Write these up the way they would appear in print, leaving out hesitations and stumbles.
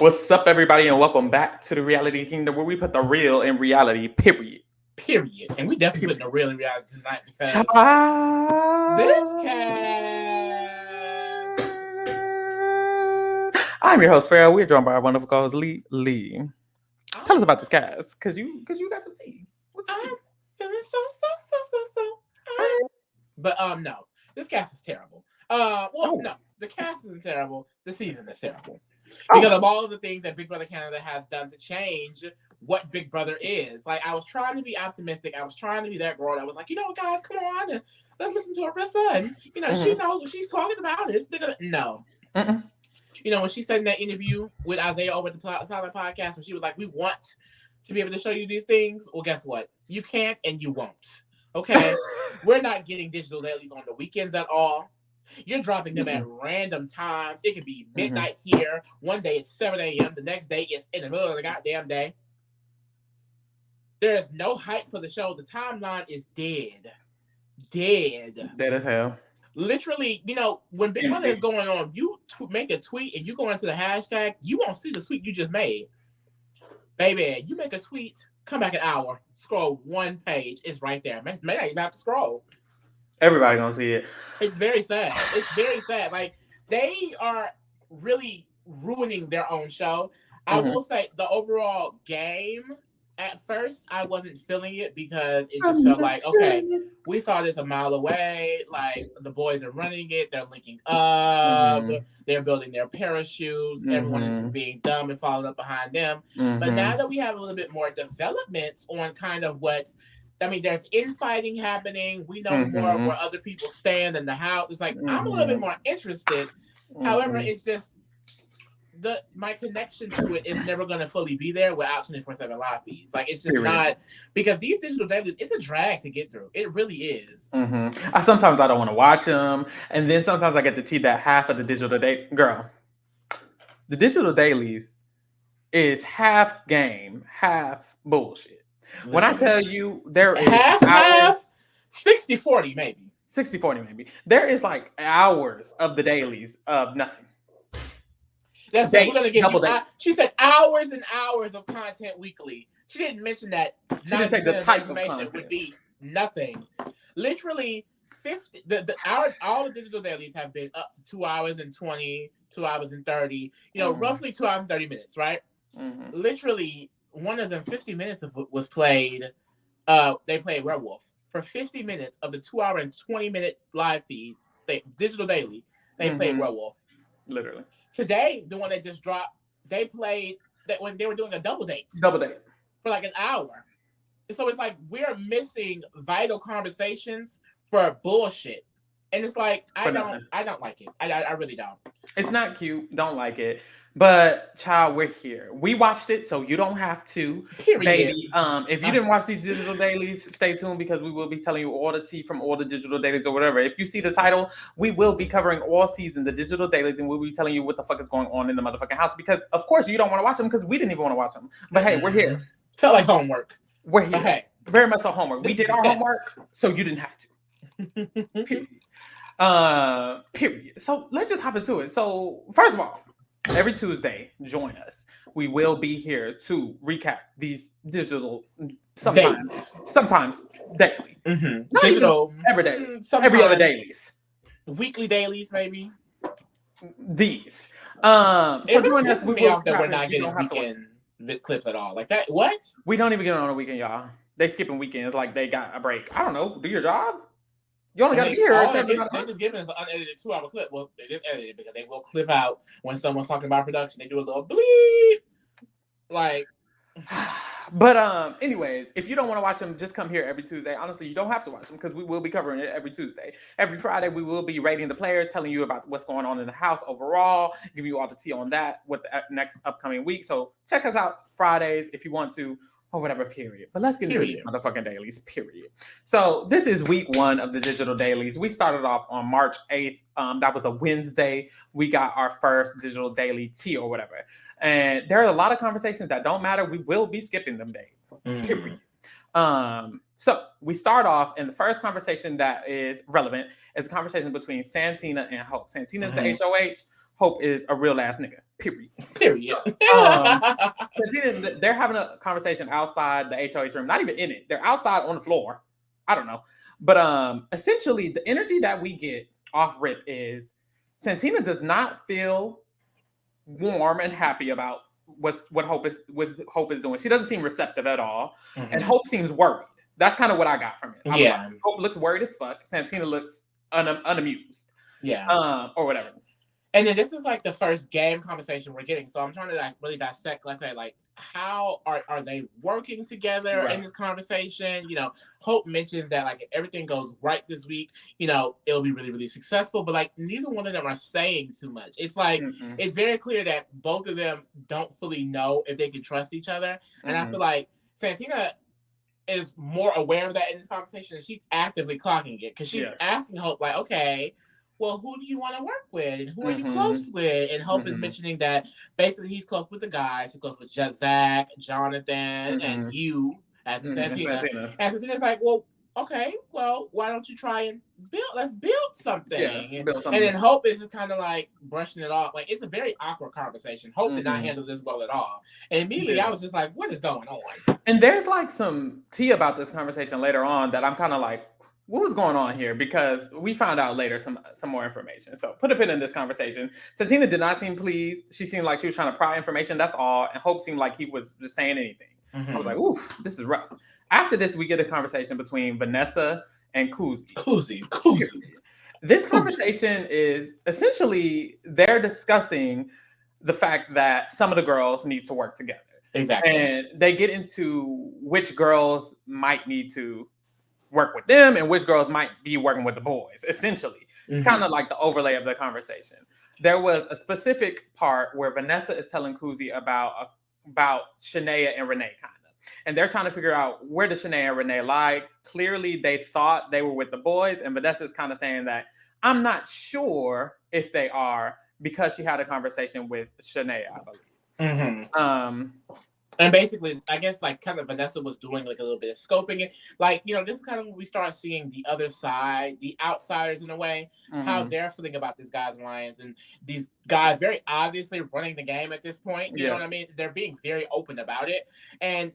What's up, everybody, and welcome back to the Reality Kingdom, where we put the real in reality. Period. Period. And we definitely putting a real in reality tonight because this cast. I'm your host, Farrell. We're joined by our wonderful co-host, Lee. Lee, tell us about this cast, because you got some tea. What's the tea? I'm feeling so. But no, this cast is terrible. No, the cast isn't terrible. The season is terrible because of all of the things that Big Brother Canada has done to change what Big Brother is. Like, I was trying to be optimistic. I was trying to be that girl that was like, guys, come on and let's listen to Arissa, and she knows what she's talking about. No. Mm-mm. When she said in that interview with Isaiah over at the Silent Podcast, when she was like, we want to be able to show you these things. Well, guess what? You can't and you won't. Okay? We're not getting digital dailies on the weekends at all. You're dropping them at random times. It could be midnight here. One day it's 7 a.m. The next day it's in the middle of the goddamn day. There's no hype for the show. The timeline is dead. Dead as hell. Literally, when Big Brother is going on, you make a tweet and you go into the hashtag, you won't see the tweet you just made. Baby, you make a tweet, come back an hour, scroll one page, it's right there. Man, you even have to scroll. Everybody gonna see it. It's very sad. It's very sad. Like, they are really ruining their own show. I will say the overall game, at first, I wasn't feeling it because it just felt like, okay, we saw this a mile away. Like, the boys are running it. They're linking up. They're building their parachutes. Everyone is just being dumb and following up behind them. But now that we have a little bit more development on kind of there's infighting happening. We know more where other people stand in the house. It's like, I'm a little bit more interested. However, it's just my connection to it is never going to fully be there without 24/7 live feeds. Like, it's just not, because these digital dailies, it's a drag to get through. It really is. Sometimes I don't want to watch them, and then sometimes I get to see that half of the digital day. Girl, the digital dailies is half game, half bullshit. Literally. When I tell you there is half 60-40 maybe. 60-40 maybe. There is like hours of the dailies of nothing. That's what we're gonna give you. She said hours and hours of content weekly. She didn't mention that. She didn't say the type of content would be nothing. Literally, all the digital dailies have been up to 2 hours and 20, 2 hours and 30. Roughly 2 hours and 30 minutes, right? Literally, one of them 50 minutes of was played. They played Werewolf for 50 minutes of the 2 hour and 20-minute live feed. Digital daily. They played Werewolf. Literally. Today, the one that just dropped, they played that when they were doing a double date for like an hour. And so it's like, we're missing vital conversations for bullshit. And it's like, I don't like it. I really don't. It's not cute. Don't like it. But child, we're here. We watched it, so you don't have to. Period. Baby. If you didn't watch these digital dailies, stay tuned, because we will be telling you all the tea from all the digital dailies or whatever. If you see the title, we will be covering all season, the digital dailies, and we'll be telling you what the fuck is going on in the motherfucking house. Because of course you don't want to watch them, because we didn't even want to watch them. But hey, we're here. Felt like homework. We're here. Okay. Very much so homework. We did our homework, so you didn't have to. Period. Period. So let's just hop into it. So first of all, every Tuesday, join us. We will be here to recap these digital, sometimes daily. Digital every day, every other dailies, weekly dailies, maybe. These. So join us. We will that we're not getting weekend clips at all. Like that. What? We don't even get on a weekend, y'all. They skipping weekends like they got a break. I don't know. Do your job. You only got to be here. They're just giving us an unedited 2 hour clip. Well, they didn't edit it because they will clip out when someone's talking about production. They do a little bleep. Like. But anyways, if you don't want to watch them, just come here every Tuesday. Honestly, you don't have to watch them because we will be covering it every Tuesday. Every Friday, we will be rating the players, telling you about what's going on in the house overall, give you all the tea on that with the next upcoming week. So check us out Fridays if you want to, or whatever, period. But let's get into the motherfucking dailies, period. So this is week 1 of the digital dailies. We started off on March 8th. That was a Wednesday. We got our first digital daily tea or whatever. And there are a lot of conversations that don't matter. We will be skipping them days. Period. So we start off, and the first conversation that is relevant is a conversation between Santina and Hope. Santina's the HOH. Hope is a real ass nigga. Period. Period. Santina, they're having a conversation outside the HOH room, not even in it. They're outside on the floor. I don't know. But essentially the energy that we get off rip is Santina does not feel warm and happy about what Hope is doing. She doesn't seem receptive at all. And Hope seems worried. That's kind of what I got from it. Yeah. Like, Hope looks worried as fuck. Santina looks unamused. Yeah. Or whatever. And then this is like the first game conversation we're getting. So I'm trying to like really dissect like how are they working together in this conversation? You know, Hope mentions that like if everything goes right this week, you know, it'll be really, really successful. But like neither one of them are saying too much. It's like it's very clear that both of them don't fully know if they can trust each other. And I feel like Santina is more aware of that in this conversation, and she's actively clocking it because she's asking Hope like, okay, well, who do you want to work with? And who are you close with? And Hope is mentioning that basically he's close with the guys. He's close with Zach, Jonathan, and you as Santina. And Santina's like, well, okay, well, why don't you try and let's build something. Yeah, build something. And then Hope is just kind of like brushing it off. Like, it's a very awkward conversation. Hope did not handle this well at all. And immediately I was just like, what is going on? And there's like some tea about this conversation later on that I'm kind of like, what was going on here? Because we found out later some more information. So put a pin in this conversation. Santina did not seem pleased. She seemed like she was trying to pry information. That's all. And Hope seemed like he was just saying anything. I was like, ooh, this is rough. After this, we get a conversation between Vanessa and Kuzi. This conversation is essentially they're discussing the fact that some of the girls need to work together. Exactly. And they get into which girls might need to work with them and which girls might be working with the boys. Essentially, it's kind of like the overlay of the conversation. There was a specific part where Vanessa is telling Kuzi about Shania and Renee, kind of, and they're trying to figure out where does Shania and Renee lie. Clearly, they thought they were with the boys, and Vanessa is kind of saying that I'm not sure if they are because she had a conversation with Shania, I believe. And basically, I guess like kind of Vanessa was doing like a little bit of scoping it. Like, you know, this is kind of when we start seeing the other side, the outsiders in a way, how they're feeling about this guy's alliance. And these guys very obviously running the game at this point. You know what I mean? They're being very open about it. And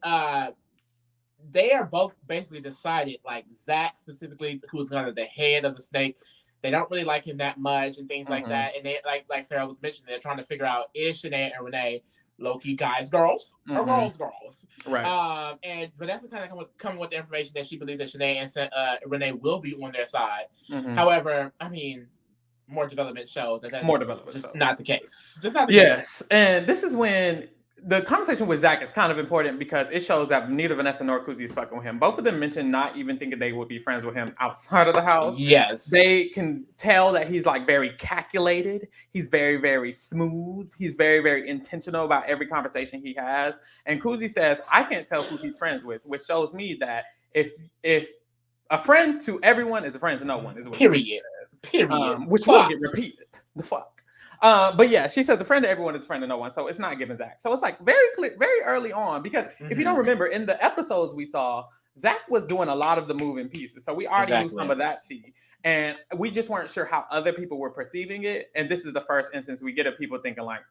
they are both basically decided, like Zach specifically, who's kind of the head of the snake, they don't really like him that much and things like that. And they like Sarah was mentioning, they're trying to figure out is Shanae and Renee low-key girls or girls. Right. And Vanessa kind of coming with the information that she believes that Shanae and Renee will be on their side. However, I mean, more development show that that's not the case. Just not the case. And this is when the conversation with Zach is kind of important because it shows that neither Vanessa nor Kuzi is fucking with him. Both of them mentioned not even thinking they would be friends with him outside of the house. Yes. They can tell that he's like very calculated. He's very, very smooth. He's very, very intentional about every conversation he has. And Kuzi says, I can't tell who he's friends with, which shows me that if a friend to everyone is a friend to no one. Is what Period. Which will get repeated. The fuck. But yeah, she says a friend to everyone is a friend to no one, so it's not giving Zach. So it's like very clear, very early on, because if you don't remember, in the episodes we saw, Zach was doing a lot of the moving pieces, so we already knew some of that tea, and we just weren't sure how other people were perceiving it. And this is the first instance we get of people thinking like,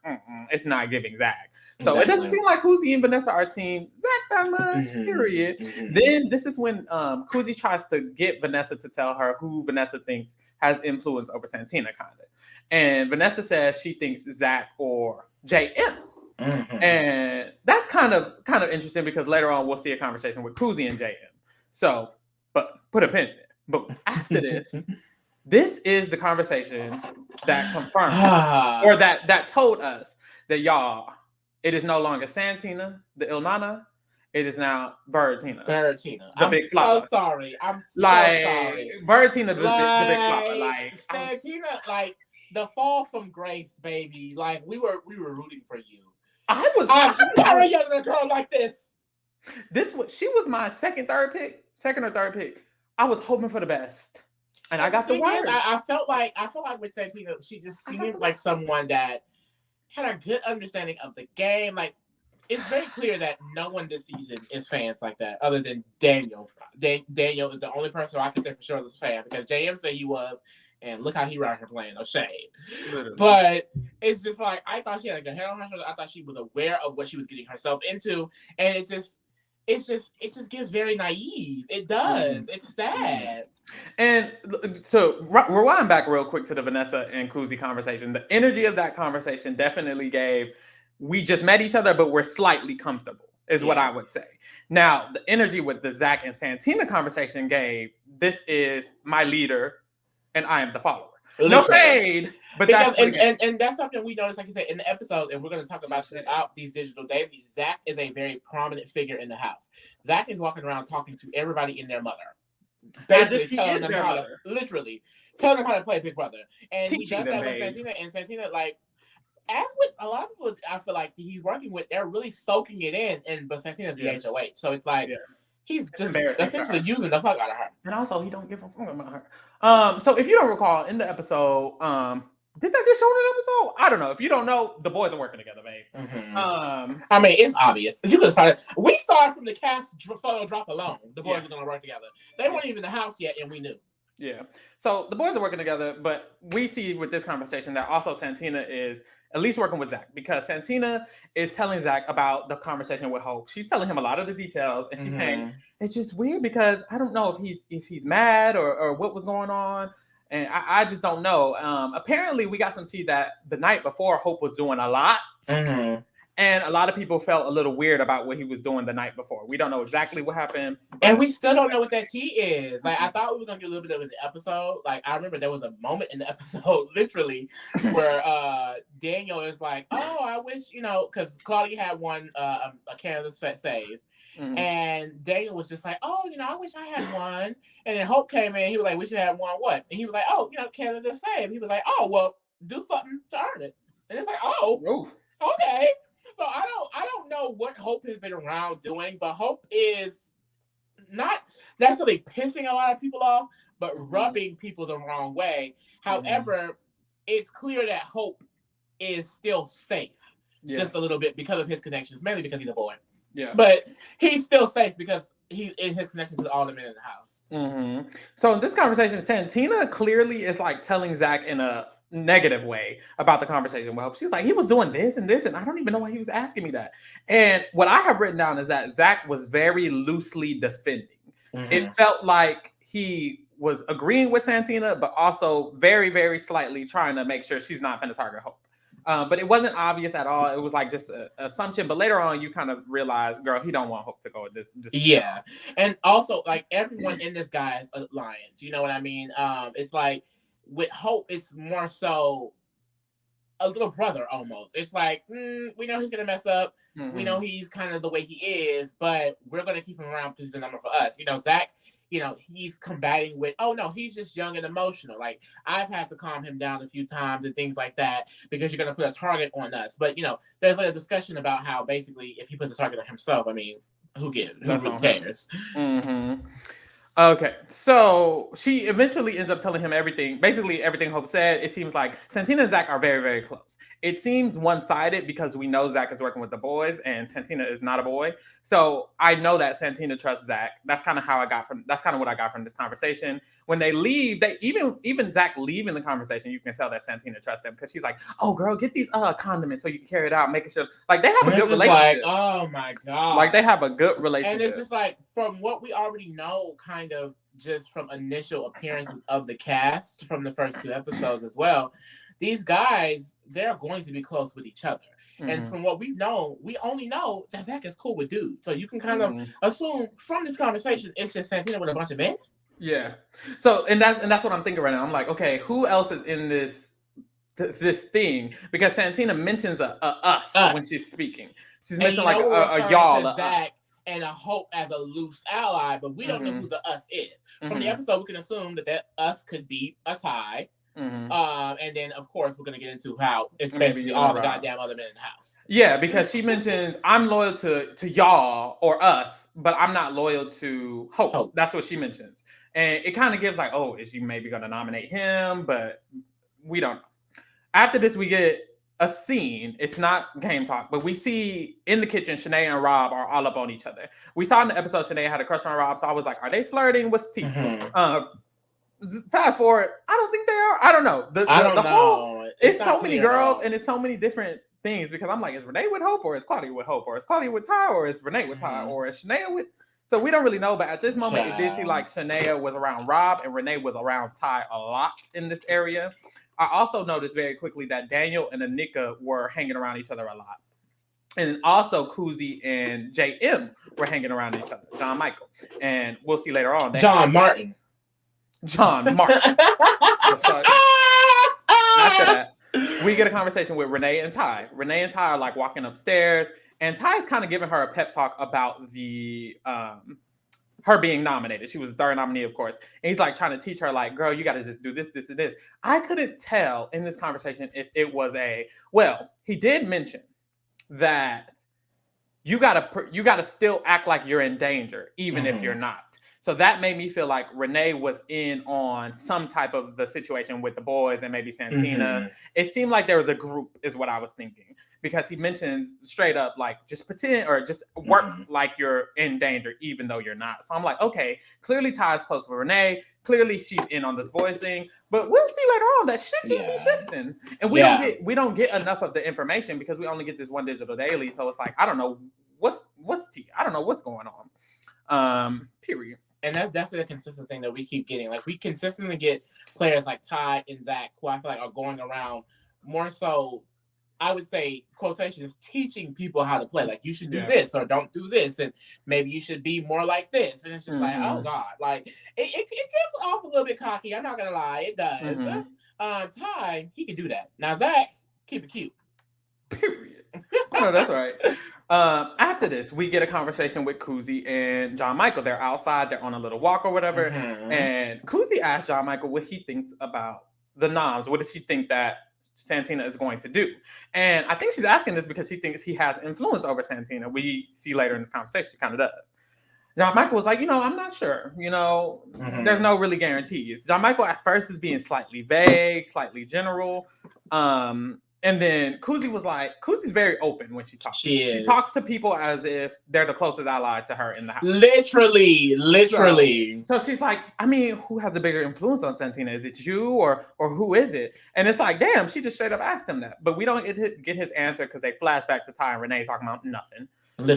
it's not giving Zach. So it doesn't seem like Kuzi and Vanessa are team Zach that much. Period. Then this is when Kuzi tries to get Vanessa to tell her who Vanessa thinks has influence over Santina, kind of. And Vanessa says she thinks Zach or JM. And that's kind of interesting because later on we'll see a conversation with Kuzi and JM. So, but put a pin in it. But after this, this is the conversation that confirmed or that told us that y'all, it is no longer Santina, the Ilnana. It is now Birdtina. I'm so sorry. I'm so sorry. Birdtina, the big flopper. Like Santina, like the fall from grace, baby. Like we were rooting for you. I'm never a younger girl like this. She was my second or third pick. I was hoping for the best, and I got the word. I felt like with Santina, she just seemed like someone that had a good understanding of the game. Like it's very clear that no one this season is fans like that, other than Daniel. Daniel is the only person I can say for sure was a fan because JM said he was. And look how he ran her playing, no shade. Literally. But it's just like, I thought she had like a head on her shoulder. I thought she was aware of what she was getting herself into. And it just gets very naive. It does. It's sad. And so rewind back real quick to the Vanessa and Kuzi conversation. The energy of that conversation definitely gave, we just met each other, but we're slightly comfortable, is what I would say. Now, the energy with the Zach and Santina conversation gave, this is my leader and I am the follower. No shade, but because, and that's something we noticed, like you said, in the episode, and we're going to talk about throughout these digital dailies. Zach is a very prominent figure in the house. Zach is walking around talking to everybody and their mother. Basically telling them how to, literally, telling them how to play Big Brother. And he does that with Santina, and Santina, like, as with a lot of people, I feel like he's working with, they're really soaking it in, but Santina's the HOH. So it's like, he's just essentially using the fuck out of her. And also, he don't give a fuck about her. So if you don't recall, in the episode, did that get shown in the episode? I don't know. If you don't know, the boys are working together, babe. I mean, it's obvious. You could have started. We started from the cast photo drop alone. The boys were going to work together. They weren't even in the house yet, and we knew. Yeah. So the boys are working together, but we see with this conversation that also Santina is at least working with Zach, because Santina is telling Zach about the conversation with Hope. She's telling him a lot of the details, and she's saying it's just weird because I don't know if he's mad or what was going on, and I just don't know. Apparently, we got some tea that the night before Hope was doing a lot. And a lot of people felt a little weird about what he was doing the night before. We don't know exactly what happened. And we still don't know what that tea is. Like, I thought we were going to get a little bit of it in the episode. Like, I remember there was a moment in the episode, literally, where Daniel is like, oh, I wish, because Claudia had won a Canada's save. And Daniel was just like, oh, I wish I had one. And then Hope came in. He was like, wish you had one what? And he was like, oh, Canada's save. He was like, oh, well, do something to earn it. And it's like, oh, okay. So I don't know what Hope has been around doing, but Hope is not necessarily pissing a lot of people off, but rubbing people the wrong way. However, it's clear that Hope is still safe, just a little bit because of his connections, mainly because he's a boy. Yeah, but he's still safe because he in his connection to all the men in the house. So in this conversation, Santina clearly is like telling Zach in a negative way about the conversation. Well, she's like, he was doing this and this, and I don't even know why he was asking me that. And what I have written down is that Zach was very loosely defending. It felt like he was agreeing with Santina, but also very, very slightly trying to make sure she's not going to target Hope. But it wasn't obvious at all. It was like just an assumption. But later on, you kind of realize, girl, he don't want Hope to go with this. Yeah. And also, like, everyone in this guy's alliance, you know what I mean? It's like, with Hope, it's more so a little brother almost. It's like, we know he's going to mess up. We know he's kind of the way he is, but we're going to keep him around because he's the number for us. Zach, he's combating with, oh, no, he's just young and emotional. Like, I've had to calm him down a few times and things like that because you're going to put a target on us. But, there's like a discussion about how basically if he puts a target on himself, I mean, who gives? Who really cares? Okay, so she eventually ends up telling him everything, basically everything Hope said. It seems like Santina and Zach are very, very close. It seems one-sided because we know Zach is working with the boys and Santina is not a boy. So I know that Santina trusts Zach. That's kind of what I got from this conversation. When they leave, even Zach leaving the conversation, you can tell that Santina trusts him because she's like, oh girl, get these condiments so you can carry it out, making sure like they have a good relationship. Like, oh my God. Like they have a good relationship. And it's just like from what we already know, kind of just from initial appearances of the cast from the first 2 episodes as well, these guys, they're going to be close with each other. And from what we've known, we only know that Zach is cool with dudes. So you can kind of assume from this conversation, it's just Santina with a bunch of men. Yeah. So and that's what I'm thinking right now. I'm like, okay, who else is in this thing? Because Santina mentions a us when she's speaking. She's mentioning like a y'all, a Zach, and a Hope as a loose ally, but we don't know who the us is. From the episode, we can assume that us could be a tie. And then of course we're gonna get into how it's basically all the goddamn other men in the house. Yeah, because she mentions I'm loyal to y'all or us, but I'm not loyal to Hope. That's what she mentions. And it kind of gives like, oh, is she maybe gonna nominate him? But we don't know. After this, we get a scene. It's not game talk, but we see in the kitchen, Shanae and Rob are all up on each other. We saw in the episode Shanae had a crush on Rob, so I was like, are they flirting? What's tea? fast forward, I don't think they are. I don't know. I don't the whole know. it's so many girls and it's so many different things because I'm like, is Renee with Hope or is Claudia with Hope or is Claudia with Ty or is Renee with Ty or is Shania with? So we don't really know. But at this moment, it did seem like Shania was around Rob and Renee was around Ty a lot in this area. I also noticed very quickly that Daniel and Anika were hanging around each other a lot. And also Kuzi and JM were hanging around each other. John Michael. And we'll see later on. John Martin. The fuck? After that, we get a conversation with Renee and Ty. Renee and Ty are like walking upstairs. And Ty is kind of giving her a pep talk about the her being nominated. She was the third nominee, of course. And he's like trying to teach her, like, girl, you got to just do this, this, and this. I couldn't tell in this conversation if it was he did mention that you gotta still act like you're in danger, even if you're not. So that made me feel like Renee was in on some type of the situation with the boys and maybe Santina. It seemed like there was a group, is what I was thinking, because he mentions straight up, like, just pretend or just work like you're in danger, even though you're not. So I'm like, okay, clearly Ty's close with Renee. Clearly she's in on this boys thing, but we'll see later on that shit just be shifting, and we don't get enough of the information because we only get this one digital daily. So it's like, I don't know what's tea. I don't know what's going on. Period. And that's definitely a consistent thing that we keep getting. Like, we consistently get players like Ty and Zach, who I feel like are going around more so, I would say, quotations, teaching people how to play. Like, you should do this or don't do this. And maybe you should be more like this. And it's just like, oh, God. Like, it gets off a little bit cocky. I'm not going to lie. It does. Ty, he can do that. Now, Zach, keep it cute. Period. No, that's right. After this, we get a conversation with Kuzi and John Michael. They're outside. They're on a little walk or whatever. And Kuzi asks John Michael what he thinks about the noms. What does she think that Santina is going to do? And I think she's asking this because she thinks he has influence over Santina. We see later in this conversation, she kind of does. John Michael was like, I'm not sure. There's no really guarantees. John Michael at first is being slightly vague, slightly general. And then Kuzi was like, Kuzi's very open when she talks. She talks to people as if they're the closest ally to her in the house. Literally. So she's like, I mean, who has a bigger influence on Santina? Is it you or who is it? And it's like, damn, she just straight up asked him that. But we don't get his answer because they flash back to Ty and Renee talking about nothing. And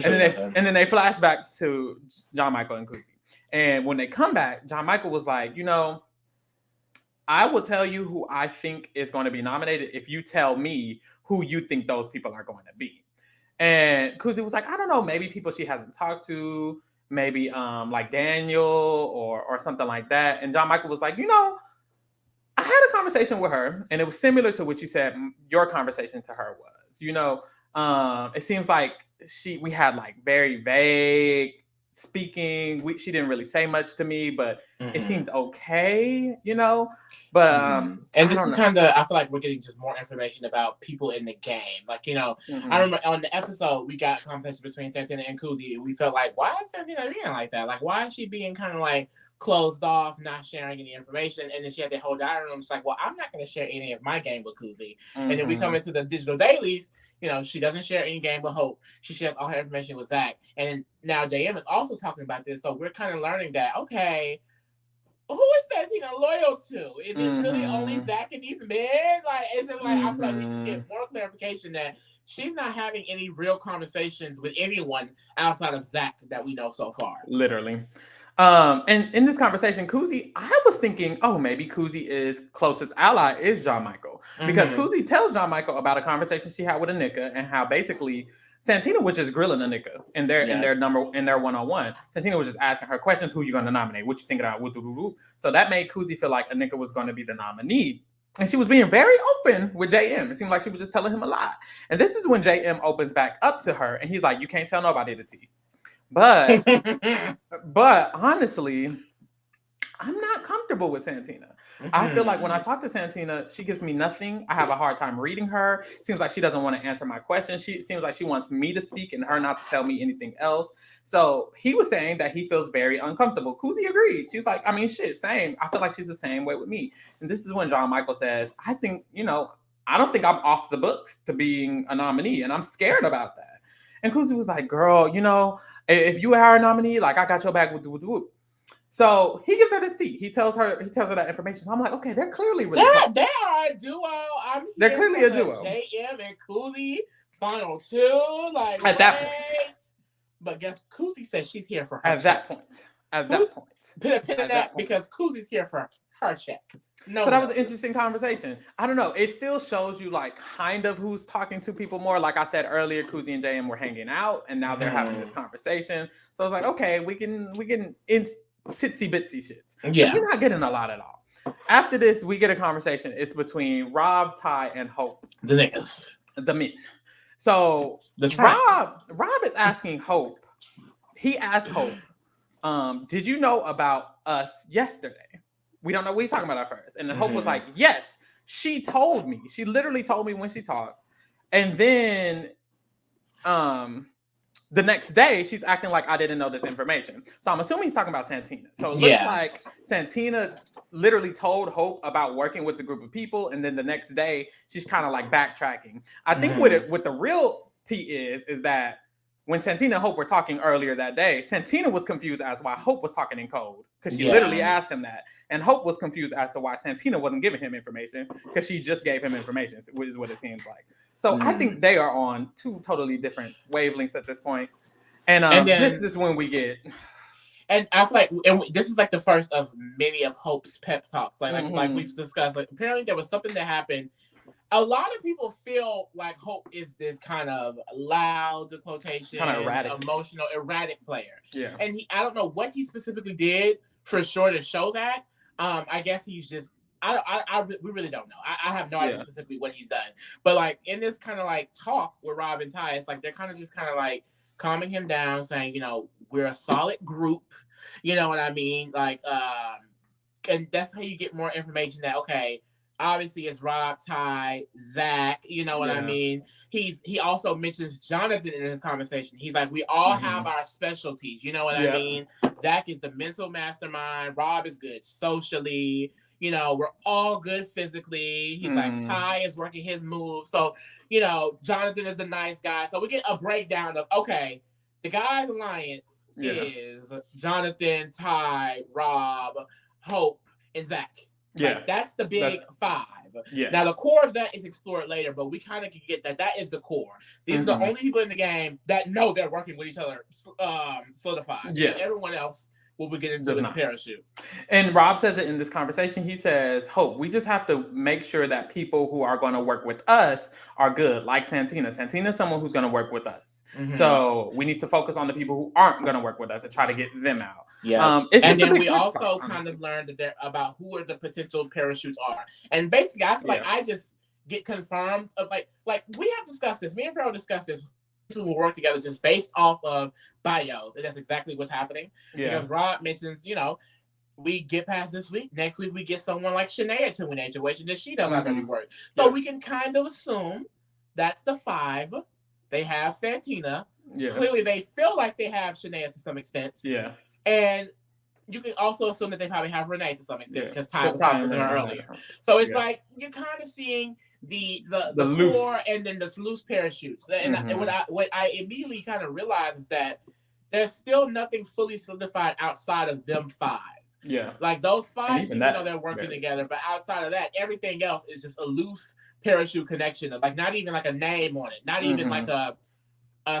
then they flash back to John Michael and Kuzi. And when they come back, John Michael was like, I will tell you who I think is going to be nominated if you tell me who you think those people are going to be. And Kuzi was like, I don't know, maybe people she hasn't talked to, maybe like Daniel or something like that. And John Michael was like, I had a conversation with her, and it was similar to what you said your conversation to her was. It seems like we had like very vague speaking. She didn't really say much to me, but it seemed okay, But and this is kind of, I feel like we're getting just more information about people in the game. Like, I remember on the episode we got a conversation between Santina and Kuzi, and we felt like, why is Santina being like that? Like, why is she being kind of like closed off, not sharing any information? And then she had that whole diary room. It's like, well, I'm not going to share any of my game with Kuzi. And then we come into the digital dailies. She doesn't share any game with Hope. She shares all her information with Zach. And now JM is also talking about this. So we're kind of learning that, okay, who is Santina loyal to? Is it really only Zach and these men? Like, is it like, I feel like we can get more clarification that she's not having any real conversations with anyone outside of Zach that we know so far. Literally. And in this conversation, Kuzi, I was thinking, maybe Kuzi's closest ally is John Michael. Because Kuzi tells John Michael about a conversation she had with Anika and how basically Santina was just grilling Anika in their one-on-one. Santina was just asking her questions, who you going to nominate? What you think about? So that made Kuzi feel like Anika was going to be the nominee. And she was being very open with JM. It seemed like she was just telling him a lot. And this is when JM opens back up to her and he's like, you can't tell nobody the tea. But honestly, I'm not comfortable with Santina. I feel like when I talk to Santina, she gives me nothing. I have a hard time reading her. It seems like she doesn't want to answer my questions. It seems like she wants me to speak and her not to tell me anything else. So he was saying that he feels very uncomfortable. Kuzi agreed. She's like, I mean, shit, same. I feel like she's the same way with me. And this is when John Michael says, I think, I don't think I'm off the books to being a nominee. And I'm scared about that. And Kuzi was like, girl, if you are a nominee, like I got your back with. So he gives her this tea. He tells her that information. So I'm like, okay, they're clearly really close. They are a duo. They're clearly a duo. JM and Koozie final two, like at that point. But guess Koozie says she's here for her. At that point. Put a pin in that because Koozie's here for her check. No. So that was an interesting conversation. I don't know. It still shows you like kind of who's talking to people more. Like I said earlier, Koozie and JM were hanging out, and now they're having this conversation. So I was like, okay, we can in titsy bitsy shits. Yeah, but you're not getting a lot at all. After this, we get a conversation. It's between Rob, Ty, and Hope. The niggas, the men. So Rob is asking Hope. He asked Hope, did you know about us yesterday? We don't know what he's talking about at first. And then Hope was like, yes, she told me. She literally told me when she talked. And then the next day, she's acting like I didn't know this information. So I'm assuming he's talking about Santina. So it looks like Santina literally told Hope about working with the group of people. And then the next day, she's kind of like backtracking. I think what the real tea is that when Santina and Hope were talking earlier that day, Santina was confused as why Hope was talking in code. Because she literally asked him that. And Hope was confused as to why Santina wasn't giving him information. Because she just gave him information, which is what it seems like. So I think they are on two totally different wavelengths at this point. And then, this is when we get... And I feel like this is like the first of many of Hope's pep talks. Like we've discussed, like apparently there was something that happened. A lot of people feel like Hope is this kind of loud, quotation, kind of erratic, emotional, erratic player. Yeah. And I don't know what he specifically did for sure to show that. I guess he's just... we really don't know. I have no idea specifically what he's done. But like in this kind of like talk with Rob and Ty, it's like they're kind of just kind of like calming him down, saying, you know, we're a solid group. You know what I mean? Like, and that's how you get more information that, okay, obviously it's Rob, Ty, Zach, you know what I mean? He also mentions Jonathan in his conversation. He's like, we all have our specialties, you know what I mean? Zach is the mental mastermind. Rob is good socially. You know, we're all good physically. He's like, Ty is working his moves. So, you know, Jonathan is the nice guy. So we get a breakdown of, okay, the guys' alliance is Jonathan, Ty, Rob, Hope, and Zach. Yeah. Like, that's the big five. Yes. Now, the core of that is explored later, but we kind of can get that. That is the core. These are the only people in the game that know they're working with each other solidified. Yes. And everyone else will be getting into the parachute. And Rob says it in this conversation. He says, Hope, we just have to make sure that people who are going to work with us are good, like Santina. Santina is someone who's going to work with us. So we need to focus on the people who aren't going to work with us and try to get them out. Yeah. And then we also kind of learned that about who are the potential parachutes are. And basically, I feel like I just get confirmed of like we have discussed this. Me and Farrell discussed this. Who will work together just based off of bios. And that's exactly what's happening. Because Rob mentions, you know, we get past this week. Next week, we get someone like Shanae to an situation that she doesn't have any work. So we can kind of assume that's the five. They have Santina. Yeah. Clearly, they feel like they have Shanae to some extent. Yeah. And you can also assume that they probably have Renee to some extent because Ty was talking to her earlier. So it's like you're kind of seeing the core and then the loose parachutes. And what I immediately kind of realized is that there's still nothing fully solidified outside of them five. Yeah. Like those five, even though they're working together, but outside of that, everything else is just a loose parachute connection of like not even like a name on it, not even like a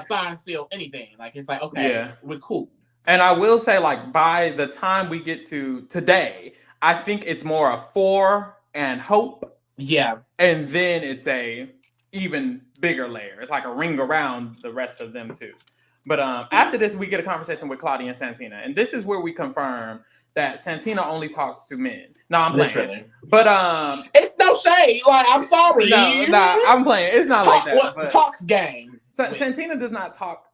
sign seal, anything. Like it's like, okay, we're cool. And I will say, like, by the time we get to today, I think it's more a 4 and Hope. Yeah. And then it's a even bigger layer. It's like a ring around the rest of them too. But after this, we get a conversation with Claudia and Santina. And this is where we confirm that Santina only talks to men. No, I'm playing. Literally. But it's no shade. Like, I'm sorry. No, I'm playing. It's not like that. But talks game. Santina does not talk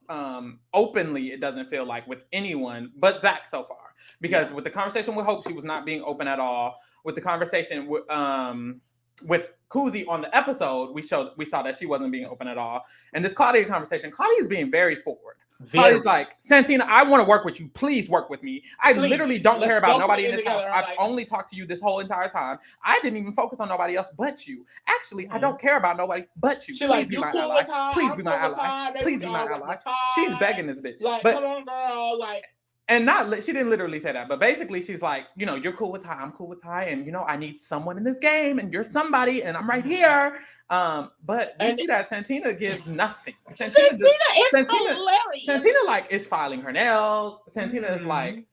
openly, it doesn't feel like, with anyone but Zach so far. Because with the conversation with Hope, she was not being open at all. With the conversation with Koozie on the episode, we saw that she wasn't being open at all. And this Claudia conversation, Claudia is being very forward. Claudia's like, Santina, I want to work with you. Please work with me. I literally don't care about nobody in this house. I've only talked to you this whole entire time. I didn't even focus on nobody else but you. Actually, I don't care about nobody but you. Please be my ally. Please be my ally. Please be my ally. She's begging this bitch. Like, come on, girl. Like, and she didn't literally say that, but basically she's like, you're cool with Ty, I'm cool with Ty, and I need someone in this game, and you're somebody, and I'm right here. But we And see that Santina gives nothing. Santina is Santina hilarious. Santina like is filing her nails. Santina is like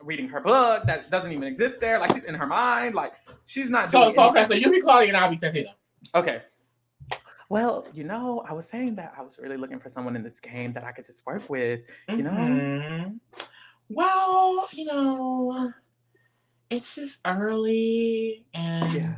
reading her book that doesn't even exist there. Like she's in her mind. Like she's not doing okay, so you be Claudia and I'll be Santina. Okay. Well, I was saying that I was really looking for someone in this game that I could just work with, Well, it's just early and,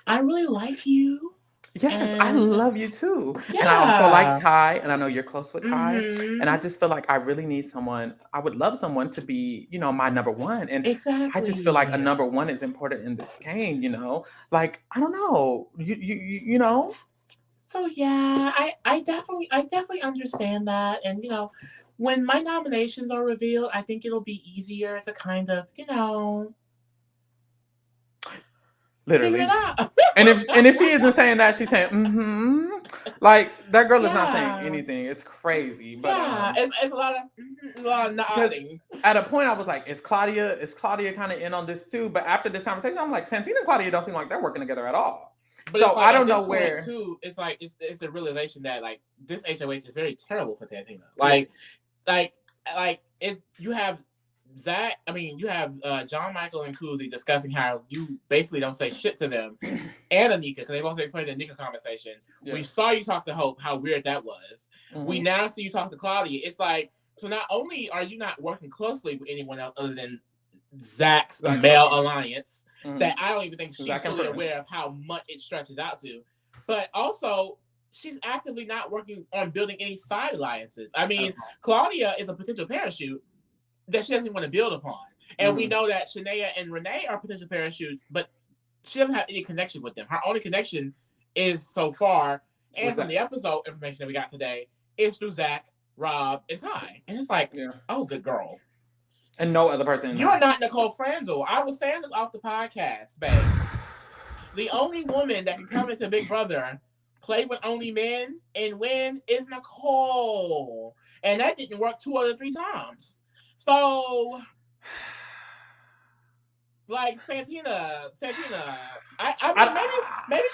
I really like you. Yes, I love you too. Yeah. And I also like Ty, and I know you're close with Ty. And I just feel like I really need someone. I would love someone to be, my number one. And exactly. I just feel like a number one is important in this game, Like, I don't know. You know? So yeah, I definitely understand that. And when my nominations are revealed, I think it'll be easier to kind of, literally. figure it out. and if she isn't saying that, she's saying like that girl is not saying anything. It's crazy. But it's a lot of nodding. At a point I was like, is Claudia kind of in on this too? But after this conversation, I'm like, Santina and Claudia don't seem like they're working together at all. But so I don't know where too. It's like it's a realization that like this HOH is very terrible for Santina. Like if you have Zach, you have John Michael and Kuzi discussing how you basically don't say shit to them, and Anika, because they've also explained the Anika conversation. Yeah. We saw you talk to Hope, how weird that was. Mm-hmm. We now see you talk to Claudia. It's like, so not only are you not working closely with anyone else other than Zach's male alliance, that I don't even think she's fully aware of how much it stretches out to, but also she's actively not working on building any side alliances. Claudia is a potential parachute that she doesn't want to build upon. And we know that Shania and Renee are potential parachutes, but she doesn't have any connection with them. Her only connection is so far, and from the episode information that we got today, is through Zach, Rob, and Ty. And it's like, oh, good girl. And no other person. You're not Nicole Franzel. I was saying this off the podcast, babe. The only woman that can come into Big Brother, play with only men, and win is Nicole. And that didn't work 2 out of 3 times. So, like Santina, maybe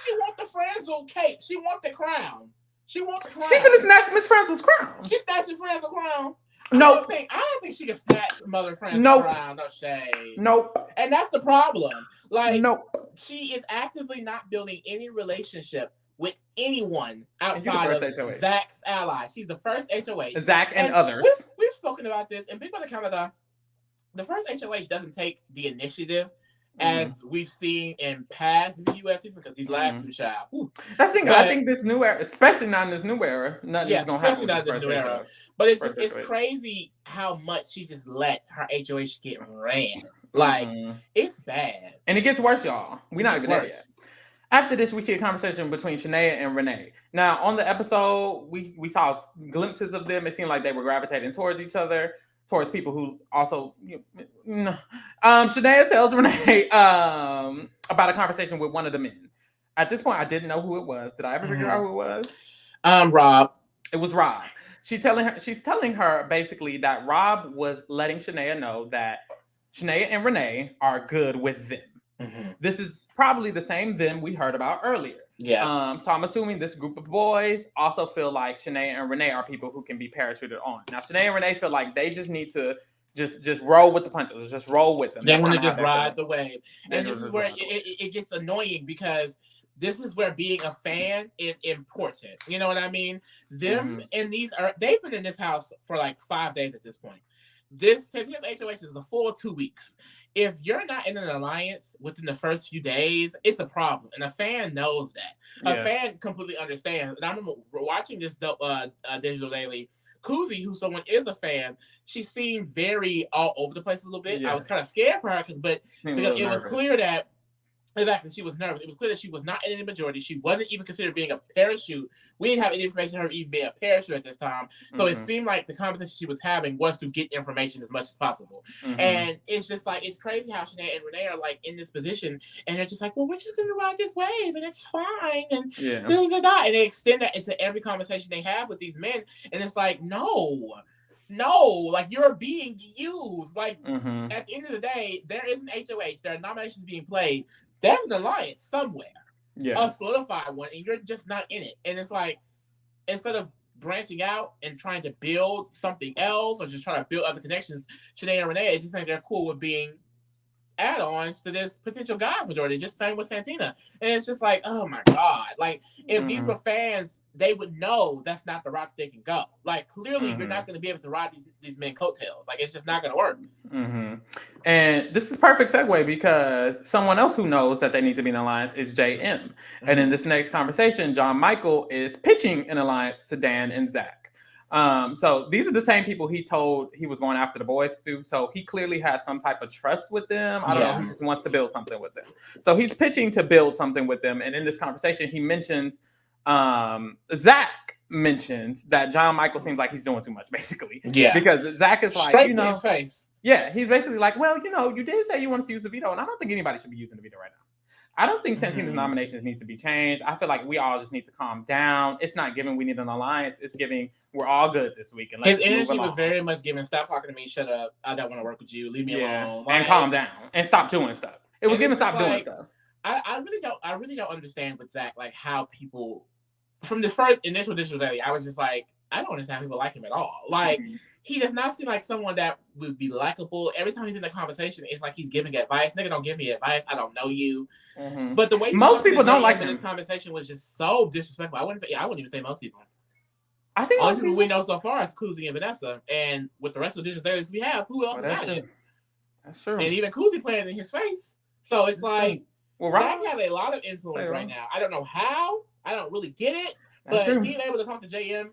she want the Franzel cake. She want the crown. She finna snatch Miss Franzel's crown. She snatched the Franzel crown. Nope. I don't think she can snatch Mother Franzel's crown. No shade. Nope. And that's the problem. Like, nope. She is actively not building any relationship with anyone outside of Zach's allies. She's the first HOH. Zach and others. We've spoken about this in Big Brother Canada. The first HOH doesn't take the initiative as we've seen in past US seasons, because these last 2 child. That's the thing. I think this new era, especially not in this new era, nothing's gonna happen. Especially not in this new era. But it's crazy how much she just let her HOH get ran. Like it's bad. And it gets worse, y'all. We're not even there yet. After this, we see a conversation between Shania and Renee. Now, on the episode, we saw glimpses of them. It seemed like they were gravitating towards each other, towards people who also... Shania tells Renee about a conversation with one of the men. At this point, I didn't know who it was. Did I ever figure out who it was? Rob. It was Rob. She's telling her basically that Rob was letting Shania know that Shania and Renee are good with them. Mm-hmm. This is probably the same them we heard about earlier. Yeah. So I'm assuming this group of boys also feel like Shania and Renee are people who can be parachuted on. Now, Shania and Renee feel like they just need to just roll with the punches. Just roll with them. They want to just ride the wave. And this is where it gets annoying, because this is where being a fan is important. You know what I mean? Them and they've been in this house for like 5 days at this point. This Santina's HOH is the full 2 weeks. If you're not in an alliance within the first few days, it's a problem. And a fan knows that. A fan completely understands. And I remember watching this Digital Daily. Kuzi, who someone is a fan, she seemed very all over the place a little bit. Yes. I was kind of scared for her because it was clear that she was nervous. It was clear that she was not in the majority. She wasn't even considered being a parachute. We didn't have any information on her even being a parachute at this time. So it seemed like the conversation she was having was to get information as much as possible. And it's just like, it's crazy how Shania and Renee are like in this position, and they're just like, well, we're just going to ride this wave and it's fine. And and they extend that into every conversation they have with these men. And it's like, no, no, like you're being used. Like Mm-hmm. at the end of the day, there is an HOH. There are nominations being played. There's an alliance somewhere, Yeah. a solidified one, and you're just not in it. And it's like instead of branching out and trying to build something else or just trying to build other connections, Shanae and Renee just think they're cool with being add-ons to this potential guys majority. Just same with Santina, and it's just like, oh my god! Like if these were fans, they would know that's not the route they can go. Like clearly, you're not going to be able to ride these men coattails. Like it's just not going to work. And this is perfect segue because someone else who knows that they need to be in an alliance is JM. And in this next conversation, John Michael is pitching an alliance to Dan and Zach. So these are the same people he told he was going after the boys to. So he clearly has some type of trust with them. I don't know. He just wants to build something with them. So he's pitching to build something with them. And in this conversation, he mentions Zach mentions that John Michael seems like he's doing too much, basically. Yeah. Because Zach is like, straight to his face. Yeah, he's basically like, well, you did say you wanted to use the veto, and I don't think anybody should be using the veto right now. I don't think Santina's nominations need to be changed. I feel like we all just need to calm down. It's not giving we need an alliance. It's giving we're all good this week. And his energy was very much giving, stop talking to me, shut up, I don't want to work with you, leave me alone. Like, and calm down and stop doing stuff. It was giving stop doing stuff. I really don't understand with Zach, like how people from the first initial day, I was just like, I don't understand how people like him at all. Like he does not seem like someone that would be likable. Every time he's in the conversation, it's like he's giving advice. Nigga, don't give me advice. I don't know you. But the way most people don't like him in this conversation was just so disrespectful. I wouldn't even say most people. I think all the people we know so far is Kuzi and Vanessa, and with the rest of the digital dailies we have, who else is got it? That's true. And even Kuzi playing in his face. So it's like, Zach has a lot of influence right now. I don't know how. I don't really get it. But being able to talk to JM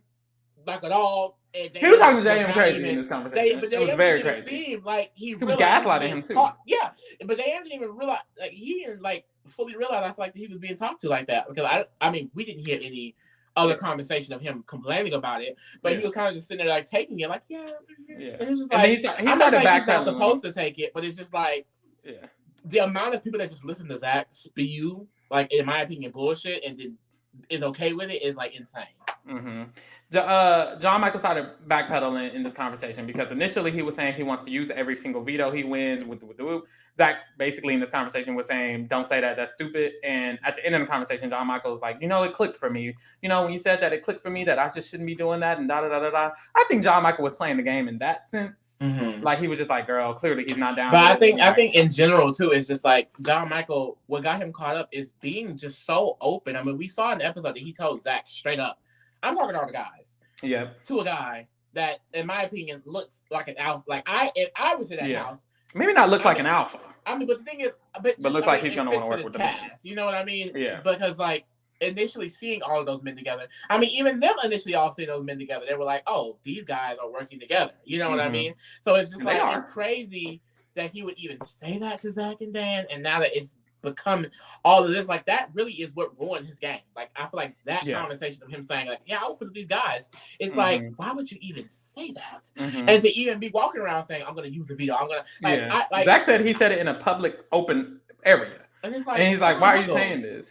like a dog. And he was talking to JM crazy in this conversation. It was very crazy. Seemed like he was gaslighting him too. Yeah, but JM didn't even realize, like he didn't like fully realize. I feel like he was being talked to like that because I mean we didn't hear any other conversation of him complaining about it, but he was kind of just sitting there like taking it, like and it was just like he's not supposed to take it, but it's just like the amount of people that just listen to Zach spew, like in my opinion, bullshit, and then is okay with it is like insane. John Michael started backpedaling in this conversation because initially he was saying he wants to use every single veto he wins with the whoop. Zach basically in this conversation was saying, don't say that, that's stupid. And at the end of the conversation, John Michael was like, it clicked for me. When you said that, it clicked for me that I just shouldn't be doing that and da-da-da-da-da. I think John Michael was playing the game in that sense. Like he was just like, girl, clearly he's not down. But I think in general too, it's just like John Michael, what got him caught up is being just so open. I mean, we saw in the episode that he told Zach straight up, I'm talking to all the guys. Yeah. To a guy that, in my opinion, looks like an alpha. Like if I was in that house, maybe not looks like an alpha. I mean, but the thing is, but looks like he's gonna want to work with the man. You know what I mean? Yeah. Because like initially seeing all of those men together, I mean, even them initially all seeing those men together, they were like, oh, these guys are working together. You know what I mean? So it's just it's crazy that he would even say that to Zach and Dan, and now that it's become all of this, like that really is what ruined his game. Like I feel like that conversation of him saying like, yeah, I'll put these guys, it's like, why would you even say that? And to even be walking around saying, I'm gonna use the veto, I'm gonna Zach said he said it in a public open area. And he's like, why are you saying this?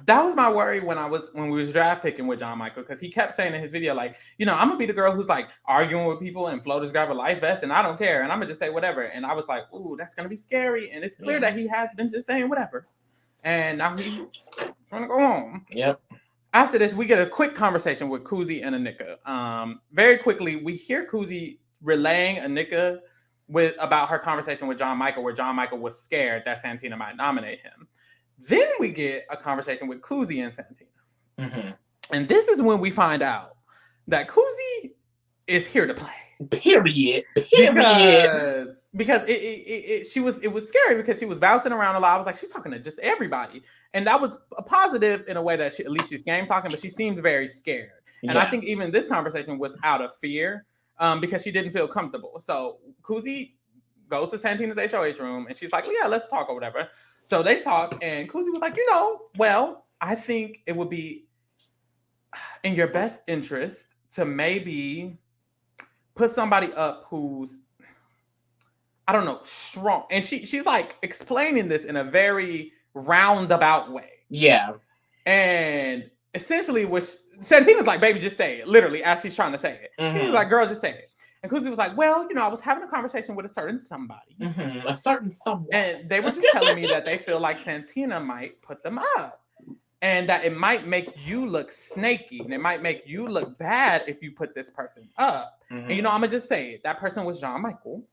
That was my worry when we was draft picking with John Michael, because he kept saying in his video, like, I'm gonna be the girl who's like arguing with people and floaters grab a life vest and I don't care and I'm gonna just say whatever. And I was like, ooh, that's gonna be scary. And it's clear that he has been just saying whatever. And now he's trying to go home. Yep. After this, we get a quick conversation with Kuzi and Anika. Very quickly, we hear Kuzi relaying Anika about her conversation with John Michael, where John Michael was scared that Santina might nominate him. Then we get a conversation with Kuzi and Santina. And this is when we find out that Kuzi is here to play. Period. Because it was scary because she was bouncing around a lot. I was like, she's talking to just everybody. And that was a positive in a way that at least she's game talking, but she seemed very scared. And I think even this conversation was out of fear. Because she didn't feel comfortable. So Kuzi goes to Santina's HOH room and she's like, well, yeah, let's talk or whatever. So they talk and Kuzi was like, well, I think it would be in your best interest to maybe put somebody up who's, I don't know, strong. And she's like explaining this in a very roundabout way. Yeah. And essentially, Santina's like, baby, just say it. Literally, as she's trying to say it. She's like, girl, just say it. And Kuzi was like, well, I was having a conversation with a certain somebody. Mm-hmm. A certain someone. And they were just telling me that they feel like Santina might put them up. And that it might make you look snaky. And it might make you look bad if you put this person up. Mm-hmm. And I'm going to just say it. That person was John Michael.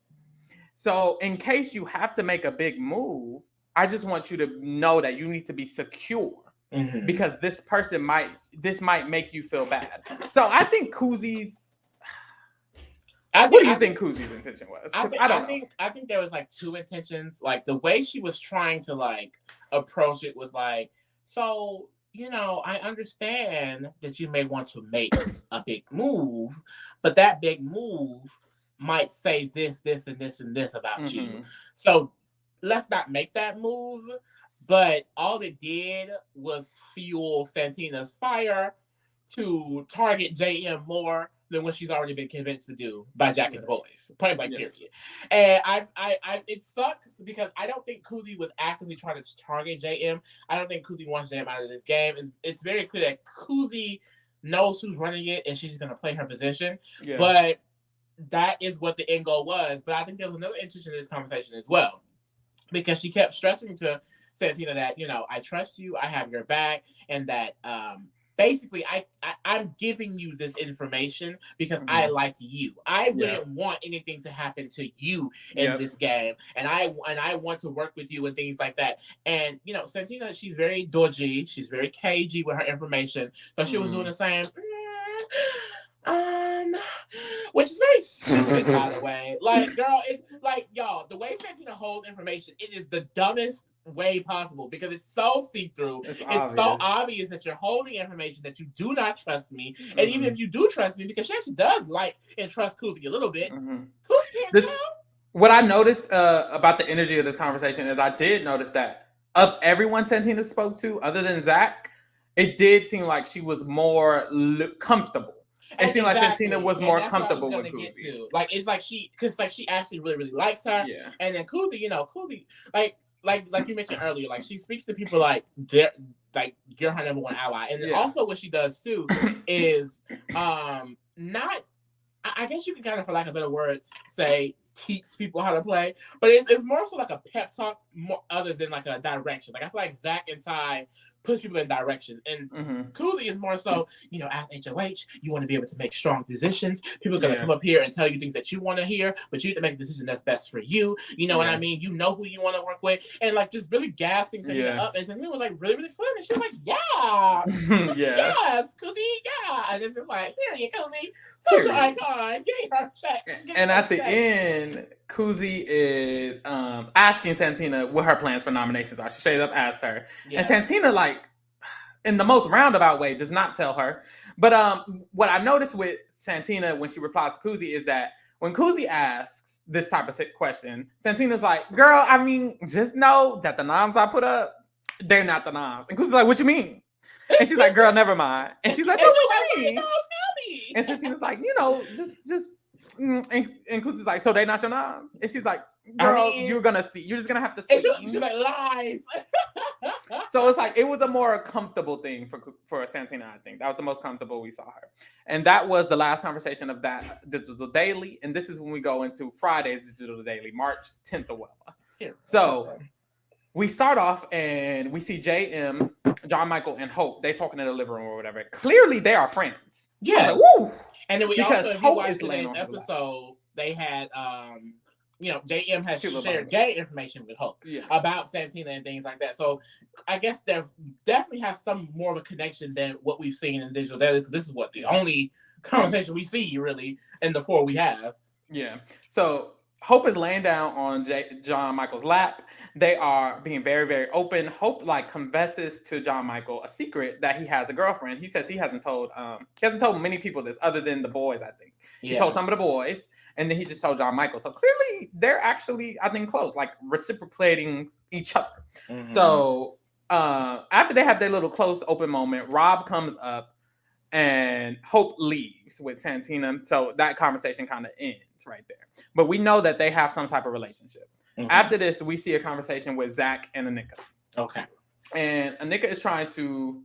So in case you have to make a big move, I just want you to know that you need to be secure. Mm-hmm. Because this might make you feel bad. So I think Kuzi's. What do you think Kuzi's intention was? I think there was like two intentions. Like the way she was trying to like approach it was like, so I understand that you may want to make a big move, but that big move might say this, this, and this, and this about you. So let's not make that move. But all it did was fuel Santina's fire to target JM more than what she's already been convinced to do by Jack and the boys. Point blank, period. And it sucks because I don't think Kuzi was actively trying to target JM. I don't think Kuzi wants JM out of this game. It's very clear that Kuzi knows who's running it and she's going to play her position. Yeah. But that is what the end goal was. But I think there was another intention in this conversation as well, because she kept stressing to Santina that, I trust you, I have your back, and that basically I'm giving you this information because I like you. I wouldn't want anything to happen to you in this game, and I want to work with you and things like that. And Santina, she's very dodgy, she's very cagey with her information, so she was doing the same. Which is very stupid, by the way. Like, girl, it's like, y'all, the way Santina holds information, it is the dumbest way possible because it's so see-through. It's so obvious that you're holding information that you do not trust me. And even if you do trust me, because she actually does like and trust Kuzi a little bit, Kuzi can't tell. What I noticed about the energy of this conversation is I did notice that of everyone Santina spoke to, other than Zach, it did seem like she was more comfortable. It seemed like Santina was more comfortable with Kuzi. Like, it's like she actually really, really likes her. Yeah. And then Kuzi, Kuzi, like you mentioned earlier, like she speaks to people like you're her number one ally. And then also what she does too is not, I guess you can kind of, for lack of better words, say teach people how to play, but it's more so like a pep talk, more other than like a direction. Like I feel like Zach and Ty push people in direction, and Kuzi is more so, as HOH, you want to be able to make strong decisions. People are going to come up here and tell you things that you want to hear, but you need to make a decision that's best for you. You know what I mean? You know who you want to work with, and like just really gassing Santina up, and Santina was like really, really fun, and she was like, yes, Kuzi, and it's just like, here you Kuzi, social icon, getting her check. And at the end, Kuzi is asking Santina what her plans for nominations are. She straight up asks her. Yeah. And Santina, like, in the most roundabout way, does not tell her. But what I noticed with Santina when she replies to Kuzi is that when Kuzi asks this type of question, Santina's like, girl, I mean, just know that the noms I put up, they're not the noms. And Kuzi's like, what you mean? And she's like, girl, never mind. And she's like, no, what you mean? Don't tell me. And Santina's like, just and Kuzi's like, so they not your noms? And she's like, girl, you're gonna see. You're just gonna have to see. She's like, lies. So it's like, it was a more comfortable thing for Santina, I think. That was the most comfortable we saw her. And that was the last conversation of that Digital Daily. And this is when we go into Friday's Digital Daily, March 10th or whatever. So we start off and we see JM, John Michael, and Hope. They talking in the living room or whatever. Clearly, they are friends. Yes. Like, woo! And then we also, if you watch today's episode, they had, JM has shared gay information with Hope about Santina and things like that. So I guess there definitely has some more of a connection than what we've seen in Digital Daily, because this is what the only conversation we see really in the 4 we have. Yeah. So Hope is laying down on John Michael's lap. They are being very, very open. Hope confesses to John Michael a secret that he has a girlfriend. He says he hasn't told many people this other than the boys, I think. He told some of the boys, and then he just told John Michael. So clearly they're actually, I think, close, like reciprocating each other. Mm-hmm. So after they have their little close open moment, Rob comes up and Hope leaves with Santina. So that conversation kind of ends right there. But we know that they have some type of relationship. Mm-hmm. After this, we see a conversation with Zach and Anika. Okay. And Anika is trying to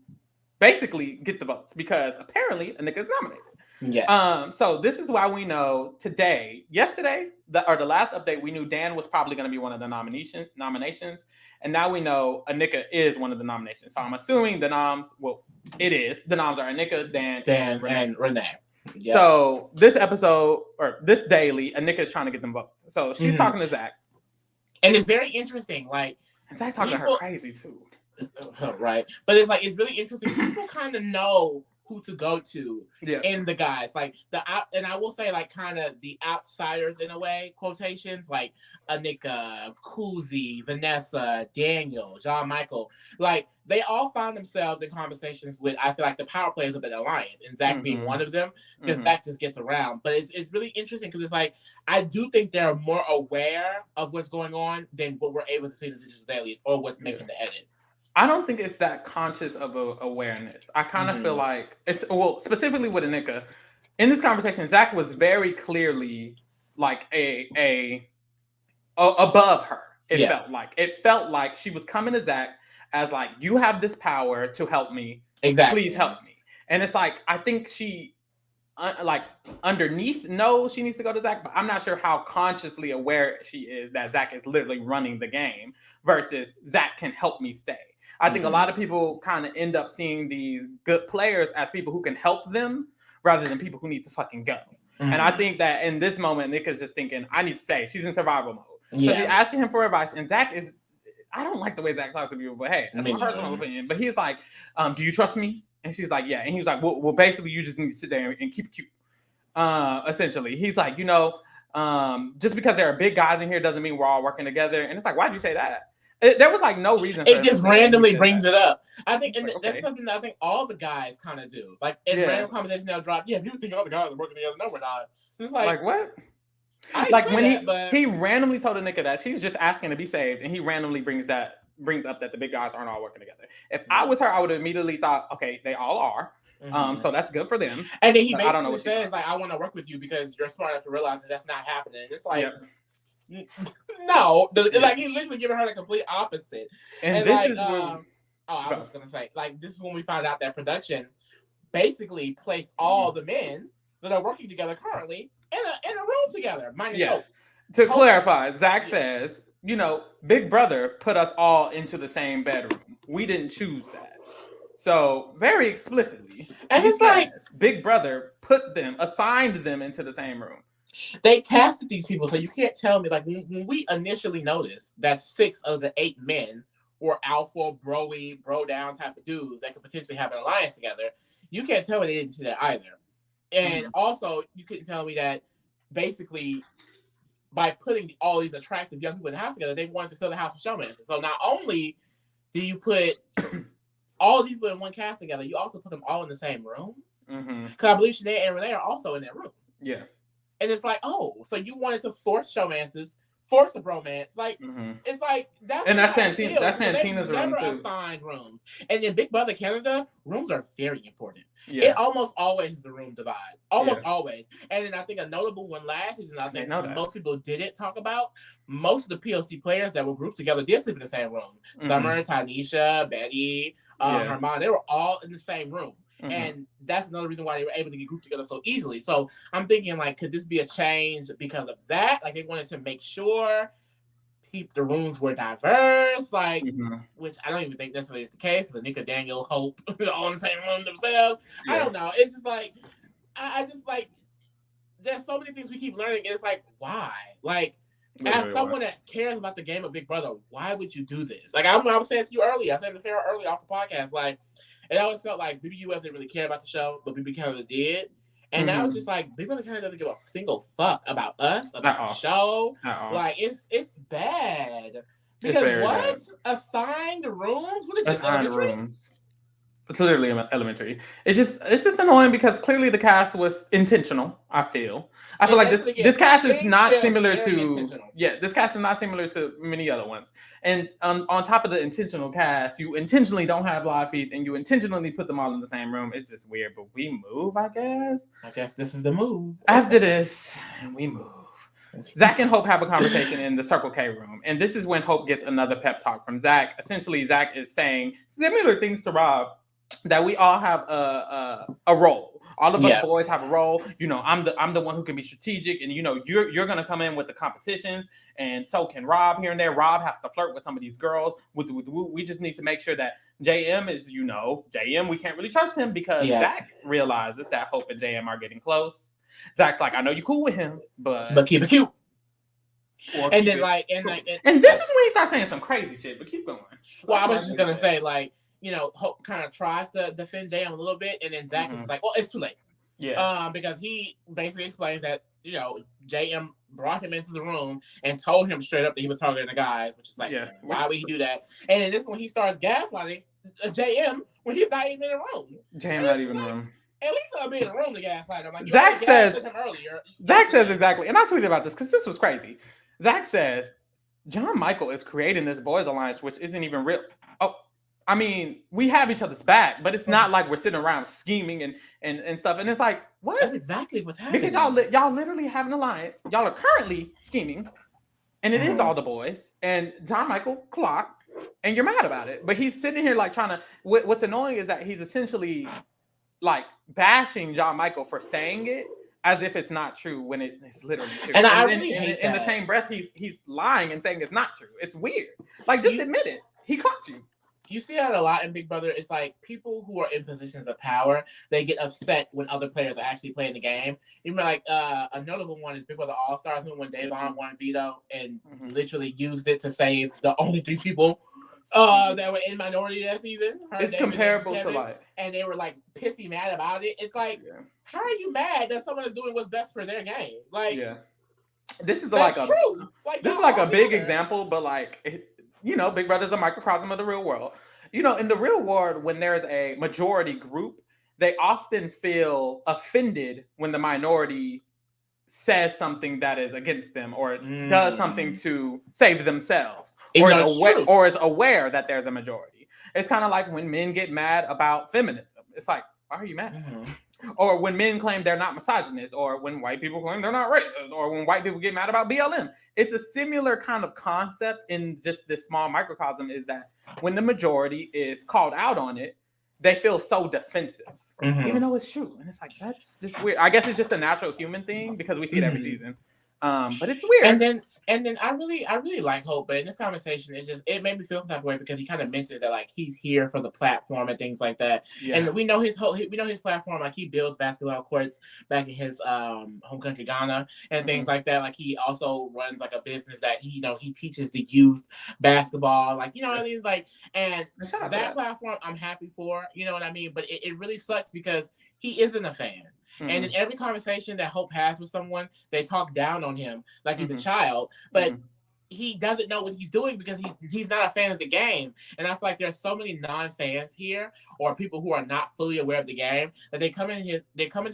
basically get the votes because apparently Anika is nominated. Yes. So this is why we know yesterday, the last update, we knew Dan was probably going to be one of the nominations, and now we know Anika is one of the nominations. So I'm assuming the noms, well, it is the noms are Anika, Dan, and Renee. Yep. So this episode or this daily, Anika is trying to get them votes. So she's talking to Zach, and it's very interesting. Like, and Zach's talking to her crazy too, right? But it's really interesting. People kind of know who to go to in the guys, like and I will say, like, kind of the outsiders in a way, quotations, like Anika, Kuzi, Vanessa, Daniel, John Michael, like they all found themselves in conversations with, I feel like, the power players of the alliance, and Zach being one of them, because Zach just gets around. But it's really interesting because it's like, I do think they're more aware of what's going on than what we're able to see in the digital dailies or what's making the edit. I don't think it's that conscious of awareness. I kind of feel like specifically with Anika, in this conversation, Zach was very clearly like a above her. It felt like she was coming to Zach as like, you have this power to help me. Exactly. Please help me. And it's like, I think she like underneath knows she needs to go to Zach, but I'm not sure how consciously aware she is that Zach is literally running the game versus Zach can help me stay. I think a lot of people kind of end up seeing these good players as people who can help them rather than people who need to fucking go. And I think that in this moment, Nika's just thinking, I need to stay. She's in survival mode. So she's asking him for advice. And Zach is, I don't like the way Zach talks to people, but hey, that's my personal opinion. But he's like, do you trust me? And she's like, yeah. And he was like, well, basically, you just need to sit there and keep it cute. Essentially. He's like, just because there are big guys in here doesn't mean we're all working together. And it's like, why'd you say that? There was like no reason. It just randomly brings it up. I think, and that's something that I think all the guys kind of do. Like in random conversations, they'll drop, "Yeah, you think all the guys are working together? No, we're not." And it's like what? Like when he randomly told Anika that she's just asking to be saved, and he randomly brings up that the big guys aren't all working together. If I was her, I would have immediately thought, okay, they all are. So that's good for them. And then he basically says, like, I want to work with you because you're smart enough to realize that that's not happening. And it's like. No, like he literally giving her the complete opposite. And this like, is I was gonna say, like, this is when we found out that production basically placed all the men that are working together currently in a room together. Hope. To clarify, Zach says, Big Brother put us all into the same bedroom. We didn't choose that. So very explicitly, and it's like Big Brother assigned them into the same room. They casted these people, so you can't tell me, like, when we initially noticed that 6 of the 8 men were alpha, bro-y, bro-down type of dudes that could potentially have an alliance together, you can't tell me they didn't do that either. And also, you couldn't tell me that basically by putting all these attractive young people in the house together, they wanted to fill the house with showmen. So not only do you put all these people in one cast together, you also put them all in the same room. Because I believe Sinead and Renee are also in that room. Yeah. And it's like, oh, so you wanted to force showmances, force a bromance. Like, it's like, that's Santina's room, too. Never assigned rooms. And in Big Brother Canada, rooms are very important. Yeah. It almost always is the room divide. Almost always. And then I think a notable one last season, I think most people didn't talk about, most of the POC players that were grouped together did sleep in the same room. Summer, Tanisha, Betty, Herman, they were all in the same room. And that's another reason why they were able to get grouped together so easily. So I'm thinking, like, could this be a change because of that? Like, they wanted to make sure the rooms were diverse, like, which I don't even think necessarily is the case. The Nika, Daniel, Hope, all in the same room themselves. Yeah. I don't know. It's just like, I just like, there's so many things we keep learning. And it's like, why? Like, as someone that cares about the game of Big Brother, why would you do this? Like, I was saying to you earlier, I said to Sarah earlier off the podcast, like, it always felt like BBUS didn't really care about the show, but BB Canada did. And now it's just like, Big Brother Canada doesn't give a single fuck about us, about the show. Like, it's bad. Because what? Bad. Assigned rooms? What is this, elementary? Rooms. It's literally elementary. It's just annoying because clearly the cast was intentional, I feel. I feel like this cast is not similar to this cast is not similar to many other ones. And on top of the intentional cast, you intentionally don't have live feeds and you intentionally put them all in the same room. It's just weird, but we move, I guess. I guess this is the move. After this, we move. Zach and Hope have a conversation in the Circle K room, and this is when Hope gets another pep talk from Zach. Essentially, Zach is saying similar things to Rob. that we all have a role. All of us Yeah. boys have a role. I'm the one who can be strategic, and you're gonna come in with the competitions, and so can Rob here and there. Rob has to flirt with some of these girls. We just need to make sure that JM is JM. We can't really trust him because Yeah. Zach realizes that Hope and JM are getting close. Zach's like, I know you cool with him, but keep it cute. Or And then it like cool. And this is when you start saying some crazy shit. But keep going. Well, I was just gonna say like Hope kind of tries to defend JM a little bit, and then Zach is like, well, it's too late. Yeah. Because he basically explains that JM brought him into the room and told him straight up that he was targeting the guys, which is like, why would he do that? And then this is when he starts gaslighting JM when he's not even in the room. JM not even in the room. At least I'll be in the room to gaslight him. Like, Zach says him earlier. Zach says exactly, and I tweeted about this because this was crazy. Zach says John Michael is creating this boys alliance, which isn't even real. Oh, I mean, we have each other's back, but it's not like we're sitting around scheming and stuff. And it's like, what? That's exactly what's happening. Because y'all literally have an alliance. Y'all are currently scheming, and it is all the boys. And John Michael clocked, and you're mad about it. But he's sitting here like trying to. What's annoying is that he's essentially like bashing John Michael for saying it as if it's not true when it's literally true. And I then really hate in that. the same breath, he's lying and saying it's not true. It's weird. Like, just admit it. He caught you. You see that a lot in Big Brother. It's like people who are in positions of power, they get upset when other players are actually playing the game. You remember, like, a notable one is Big Brother All-Stars, when Davon won veto and literally used it to save the only 3 people that were in minority that season. It's David, comparable and Kevin, to like, and they were like pissy mad about it. It's like, how are you mad that someone is doing what's best for their game? Like, this is that's like true. Like, this is like a big example, but like, Big Brother's a microcosm of the real world. In the real world, when there's a majority group, they often feel offended when the minority says something that is against them or does something to save themselves or is aware that there's a majority. It's kind of like when men get mad about feminism. It's like, why are you mad? Or when men claim they're not misogynist, or when white people claim they're not racist, or when white people get mad about BLM. It's a similar kind of concept in just this small microcosm, is that when the majority is called out on it, they feel so defensive, even though it's true. And it's like, that's just weird. I guess it's just a natural human thing because we see it every season. But it's weird. And then I really like Hope, but in this conversation, it made me feel some type of way because he kind of mentioned that like he's here for the platform and things like that. Yeah. And we know his platform, like he builds basketball courts back in his home country Ghana and things like that. Like he also runs like a business that he teaches the youth basketball, like what I mean, like, and that platform I'm happy for, you know what I mean. But it really sucks because he isn't a fan. And in every conversation that Hope has with someone, they talk down on him like he's a child. But he doesn't know what he's doing because he's not a fan of the game. And I feel like there's so many non-fans here or people who are not fully aware of the game that they come into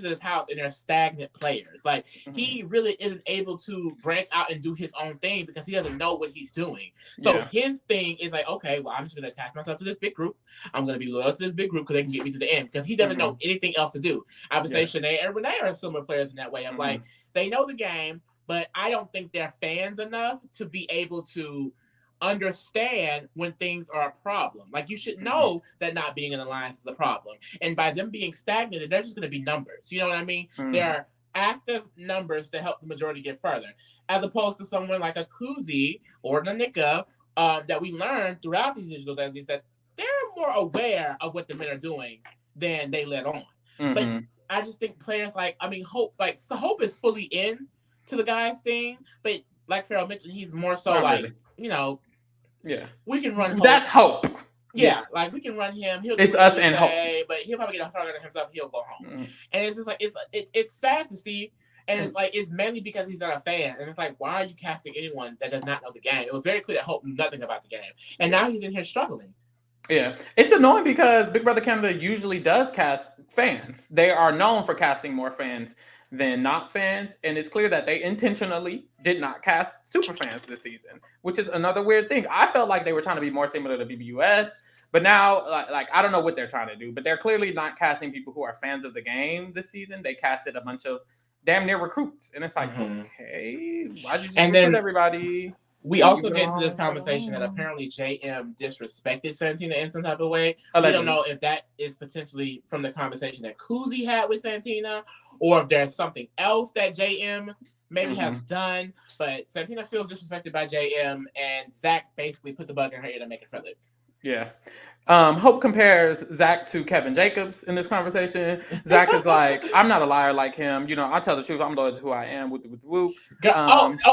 this house and they're stagnant players. Like he really isn't able to branch out and do his own thing because he doesn't know what he's doing. So his thing is like, okay, well, I'm just going to attach myself to this big group. I'm going to be loyal to this big group because they can get me to the end because he doesn't know anything else to do. I would say Shanae and Renee are similar players in that way. I'm like, they know the game, but I don't think they're fans enough to be able to understand when things are a problem. Like you should know that not being in alliance is a problem. And by them being stagnant, they're just going to be numbers. You know what I mean? There are active numbers to help the majority get further. As opposed to someone like a Kuzi or Nanika that we learned throughout these digital dailies that they're more aware of what the men are doing than they let on. But I just think players Hope, Hope is fully in to the guys thing, but like Farrell mentioned, he's more so we can run Hope. That's Hope. Yeah, like we can run him. It's us and Hope, but he'll probably get a target on himself. He'll go home, and it's just like it's sad to see, and it's like it's mainly because he's not a fan, and it's like why are you casting anyone that does not know the game? It was very clear that Hope knew nothing about the game, and now he's in here struggling. Yeah, it's annoying because Big Brother Canada usually does cast fans. They are known for casting more fans than not fans, and it's clear that they intentionally did not cast super fans this season, which is another weird thing. I felt like they were trying to be more similar to BBUS, but now like I don't know what they're trying to do, but they're clearly not casting people who are fans of the game this season. They casted a bunch of damn near recruits, and it's like, okay, why did you recruit everybody? We also get into this conversation that apparently JM disrespected Santina in some type of way. Allegedly. We don't know if that is potentially from the conversation that Kuzi had with Santina, or if there's something else that JM maybe has done. But Santina feels disrespected by JM, and Zach basically put the bug in her ear to make it flip. Yeah. Hope compares Zach to Kevin Jacobs in this conversation. Zach is like, I'm not a liar like him. You know, I tell the truth. I'm loyal to who I am. Whoop.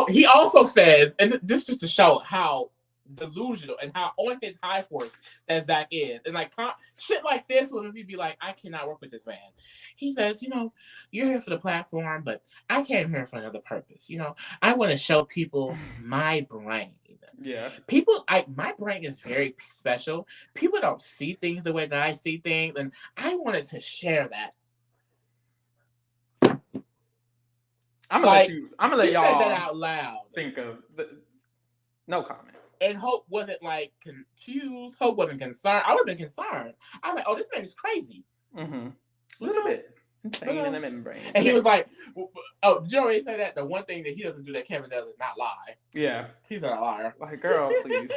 He also says, and this just to show how delusional and how on his high horse that Zach is. And like shit like this, when people be like, I cannot work with this man. He says, you know, you're here for the platform, but I came here for another purpose. You know, I want to show people my brain. Yeah. My brain is very special. People don't see things the way that I see things, and I wanted to share that. I'm gonna let y'all say that out loud. Think of no comment. And Hope wasn't like confused. Hope wasn't concerned. I would have been concerned. I'm like, oh, this man is crazy. A little bit. Insane in the membrane. And he was like, oh, did you already say that? The one thing that he doesn't do that Kevin does is not lie. Yeah. He's not a liar. Like, girl, please.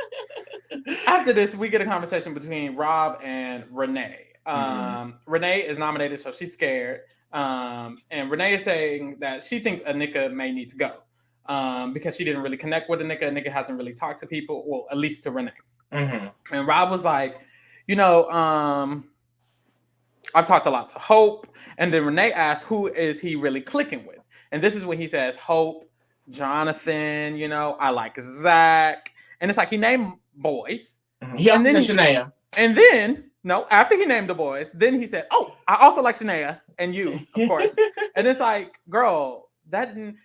After this, we get a conversation between Rob and Renee. Renee is nominated, so she's scared. And Renee is saying that she thinks Anika may need to go because she didn't really connect with Anika. Anika hasn't really talked to people, well, at least to Renee. And Rob was like, you know, I've talked a lot to Hope. And then Renee asked, who is he really clicking with? And this is when he says, Hope, Jonathan, you know, I like Zach. And it's like he named boys. He also said Shania. And then, no, after he named the boys, then he said, oh, I also like Shania and you, of course. And it's like, girl, that didn't,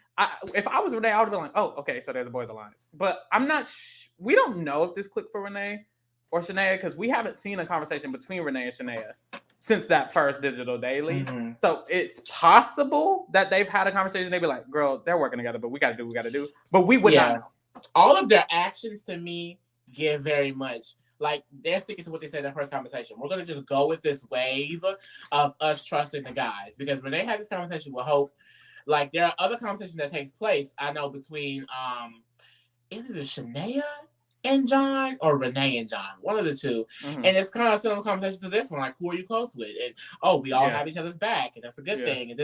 if I was Renee, I would have been like, oh, okay, so there's a boys alliance. But I'm not, we don't know if this clicked for Renee or Shania because we haven't seen a conversation between Renee and Shania since that first digital daily. So it's possible that they've had a conversation. They'd be like, girl, they're working together, but we got to do what we got to do. But we would not know. All of their actions to me give very much, like they're sticking to what they said in the first conversation. We're going to just go with this wave of us trusting the guys. Because when they had this conversation with Hope, like there are other conversations that takes place, I know, between, is it Shania and John or Renee and John, one of the two. And it's kind of similar conversation to this one, like who are you close with? And we all have each other's back, and that's a good thing. And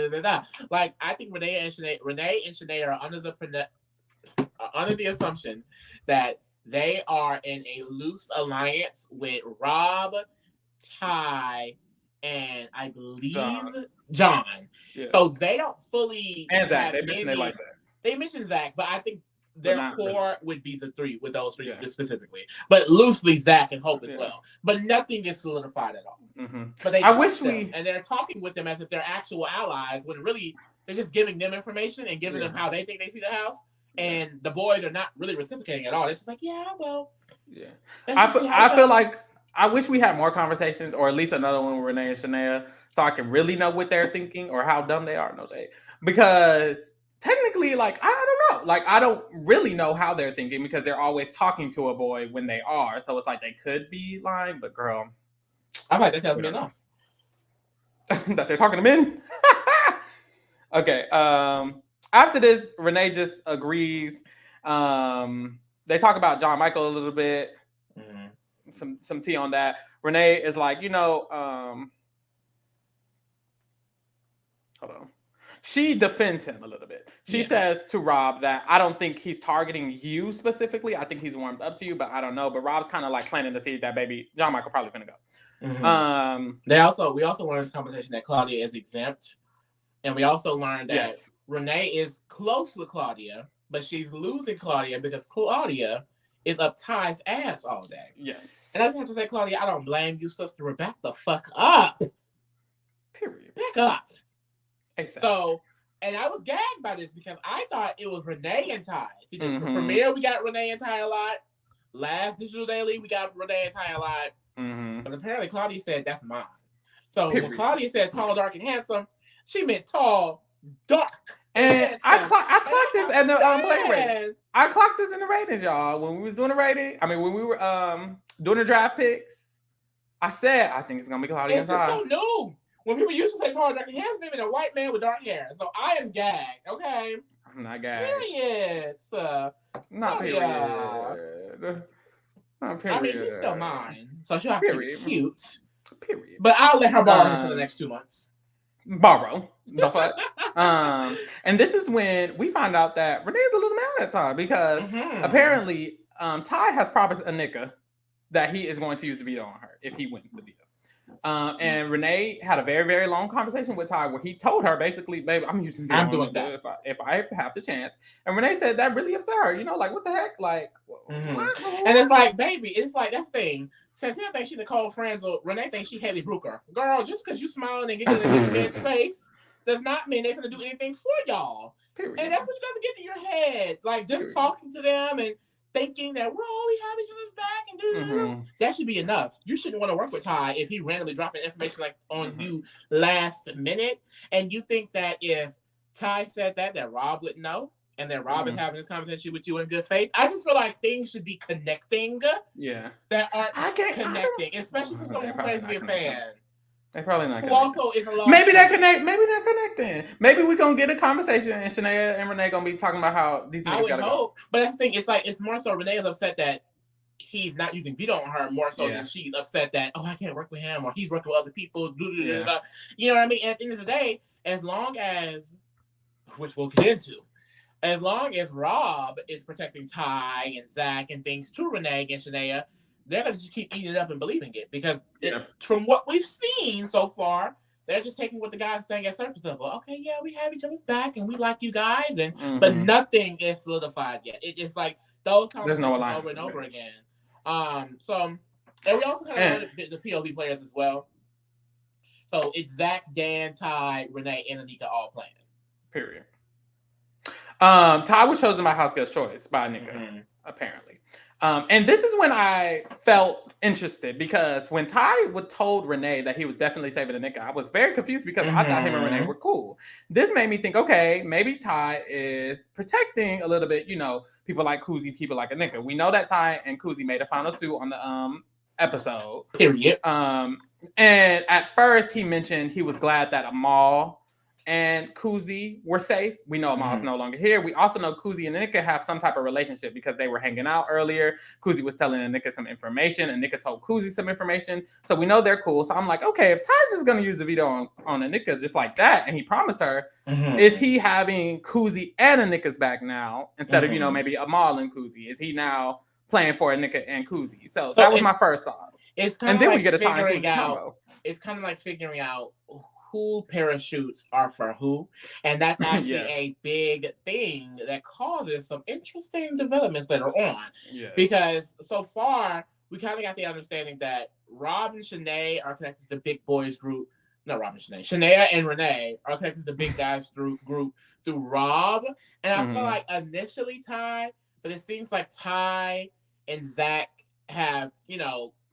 like I think Renee and Shanae are under the assumption that they are in a loose alliance with Rob, Ty, and I believe John. Yeah. So they don't fully and Zach. They mentioned they like that. They mentioned Zach, but I think their core would be the three, with those three specifically. But loosely, Zach and Hope as well. But nothing is solidified at all. But they trust them, and they're talking with them as if they're actual allies, when really they're just giving them information and giving them how they think they see the house. And the boys are not really reciprocating at all. They're just like, I feel like I wish we had more conversations, or at least another one with Renee and Shania, so I can really know what they're thinking or how dumb they are. No shade. Because technically, like, I don't know. Like, I don't really know how they're thinking because they're always talking to a boy when they are. So it's like they could be lying, but girl. I'm like, that tells me enough. That they're talking to men? Okay. After this, Renee just agrees. They talk about John Michael a little bit. Some tea on that. Renee is like, you know, hold on. She defends him a little bit. She says to Rob that I don't think he's targeting you specifically. I think he's warmed up to you, but I don't know. But Rob's kind of like planting the seed that baby John Michael probably gonna go. We also learned in this conversation that Claudia is exempt, and we also learned that Renee is close with Claudia, but she's losing Claudia because Claudia is up Ty's ass all day. Yes. And I just have to say, Claudia, I don't blame you, sister. Back the fuck up. Period. Back up. Exactly. So, and I was gagged by this because I thought it was Renee and Ty. See, the premiere, we got Renee and Ty a lot. Last Digital Daily, we got Renee and Ty a lot. But apparently Claudia said, that's mine. So when Claudia said tall, dark, and handsome, she meant tall, dark. And I clocked this in the ratings. I clocked this in the ratings, y'all. When we was doing the rating, when we were doing the draft picks, I said I think it's gonna be Claudia. It's just so new. When people used to say tall, dark, and handsome, even a white man with dark hair. So I am gagged. Okay. Not gagged. Period. Not period. Not period. I mean, he's still mine, so she'll have to be cute. Period. But I'll let her borrow him for the next 2 months. Borrow. The fuck? And this is when we find out that Renee's a little mad at Ty because apparently Ty has promised Anika that he is going to use the veto on her if he wins the veto. And Renee had a very, very long conversation with Ty where he told her basically, babe, I'm using veto. I'm doing that if I have the chance. And Renee said that really upset her. You know, like what the heck? Like, what? And it's like, baby, it's like that thing. Santana thinks she Nicole Franzel. Renee thinks she Haley Brooker. Girl, just because you smiling and getting in men's face does not mean they're gonna do anything for y'all. Period. And that's what you got to get in your head. Like just talking to them and thinking that we're all we have each other's back and that should be enough. You shouldn't want to work with Ty if he randomly dropping information like on you last minute. And you think that if Ty said that Rob would know and that Rob is having this conversation with you in good faith. I just feel like things should be connecting. Yeah. That aren't connecting, especially for someone who claims to be a fan. They probably not. Who also is a lot. Maybe they're connecting. Maybe we're gonna get a conversation and Shania and Renee gonna be talking about how these niggas gotta go. But that's the thing. It's like it's more so Renee is upset that he's not using veto on her more so than she's upset that I can't work with him or he's working with other people. You know what I mean? And at the end of the day, as long as, which we'll get into, as long as Rob is protecting Ty and Zach and things to Renee and Shania, they're going to just keep eating it up and believing it because from what we've seen so far, they're just taking what the guys are saying at surface level. Okay, yeah, we have each other's back and we like you guys, and but nothing is solidified yet. It's like those conversations over and over again. So, and we also kind of learned the POV players as well. So it's Zach, Dan, Ty, Renee, and Anika all playing. Period. Ty was chosen by House Guest Choice by Anika, apparently. And this is when I felt interested because when Ty told Renee that he was definitely saving Anika, I was very confused because I thought him and Renee were cool. This made me think, okay, maybe Ty is protecting a little bit, people like Kuzi, people like Anika. We know that Ty and Kuzi made a final 2 on the episode. Period. And at first he mentioned he was glad that Amal and Kuzi were safe. We know Amal's no longer here. We also know Kuzi and Anika have some type of relationship because they were hanging out earlier. Kuzi was telling Anika some information, and Anika told Kuzi some information. So we know they're cool. So I'm like, okay, if Ty's just going to use the veto on Anika just like that, and he promised her, is he having Kuzi and Anika's back now instead of, maybe Amal and Kuzi? Is he now playing for Anika and Kuzi? So that was my first thought. It's kind of like figuring out. It's kind of like figuring out who parachutes are for who, and that's actually a big thing that causes some interesting developments later on. Because so far we kind of got the understanding that Rob and Shanae are connected to the big boys group. Not Rob and Shanae. Shania and Renee are connected to the big guys through Rob, and I feel like initially Ty, but it seems like Ty and Zach have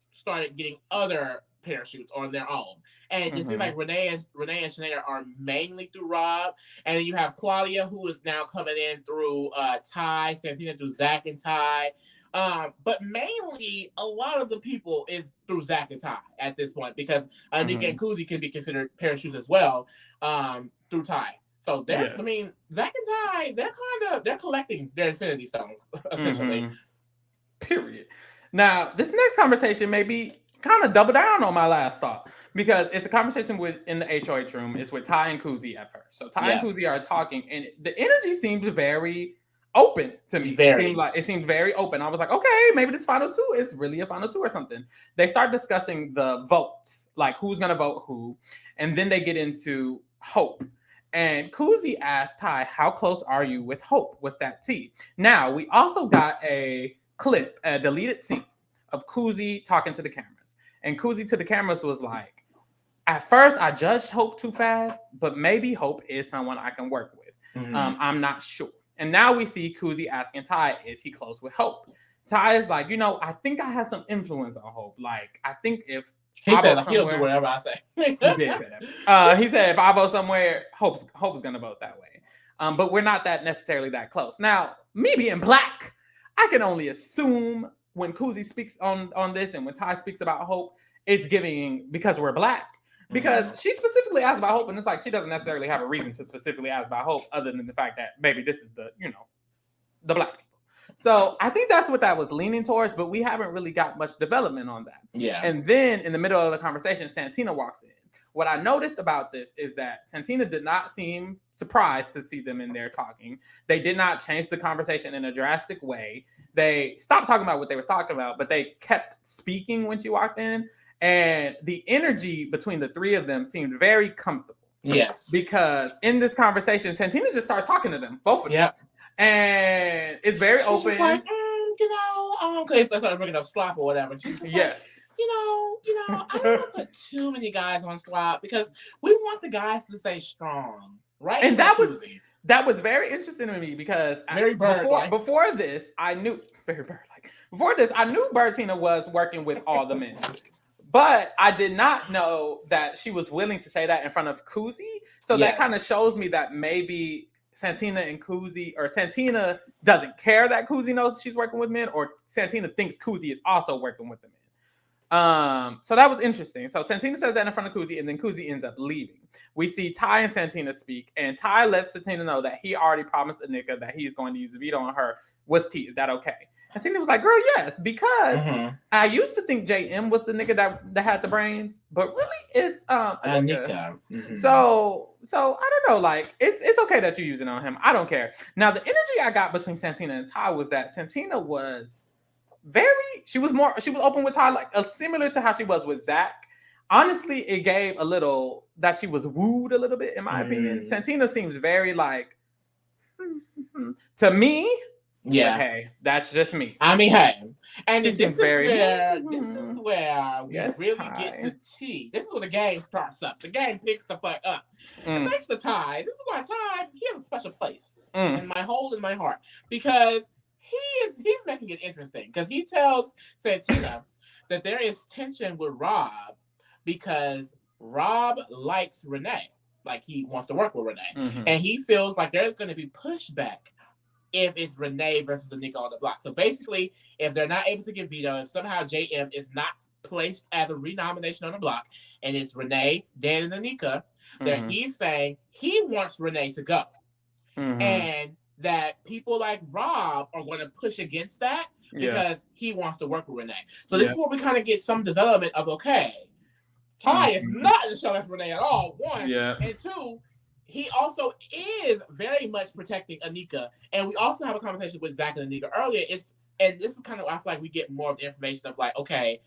started getting other parachutes on their own, and it seems like Renee and Shanae are mainly through Rob, and then you have Claudia who is now coming in through Ty, Santina through Zach and Ty, but mainly a lot of the people is through Zach and Ty at this point because Anika and Kuzi can be considered parachutes as well through Ty. So I mean, Zach and Ty, they're collecting their Infinity Stones essentially. Period. Now this next conversation may be kind of double down on my last thought because it's a conversation in the HOH room. It's with Ty and Kuzi at first. So Ty and Kuzi are talking, and the energy seems very open to me. It seemed very open. I was like, okay, maybe this final 2 is really a final 2 or something. They start discussing the votes, like who's gonna vote who, and then they get into Hope. And Kuzi asked Ty, "How close are you with Hope? What's that tea?" Now we also got a clip, a deleted scene of Kuzi talking to the cameras. And Kuzi to the cameras was like, at first I judged Hope too fast, but maybe Hope is someone I can work with. I'm not sure. And now we see Kuzi asking Ty, is he close with Hope? Ty is like, I think I have some influence on Hope. Like, I think if he said he'll do whatever I say. He did say that. He said if I vote somewhere, Hope's gonna vote that way. But we're not necessarily that close. Now, me being black, I can only assume when Kuzi speaks on this and when Ty speaks about Hope, it's giving, because we're black, because she specifically asked about Hope, and it's like she doesn't necessarily have a reason to specifically ask about Hope other than the fact that maybe this is the, the black people. So I think that's what that was leaning towards, but we haven't really got much development on that. Yeah. And then in the middle of the conversation, Santina walks in. What I noticed about this is that Santina did not seem surprised to see them in there talking. They did not change the conversation in a drastic way. They stopped talking about what they were talking about, but they kept speaking when she walked in. And the energy between the three of them seemed very comfortable. Yes. Because in this conversation, Santina just starts talking to them, both of them. Yep. And it's very She's open. Just like, because they started bringing up slop or whatever. She's just yes. Like, I don't want to put too many guys on slop because we want the guys to stay strong, right? And that was very interesting to me because before this, I knew very bird-like. Before this, I knew Bertina was working with all the men, but I did not know that she was willing to say that in front of Kuzi. So that kind of shows me that maybe Santina and Kuzi, or Santina doesn't care that Kuzi knows she's working with men, or Santina thinks Kuzi is also working with the men. So that was interesting. So Santina says that in front of Kuzi, and then Kuzi ends up leaving. We see Ty and Santina speak, and Ty lets Santina know that he already promised Anika that he's going to use a veto on her. What's T? Is that okay? And Santina was like, girl, yes, because I used to think JM was the nigga that had the brains, but really it's Anika. So I don't know, like it's okay that you're using it on him. I don't care. Now the energy I got between Santina and Ty was that Santina was she was open with Ty, like similar to how she was with Zach. Honestly, it gave a little that she was wooed a little bit, in my opinion. Santina seems very like to me. Yeah, hey, that's just me. I mean, hey, and this is where we really Ty. get to T. This is where the game starts up. The game picks the fuck up. And thanks to Ty, this is why Ty, he has a special place in my heart, because he's making it interesting, because he tells Santina that there is tension with Rob because Rob likes Renee, like he wants to work with Renee, and he feels like there's going to be pushback if it's Renee versus the nigga on the block. So basically, if they're not able to get veto, if somehow JM is not placed as a renomination on the block, and it's Renee, Dan, and Anika, then he's saying he wants Renee to go. And that people like Rob are going to push against that because he wants to work with Renee. So this is where we kind of get some development of, okay, Ty is not in the show as Renee at all, one. And two, he also is very much protecting Anika. And we also have a conversation with Zach and Anika earlier. And this is kind of, I feel like we get more of the information of like, okay,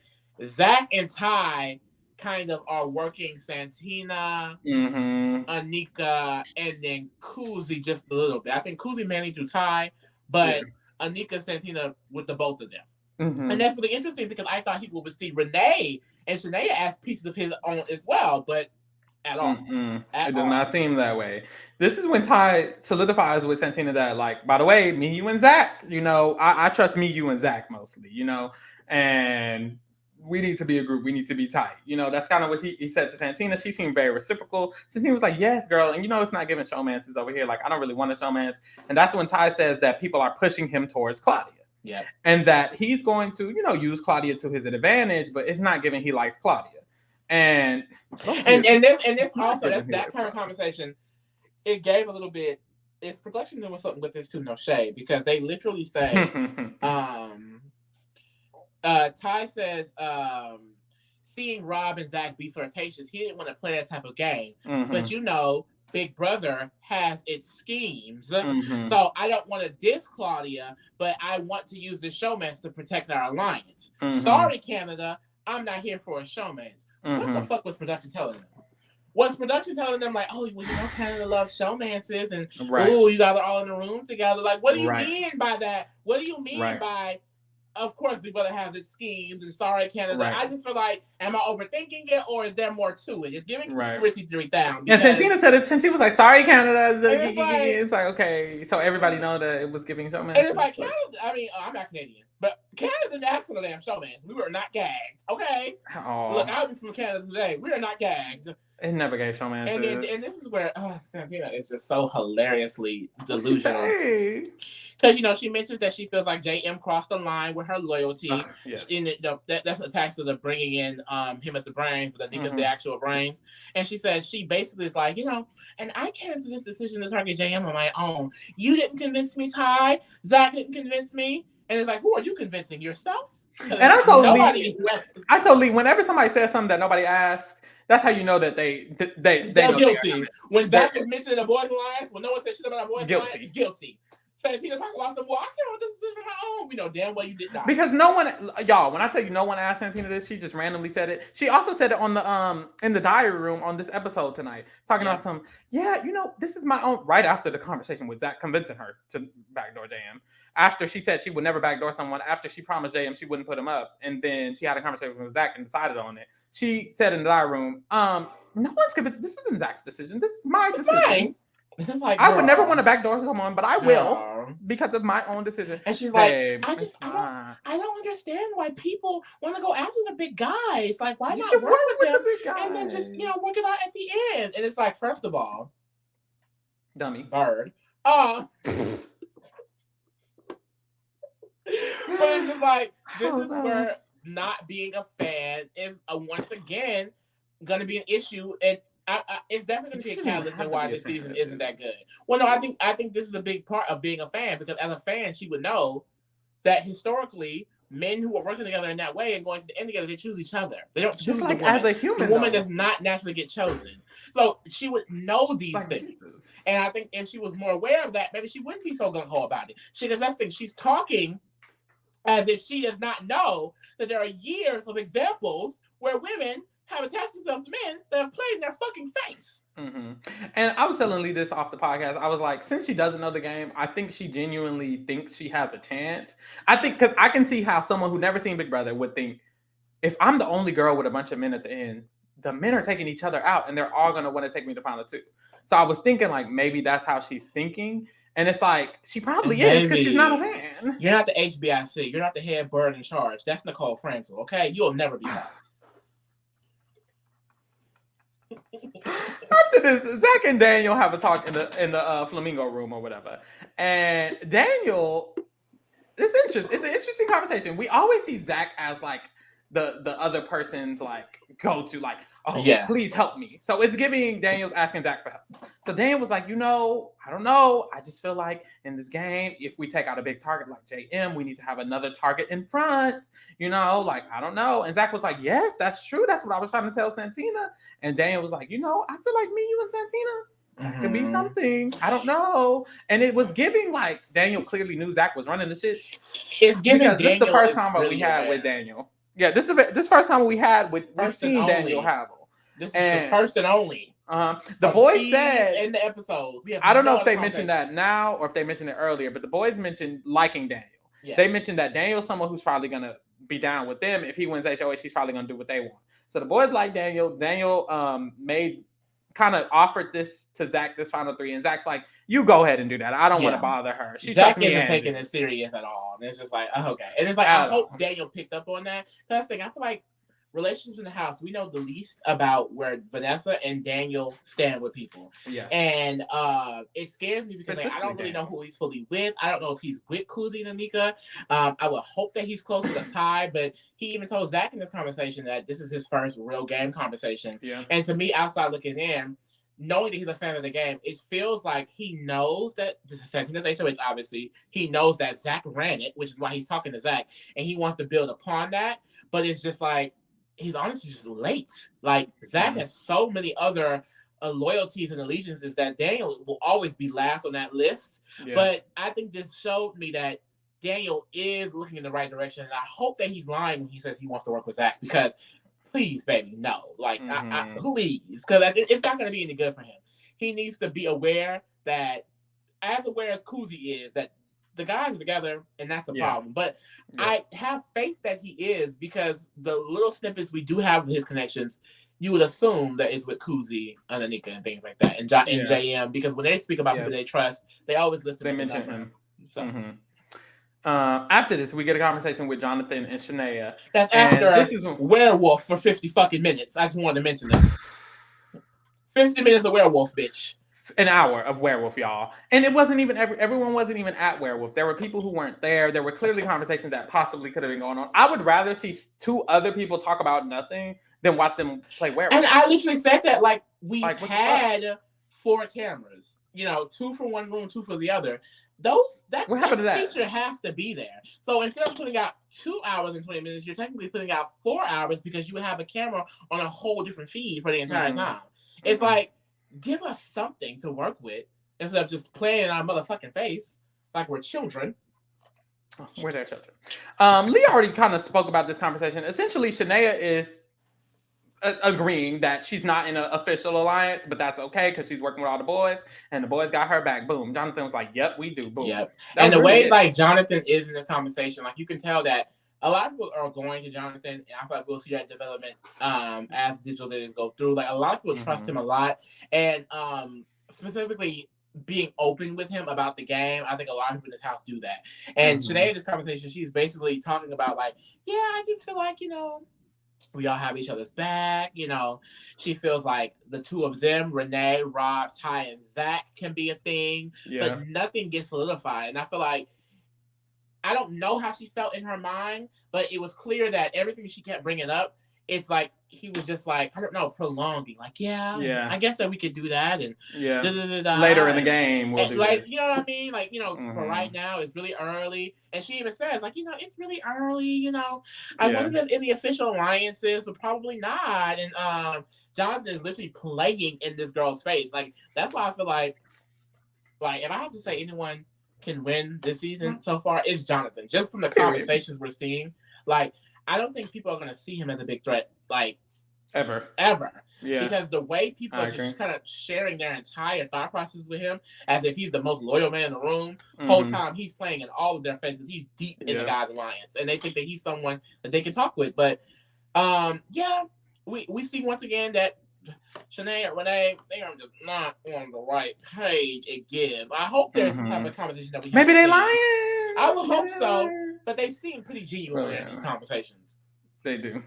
Zach and Ty kind of are working Santina, Anika, and then Kuzi just a little bit. I think Kuzi mainly through Ty, but Anika, Santina with the both of them. And that's really interesting because I thought he would see Renee and Shania as pieces of his own as well, but at all. It does not seem that way. This is when Ty solidifies with Santina that, like, by the way, me, you, and Zach, I trust me, you, and Zach mostly, and we need to be a group. We need to be tight. That's kind of what he said to Santina. She seemed very reciprocal. Santina was like, yes, girl. And it's not giving showmances over here. Like, I don't really want a showmance. And that's when Ty says that people are pushing him towards Claudia. Yeah. And that he's going to, use Claudia to his advantage, but it's not giving he likes Claudia. And this also, that kind of conversation, it gave a little bit, it's production doing something with this too, no shade, because they literally say, Ty says, seeing Rob and Zach be flirtatious, he didn't want to play that type of game. But Big Brother has its schemes. So I don't want to diss Claudia, but I want to use the showmance to protect our alliance. Sorry, Canada, I'm not here for a showmance. What the fuck was production telling them? Was production telling them like, oh, well, Canada loves showmances and oh, you guys are all in the room together? Like, what do you mean by that? What do you mean by, of course, Big Brother have his schemes and sorry, Canada. I just feel like, am I overthinking it or is there more to it? It's giving conspiracy theory down. And Santina said it, Santina was like, sorry, Canada. It's like, okay, so everybody know that it was giving showman. And it's like, Canada, I'm not Canadian, but Canada didn't ask for the damn showmans. We were not gagged, okay? Look, I'll be from Canada today. We are not gagged. It never gave showman. And this is where Santina is just so hilariously delusional. Because she mentions that she feels like JM crossed the line with her loyalty. Yes. That's attached to the bringing in him as the brains, but Anika's the actual brains. And she says she basically is like, and I came to this decision to target JM on my own. You didn't convince me, Ty. Zach didn't convince me. And it's like, who are you convincing? Yourself? And I told Lee, whenever somebody says something that nobody asked, that's how you know that they're guilty. When Zach was mentioning the boys' lines, when no one said shit about our boys' lines, guilty. Santina talking about some, well, I can't do this decision on my own. We know damn well you did not. Because no one, y'all, when I tell you no one asked Santina this, she just randomly said it. She also said it on the in the diary room on this episode tonight, talking about some, this is my own, right after the conversation with Zach convincing her to backdoor JM. After she said she would never backdoor someone, after she promised JM she wouldn't put him up, and then she had a conversation with Zach and decided on it. She said in the diary room, no one's convinced. This isn't Zach's decision. This is my decision. It's like, I would never want to backdoor someone, but I will because of my own decision. And she's like, I don't understand why people want to go after the big guys. Like, why not work with them and then just work it out at the end? And it's like, first of all, dummy bird. But it's just like, this is where not being a fan is once again going to be an issue, and it's definitely going to be a catalyst in why this season isn't that good. Well, no, I think this is a big part of being a fan, because as a fan, she would know that historically, men who are working together in that way and going to the end together, they choose each other. They don't choose the woman. As a human, the woman does not naturally get chosen. So she would know these things. Jesus. And I think if she was more aware of that, maybe she wouldn't be so gung-ho about it. Because that's the thing, she's talking as if she does not know that there are years of examples where women have attached themselves to men that have played in their fucking face. Mm-hmm. And I was telling Lee this off the podcast. I was like, since she doesn't know the game, I think she genuinely thinks she has a chance. I think, because I can see how someone who never seen Big Brother would think, if I'm the only girl with a bunch of men at the end, the men are taking each other out and they're all going to want to take me to final two. So I was thinking like, maybe that's how she's thinking. And it's like, she probably is, because she's not a fan. You're not the HBIC. You're not the head bird in charge. That's Nicole Franzel, okay? You'll never be that. After this, Zach and Daniel have a talk in the Flamingo room or whatever. And Daniel, it's an interesting conversation. We always see Zach as like the other person's like go-to, like, oh, yes, please help me. So it's giving Daniel's asking Zach for help. So Daniel was like, I don't know. I just feel like in this game, if we take out a big target like JM, we need to have another target in front. Like, I don't know. And Zach was like, yes, that's true. That's what I was trying to tell Santina. And Daniel was like, I feel like me, you, and Santina, that could be something. I don't know. And it was giving like Daniel clearly knew Zach was running the shit. It's giving Daniel. This is the first combo we had with Daniel. Yeah, this first combo we had with we've seen Daniel Havel. This is the first and only. The boys said in the episodes. I don't know if they mentioned that now or if they mentioned it earlier, but the boys mentioned liking Daniel. Yes. They mentioned that Daniel's someone who's probably gonna be down with them. If he wins HOH, he's probably gonna do what they want. So the boys like Daniel. Daniel kind of offered this to Zach, this final three, and Zach's like, you go ahead and do that. I don't want to bother her. Zach isn't taking it serious at all. And it's just like, oh, okay. And it's like, I hope Daniel picked up on that. That's the thing. I feel like relationships in the house, we know the least about where Vanessa and Daniel stand with people. Yeah. And it scares me because I don't really know who he's fully with. I don't know if he's with Kuzi and Anika. I would hope that he's close to the tie, but he even told Zach in this conversation that this is his first real game conversation. Yeah. And to me, outside looking in, knowing that he's a fan of the game, it feels like he knows that Santina's HOH, obviously. He knows that Zach ran it, which is why he's talking to Zach, and he wants to build upon that. But it's just like, he's honestly just late. Like, Zach has so many other loyalties and allegiances that Daniel will always be last on that list. Yeah. But I think this showed me that Daniel is looking in the right direction, and I hope that he's lying when he says he wants to work with Zach, because please, baby, no. Like, please, because it's not going to be any good for him. He needs to be aware that, as aware as Kuzi is, that the guys are together, and that's a problem. But I have faith that he is, because the little snippets we do have with his connections, you would assume that it's with Kuzi and Anika and things like that, and JM, because when they speak about people they trust, they always listen. They mention him. So. After this, we get a conversation with Jonathan and Shania. That's after this is Werewolf for 50 fucking minutes. I just wanted to mention this. 50 minutes of werewolf, bitch. An hour of werewolf, y'all. And it wasn't even everyone wasn't even at werewolf. There were people who weren't there. There were clearly conversations that possibly could have been going on. I would rather see two other people talk about nothing than watch them play werewolf. And I literally said that, like, we had 4 cameras, 2 for one room, 2 for the other. That feature has to be there. So instead of putting out 2 hours and 20 minutes, you're technically putting out 4 hours because you would have a camera on a whole different feed for the entire time. It's like, give us something to work with instead of just playing in our motherfucking face like we're children. We're their children. Leah already kind of spoke about this conversation. Essentially, Shania is agreeing that she's not in an official alliance, but that's okay because she's working with all the boys, and the boys got her back. Boom. Jonathan was like, "Yep, we do." Boom. Yep. And the way like Jonathan is in this conversation, like you can tell that a lot of people are going to Jonathan, and I feel like we'll see that development as digital days go through. Like a lot of people trust him a lot, and specifically being open with him about the game. I think a lot of people in this house do that. And today in this conversation, she's basically talking about like, yeah, I just feel like we all have each other's back. She feels like the two of them, Renee, Rob, Ty, and Zach, can be a thing, but nothing gets solidified. And I feel like I don't know how she felt in her mind, but it was clear that everything she kept bringing up, it's like he was just like, I don't know, prolonging. Like, I guess that we could do that. And later in the game, we'll do like, this. you know what I mean? Like, for right now, it's really early. And she even says, like, it's really early, I wonder if in the official alliances, but probably not. And Jonathan is literally playing in this girl's face. Like, that's why I feel like if I have to say anyone can win this season so far, it's Jonathan. Just from the conversations we're seeing. Like, I don't think people are going to see him as a big threat, like, ever. Yeah. Because the way people are just kind of sharing their entire thought process with him, as if he's the most loyal man in the room, whole time he's playing in all of their faces. He's deep in the guys' alliance, and they think that he's someone that they can talk with. But, we see once again that Shanae and Renee, they are just not on the right page again. I hope there's some type of conversation that we have. Maybe they lying. I would hope so, but they seem pretty genuine in these conversations. They do.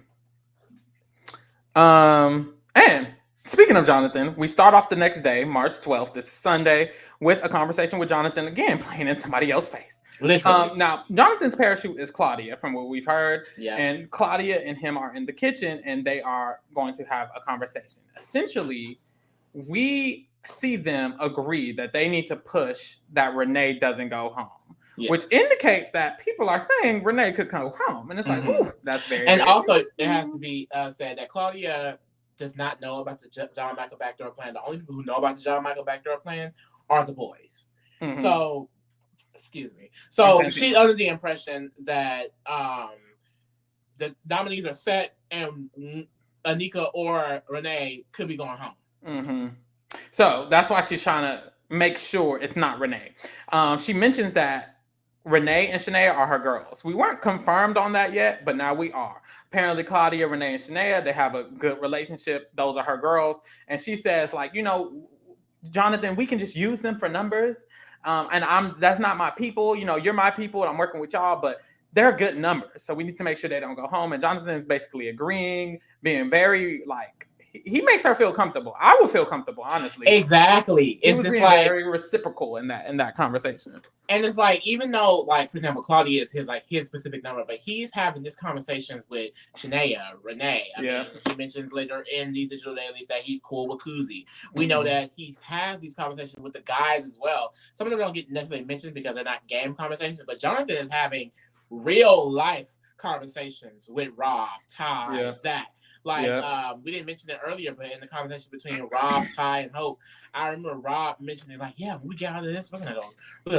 And speaking of Jonathan, we start off the next day, March 12th, this is Sunday, with a conversation with Jonathan again, playing in somebody else's face. Now, Jonathan's parachute is Claudia, from what we've heard. Yeah. And Claudia and him are in the kitchen, and they are going to have a conversation. Essentially, we see them agree that they need to push that Renee doesn't go home, which indicates that people are saying Renee could go home. And it's like, ooh, that's very And also, it has to be said that Claudia does not know about the John Michael backdoor plan. The only people who know about the John Michael backdoor plan are the boys. So... Excuse me. So she's under the impression that the nominees are set and Anika or Renee could be going home. So that's why she's trying to make sure it's not Renee. She mentions that Renee and Shania are her girls. We weren't confirmed on that yet, but now we are. Apparently, Claudia, Renee, and Shania, they have a good relationship. Those are her girls. And she says, like, Jonathan, we can just use them for numbers. And that's not my people. You're my people, and I'm working with y'all, but they're good numbers. So we need to make sure they don't go home. And Jonathan is basically agreeing, being very he makes her feel comfortable. I would feel comfortable, honestly. Exactly. It's just like very reciprocal in that conversation. And it's like, even though, like, for example, Claudia is his specific number, but he's having these conversations with Shania, Renee. I mean, he mentions later in these digital dailies that he's cool with Kuzi. We know that he has these conversations with the guys as well. Some of them don't get necessarily mentioned because they're not game conversations, but Jonathan is having real life conversations with Rob, Ty, Zach. We didn't mention it earlier, but in the conversation between Rob, Ty, and Hope, I remember Rob mentioning, like, when we get out of this, we're gonna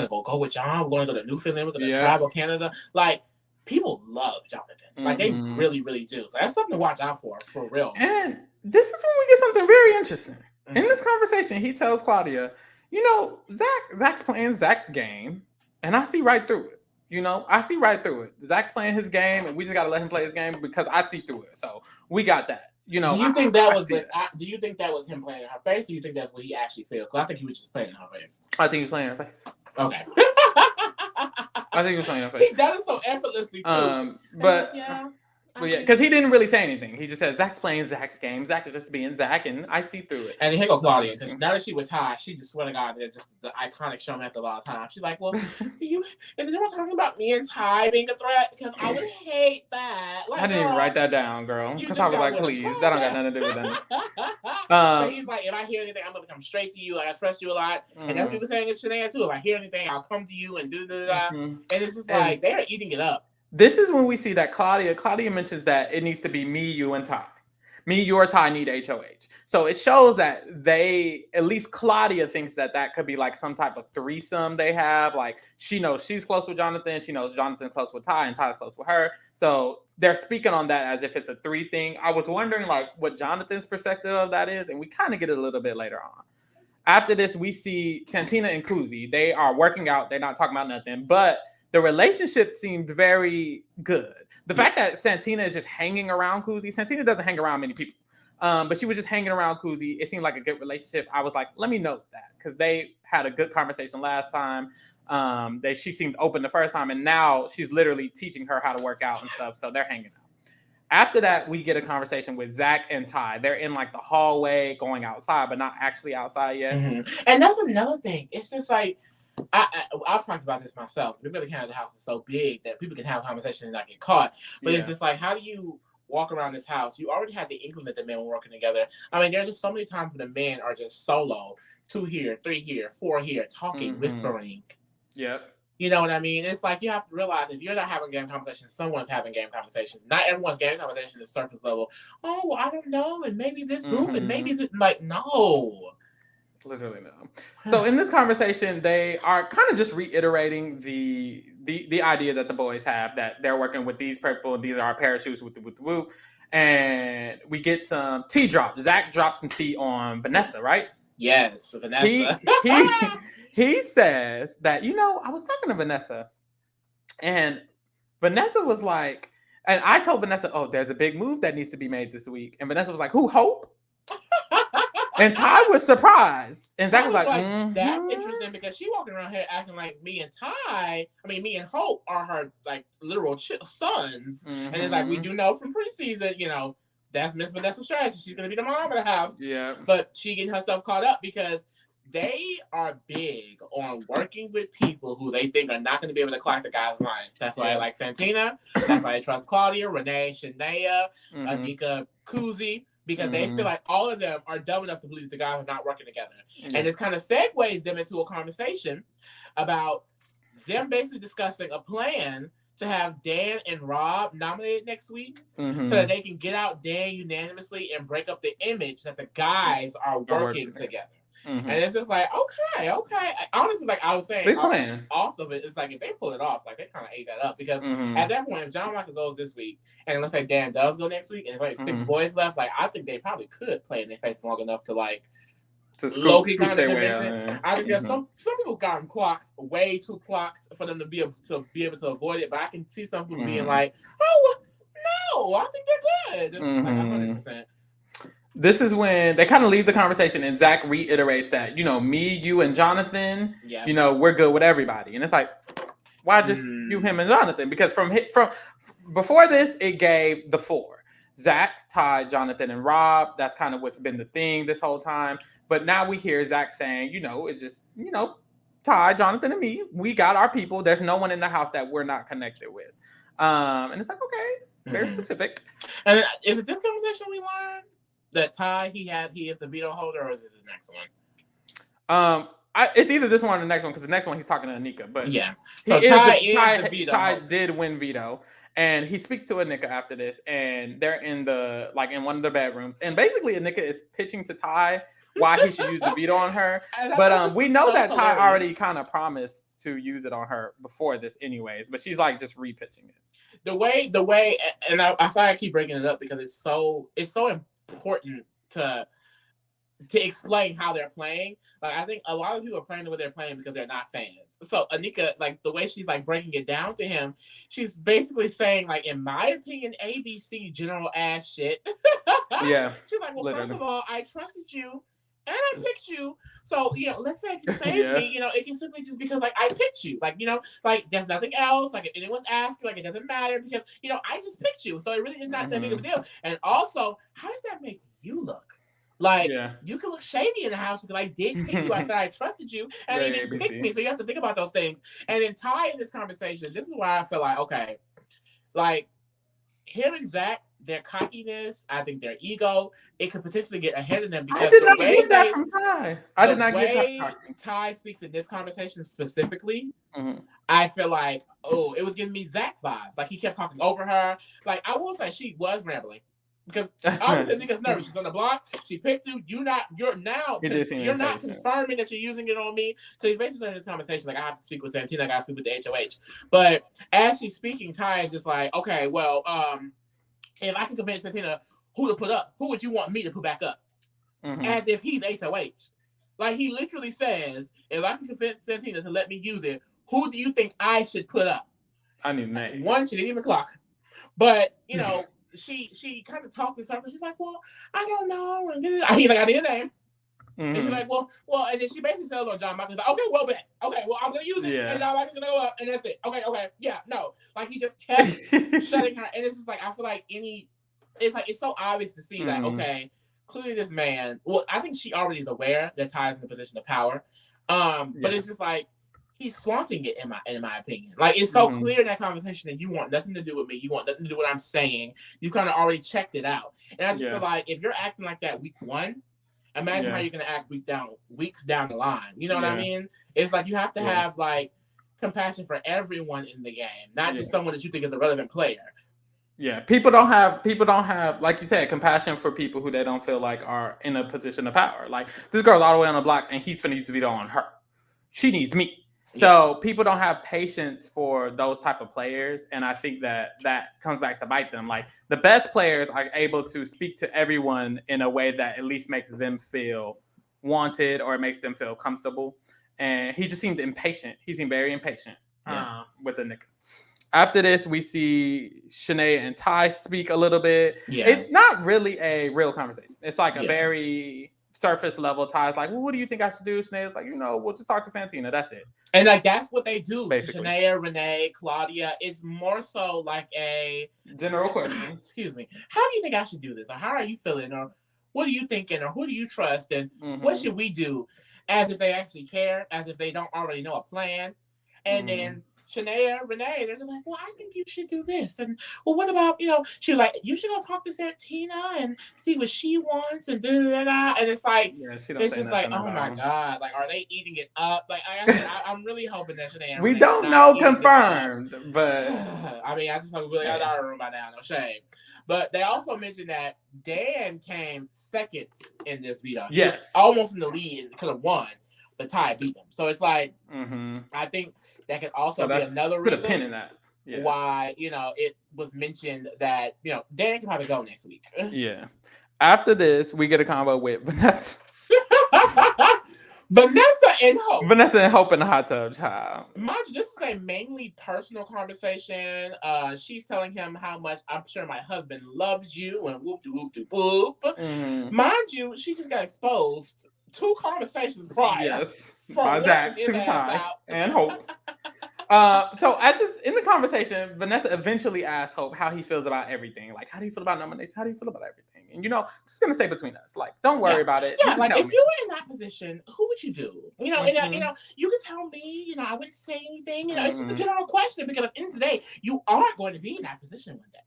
go with John. We're gonna go to Newfoundland. We're gonna travel Canada. Like, people love Jonathan. Like, they really, really do. So that's something to watch out for real. And this is when we get something very interesting. In this conversation, he tells Claudia, Zach's playing Zach's game, and I see right through it. I see right through it. Zach's playing his game, and we just got to let him play his game because I see through it. So we got that. Do you think that was him playing in her face, or do you think that's what he actually feels? Because I think he was just playing in her face. I think he was playing in her face. Okay. I think he was playing in her face. He does it so effortlessly too. But Well, yeah, because he didn't really say anything. He just said Zach's playing Zach's game. Zach is just being Zach, and I see through it. And here go Claudia, because now that she with Ty, she just swear to God, they're just the iconic showman of all time. She's like, well, is anyone talking about me and Ty being a threat? Because I would hate that. Like, I didn't even write that down, girl. Because I was like, please, that don't got nothing to do with that. But he's like, if I hear anything, I'm gonna come straight to you. Like, I trust you a lot, and that's what people saying in Shania too. If I hear anything, I'll come to you and do da. And it's just like they're eating it up. This is when we see that Claudia mentions that it needs to be me, you, and Ty. Me, you, or Ty need HOH. So it shows that at least Claudia thinks that could be like some type of threesome they have. Like she knows she's close with Jonathan. She knows Jonathan's close with Ty, and Ty's close with her. So they're speaking on that as if it's a 3 thing. I was wondering like what Jonathan's perspective of that is, and we kind of get it a little bit later on. After this, we see Santina and Kuzi. They are working out. They're not talking about nothing, but the relationship seemed very good. The fact that Santina is just hanging around Kuzi, Santina doesn't hang around many people, but she was just hanging around Kuzi. It seemed like a good relationship. I was like, let me note that because they had a good conversation last time. She seemed open the first time, and now she's literally teaching her how to work out and stuff. So they're hanging out. After that, we get a conversation with Zach and Ty. They're in like the hallway going outside, but not actually outside yet. And that's another thing. It's just like, I've talked about this myself. The Billy Canada house is so big that people can have conversations and not get caught. But it's just like, how do you walk around this house? You already had the inkling that the men were working together. I mean, there's just so many times when the men are just solo, 2 here, 3 here, 4 here, talking, whispering. Yep. You know what I mean? It's like you have to realize if you're not having game conversations, someone's having game conversations. Not everyone's game conversation is surface level. Oh, well, I don't know, and maybe this group, and maybe this, like, no. Literally no. So in this conversation, they are kind of just reiterating the idea that the boys have that they're working with these people and these are our parachutes with the whoop. And we get some tea drops. Zach drops some tea on Vanessa, right? Yes, Vanessa. He says that, I was talking to Vanessa and Vanessa was like, and I told Vanessa, oh, there's a big move that needs to be made this week. And Vanessa was like, who, Hope? And Ty was surprised. And Zach was like, that's interesting because she walking around here acting like me and Hope are her like literal sons. And it's like, we do know from preseason, that's Miss Vanessa's strategy. She's going to be the mom of the house. Yeah. But she getting herself caught up because they are big on working with people who they think are not going to be able to clock the guy's lines. That's why I like Santina. That's why I trust Claudia, Renee, Shania, Anika, Kuzi. Because they feel like all of them are dumb enough to believe the guys are not working together. And this kind of segues them into a conversation about them basically discussing a plan to have Dan and Rob nominated next week so that they can get out Dan unanimously and break up the image that the guys are working together. And it's just like, okay. Honestly, like I was saying, off of it, it's like if they pull it off, like they kind of ate that up because at that point, if John Michael goes this week, and let's say Dan does go next week, and it's like 6 boys left, like I think they probably could play in their face long enough to like low-key kind of convince it. I think there's some people got them clocked, way too clocked for them to be able to avoid it. But I can see some people being like, oh no, I think they're good, like 100%. This is when they kind of leave the conversation and Zach reiterates that, me, you, and Jonathan, we're good with everybody. And it's like, why just you, him, and Jonathan? Because from before this, it gave the 4. Zach, Ty, Jonathan, and Rob. That's kind of what's been the thing this whole time. But now we hear Zach saying, it's just, Ty, Jonathan, and me. We got our people. There's no one in the house that we're not connected with. And it's like, okay, very specific. And is it this conversation we learned that Ty, he is the veto holder, or is it the next one? It's either this one or the next one because the next one he's talking to Anika. But yeah, so Ty is the veto. Ty did win veto, and he speaks to Anika after this, and they're in one of the bedrooms, and basically Anika is pitching to Ty why he should use the veto on her. But we know that Ty already kind of promised to use it on her before this, anyways. But she's like just repitching it. The way, and I feel like I keep bringing it up because it's so important to explain how they're playing. Like I think a lot of people are playing the way they're playing because they're not fans. So Anika, like the way she's like breaking it down to him, she's basically saying like, in my opinion, ABC general ass shit. Yeah. She's like, well, literally. First of all, I trusted you and I picked you. So, let's say if you save me, it can simply just because like I picked you. Like, like there's nothing else. Like if anyone's asking, like it doesn't matter because, I just picked you. So it really is not that big of a deal. And also, how does that make you look? Like you can look shady in the house because I did pick you. I said I trusted you, and you didn't pick me. So you have to think about those things. And then Ty in this conversation, this is why I feel like okay, like him and Zach, their cockiness, I think their ego, it could potentially get ahead of them because I did not get that from Ty. I did not get that. Ty speaks in this conversation specifically. I feel like, it was giving me Zach vibes. Like he kept talking over her. Like I will say she was rambling. Because obviously Nika's nervous. She's on the block. She picked you. You're not confirming that you're using it on me. So he's basically in this conversation like I have to speak with Santina. I got to speak with the HOH. But as she's speaking, Ty is just like, okay, well, if I can convince Santina who to put up, who would you want me to put back up? As if he's HOH. Like he literally says, if I can convince Santina to let me use it, who do you think I should put up? I need a name. One, she didn't even clock. But she kind of talked to something. She's like, well, I don't know. And he's like, I need a name. And she's like, well, and then she basically says on John Michael's like, okay, well, bet. Okay, well, I'm gonna use it. And John Michael's gonna go up, and that's it. Okay, yeah, no. Like he just kept shutting her, and it's just like I feel like it's so obvious to see that okay, clearly this man. Well, I think she already is aware that Ty's in a position of power, but it's just like. He's flaunting it in my opinion. Like it's so clear in that conversation that you want nothing to do with me. You want nothing to do with what I'm saying. You kind of already checked it out. And I just feel like if you're acting like that week one, imagine how you're gonna act weeks down the line. You know what I mean? It's like you have to have like compassion for everyone in the game, not just someone that you think is a relevant player. Yeah, people don't have, like you said, compassion for people who they don't feel like are in a position of power. Like this girl's all the way on the block and he's finna use the veto on her. She needs me. So people don't have patience for those type of players, and I think that comes back to bite them. Like the best players are able to speak to everyone in a way that at least makes them feel wanted or it makes them feel comfortable. And he just seemed impatient. He seemed very impatient with the nigga. After this, we see Shanae and Ty speak a little bit. Yeah. It's not really a real conversation. It's like a very surface level. Ty's like, well, what do you think I should do? Shanae's like, we'll just talk to Santina. That's it. And like that's what they do. Basically. Shanae, Renee, Claudia. It's more so like a general question. Excuse me. How do you think I should do this? Or how are you feeling? Or what are you thinking? Or who do you trust? And what should we do? As if they actually care, as if they don't already know a plan. And then Shanae, Renee, they're just like, well, I think you should do this. And well, what about, she was like, you should go talk to Santina and see what she wants and da. And it's like, it's just like, oh my God, like, are they eating it up? Like, I'm really hoping that Shanae and we don't know confirmed, but I mean, I just hope we're out of our room by now, no shame. But they also mentioned that Dan came second in this veto. Yes. Almost in the lead and could have won, but Ty beat them. So it's like, I think that could also be another reason put a pin in that. Why, it was mentioned that, Dan can probably go next week. Yeah. After this, we get a combo with Vanessa. Vanessa and Hope in the hot tub, child. Mind you, this is a mainly personal conversation. She's telling him how much I'm sure my husband loves you and whoop-de-whoop-de-whoop. Mind you, she just got exposed 2 conversations prior. Yes. By Zach, 2 times. And Hope. So in the conversation, Vanessa eventually asked Hope how he feels about everything. Like, how do you feel about nominations? How do you feel about everything? And just gonna stay between us. Like, don't worry about it. Yeah, like if you were in that position, who would you do? And, you can tell me. I wouldn't say anything. It's just a general question because at the end of the day, you are going to be in that position one day.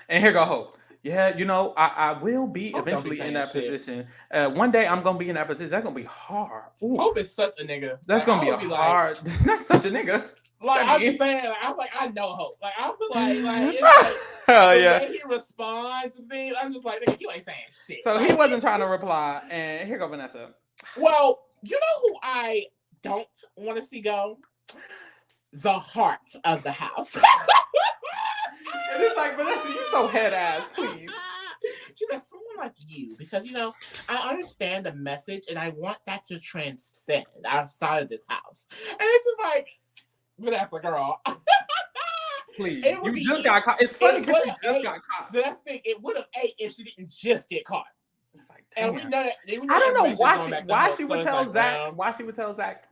And here go Hope. Yeah, I will be eventually in that position. One day I'm gonna be in that position. That's gonna be hard. Ooh. Hope is such a nigga. That's gonna be hard. Not such a nigga. Like I'm just saying, I know Hope. Like I feel like it's like the way he responds to things. I'm just like, nigga, you ain't saying shit. So he wasn't trying to reply, and here go Vanessa. Well, you know who I don't want to see go? The heart of the house. And it's like, Vanessa, you so head ass, please. She's like, someone like you, because I understand the message and I want that to transcend outside of this house. And it's just like, Vanessa, girl. Please. You just got caught. It's funny because you just got caught. That's the thing. It would have ate if she didn't just get caught. It's like, And we know that. I don't know why she would tell Zach. Why she would tell Zach?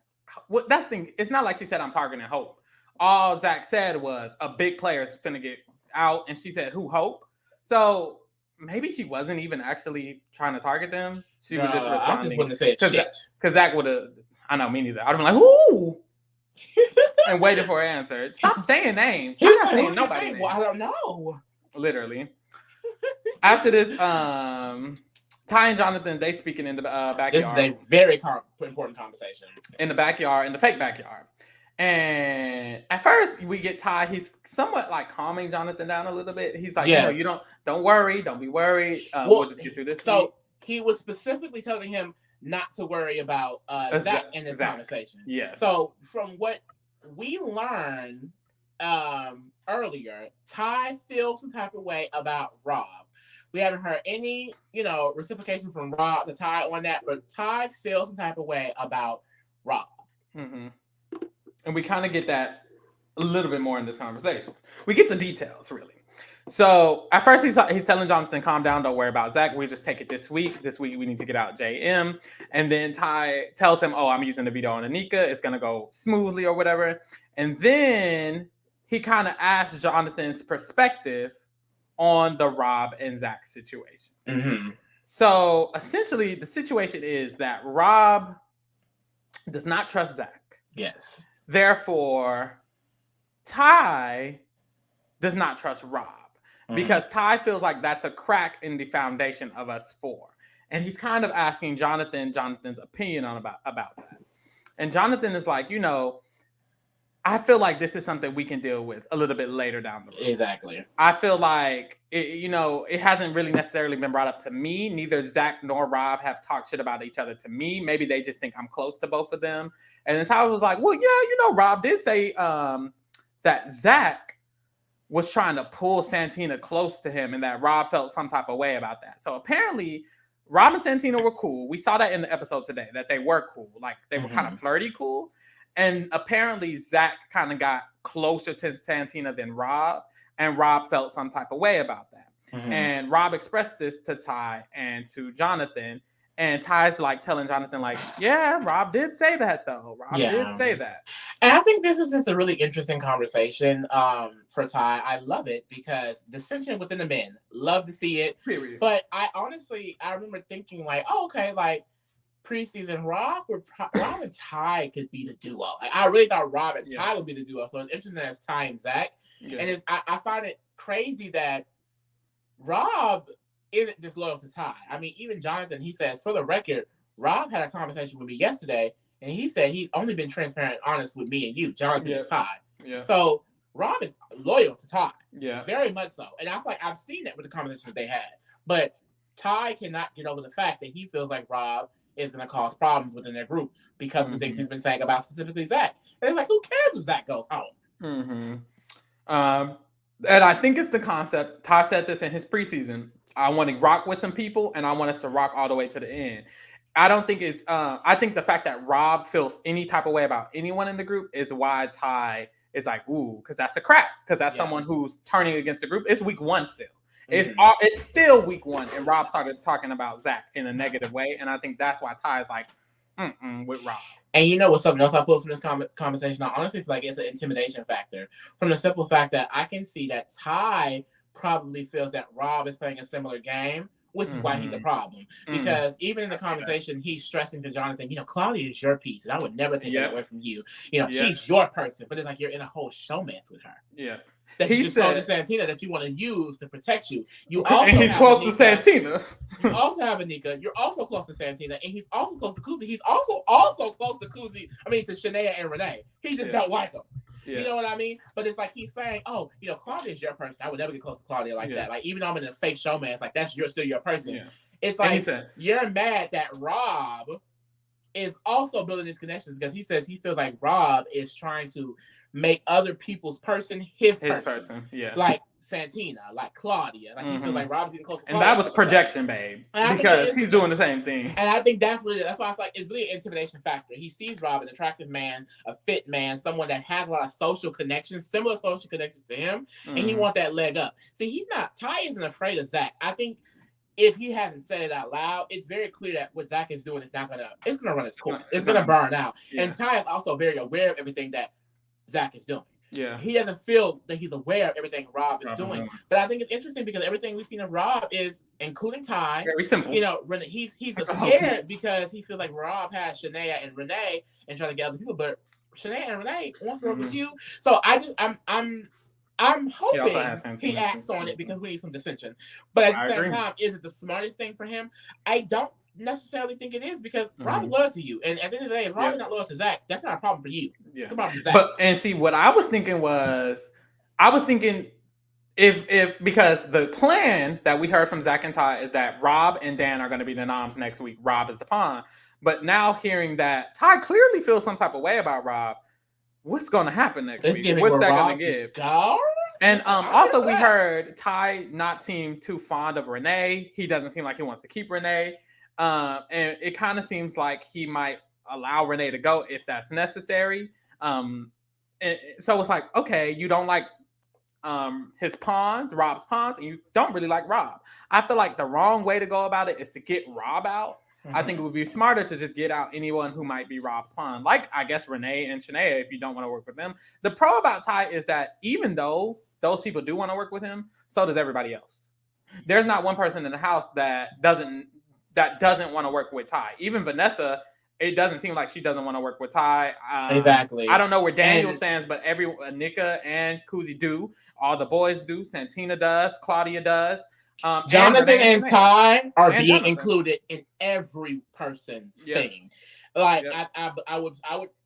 What that's the thing. It's not like she said I'm targeting Hope. All Zach said was a big player's finna get out, and she said who Hope. So maybe she wasn't even actually trying to target them. She was just responding. I just wouldn't have said shit. Because Zach would have. I know me neither. I'd have been like who. And waited for an answer. Stop saying names. I'm not saying nobody's name. Well, I don't know. Literally. After this, Ty and Jonathan, they speaking in the backyard. This is a very important conversation. In the backyard, in the fake backyard. And at first, we get Ty. He's somewhat like calming Jonathan down a little bit. He's like, you don't worry. Don't be worried. We'll just get through this. So he was specifically telling him not to worry about Zach in this conversation. Yes. So from what we learned earlier, Ty feels some type of way about Rob. We haven't heard any, reciprocation from Rob to Ty on that, but Ty feels some type of way about Rob. Mm-hmm. And we kind of get that a little bit more in this conversation. We get the details, really. So at first he's telling Jonathan, calm down, don't worry about Zach. We just take it this week. This week we need to get out JM. And then Ty tells him, I'm using the veto on Anika. It's going to go smoothly or whatever. And then he kind of asks Jonathan's perspective on the Rob and Zach situation. Mm-hmm. So essentially the situation is that Rob does not trust Zach. Yes. Therefore, Ty does not trust Rob. Because Ty feels like that's a crack in the foundation of us four. And he's kind of asking Jonathan's opinion about that. And Jonathan is like, I feel like this is something we can deal with a little bit later down the road. Exactly. I feel like, it hasn't really necessarily been brought up to me. Neither Zach nor Rob have talked shit about each other to me. Maybe they just think I'm close to both of them. And then Ty was like, well, yeah, Rob did say that Zach was trying to pull Santina close to him and that Rob felt some type of way about that. So apparently Rob and Santina were cool. We saw that in the episode today, that they were cool. Like they were kind of flirty cool. And apparently Zach kind of got closer to Santina than Rob, and Rob felt some type of way about that. Mm-hmm. And Rob expressed this to Ty and to Jonathan. And Ty's like telling Jonathan, like, yeah, Rob did say that, though. Rob did say that. And I think this is just a really interesting conversation for Ty. I love it because dissension within the men. Love to see it. Period. But I remember thinking, like, okay, like, preseason, Rob and Ty could be the duo. Like, I really thought Rob and Ty would be the duo. So it's interesting as Ty and Zach. Yeah. And I find it crazy that Rob isn't disloyal to Ty. I mean, even Jonathan, he says, for the record, Rob had a conversation with me yesterday, and he said he's only been transparent and honest with me and you, Jonathan and Ty. Yeah. So Rob is loyal to Ty. Yeah. Very much so. And I feel like I've seen that with the conversation that they had. But Ty cannot get over the fact that he feels like Rob is going to cause problems within their group because of the things he's been saying about specifically Zach. And it's like, who cares if Zach goes home? Mm-hmm. And I think it's the concept. Ty said this in his preseason. I want to rock with some people, and I want us to rock all the way to the end. I don't think it's. I think the fact that Rob feels any type of way about anyone in the group is why Ty is like, ooh, because that's a crack. Because that's someone who's turning against the group. It's week one still. It's still week one, and Rob started talking about Zach in a negative way, and I think that's why Ty is like, with Rob. And you know what's something else I pulled from this conversation? I honestly feel like it's an intimidation factor from the simple fact that I can see that Ty probably feels that Rob is playing a similar game, which is why he's a problem. Because even in the conversation, he's stressing to Jonathan, Claudia is your piece, and I would never take that away from you. She's your person, but it's like you're in a whole showmance with her. Yeah. That he just told to Santina that you want to use to protect you. And he's close to Santina. You also have Anika. You're also close to Santina, and he's also close to Kuzi. He's also close to Kuzi. I mean, to Shania and Renee. He just don't like them. Yeah. You know what I mean? But it's like he's saying, Claudia is your person. I would never get close to Claudia like that. Like, even though I'm in a fake showman, it's like, still your person. Yeah. It's like, you're mad that Rob is also building these connections because he says he feels like Rob is trying to make other people's person his person. Yeah. Like Santina, like Claudia. Like he feels like Rob's getting close to Claudia. And that was projection, babe. Because he's doing the same thing. And I think that's what it is. That's why I feel like it's really an intimidation factor. He sees Rob, an attractive man, a fit man, someone that has a lot of social connections, similar social connections to him, and he wants that leg up. See, Ty isn't afraid of Zach. I think if he hasn't said it out loud, it's very clear that what Zach is doing is it's gonna run its course. It's gonna burn out. Yeah. And Ty is also very aware of everything that Zach is doing. Yeah. He doesn't feel that he's aware of everything Rob is doing. But I think it's interesting because everything we've seen of Rob is, including Ty, very simple. You know, he's scared because he feels like Rob has Shania and Renee and trying to get other people, but Shania and Renee wants to work with you. So I'm hoping he acts on it because we need some dissension. But at the same time, is it the smartest thing for him? I don't necessarily think it is because Rob is loyal to you. And at the end of the day, if Rob is not loyal to Zach, that's not a problem for you. Yeah. It's a problem for Zach. And see, what I was thinking if because the plan that we heard from Zach and Ty is that Rob and Dan are going to be the noms next week. Rob is the pawn. But now hearing that Ty clearly feels some type of way about Rob, what's going to happen next week? What's that going to give? And also we heard Ty not seem too fond of Renee. He doesn't seem like he wants to keep Renee. And it kind of seems like he might allow Renee to go if that's necessary. And so it's like, okay, you don't like his pawns, Rob's pawns, and you don't really like Rob. I feel like the wrong way to go about it is to get Rob out. I think it would be smarter to just get out anyone who might be Rob's pawn, like I guess Renee and Shania, if you don't want to work with them. The pro about Ty is that even though those people do want to work with him, so does everybody else. There's not one person in the house that doesn't want to work with Ty. Even Vanessa, it doesn't seem like she doesn't want to work with Ty. Exactly. I don't know where Daniel stands, but Nika and Kuzi do. All the boys do. Santina does. Claudia does. Jonathan and Ty are being included in every person's thing. Like I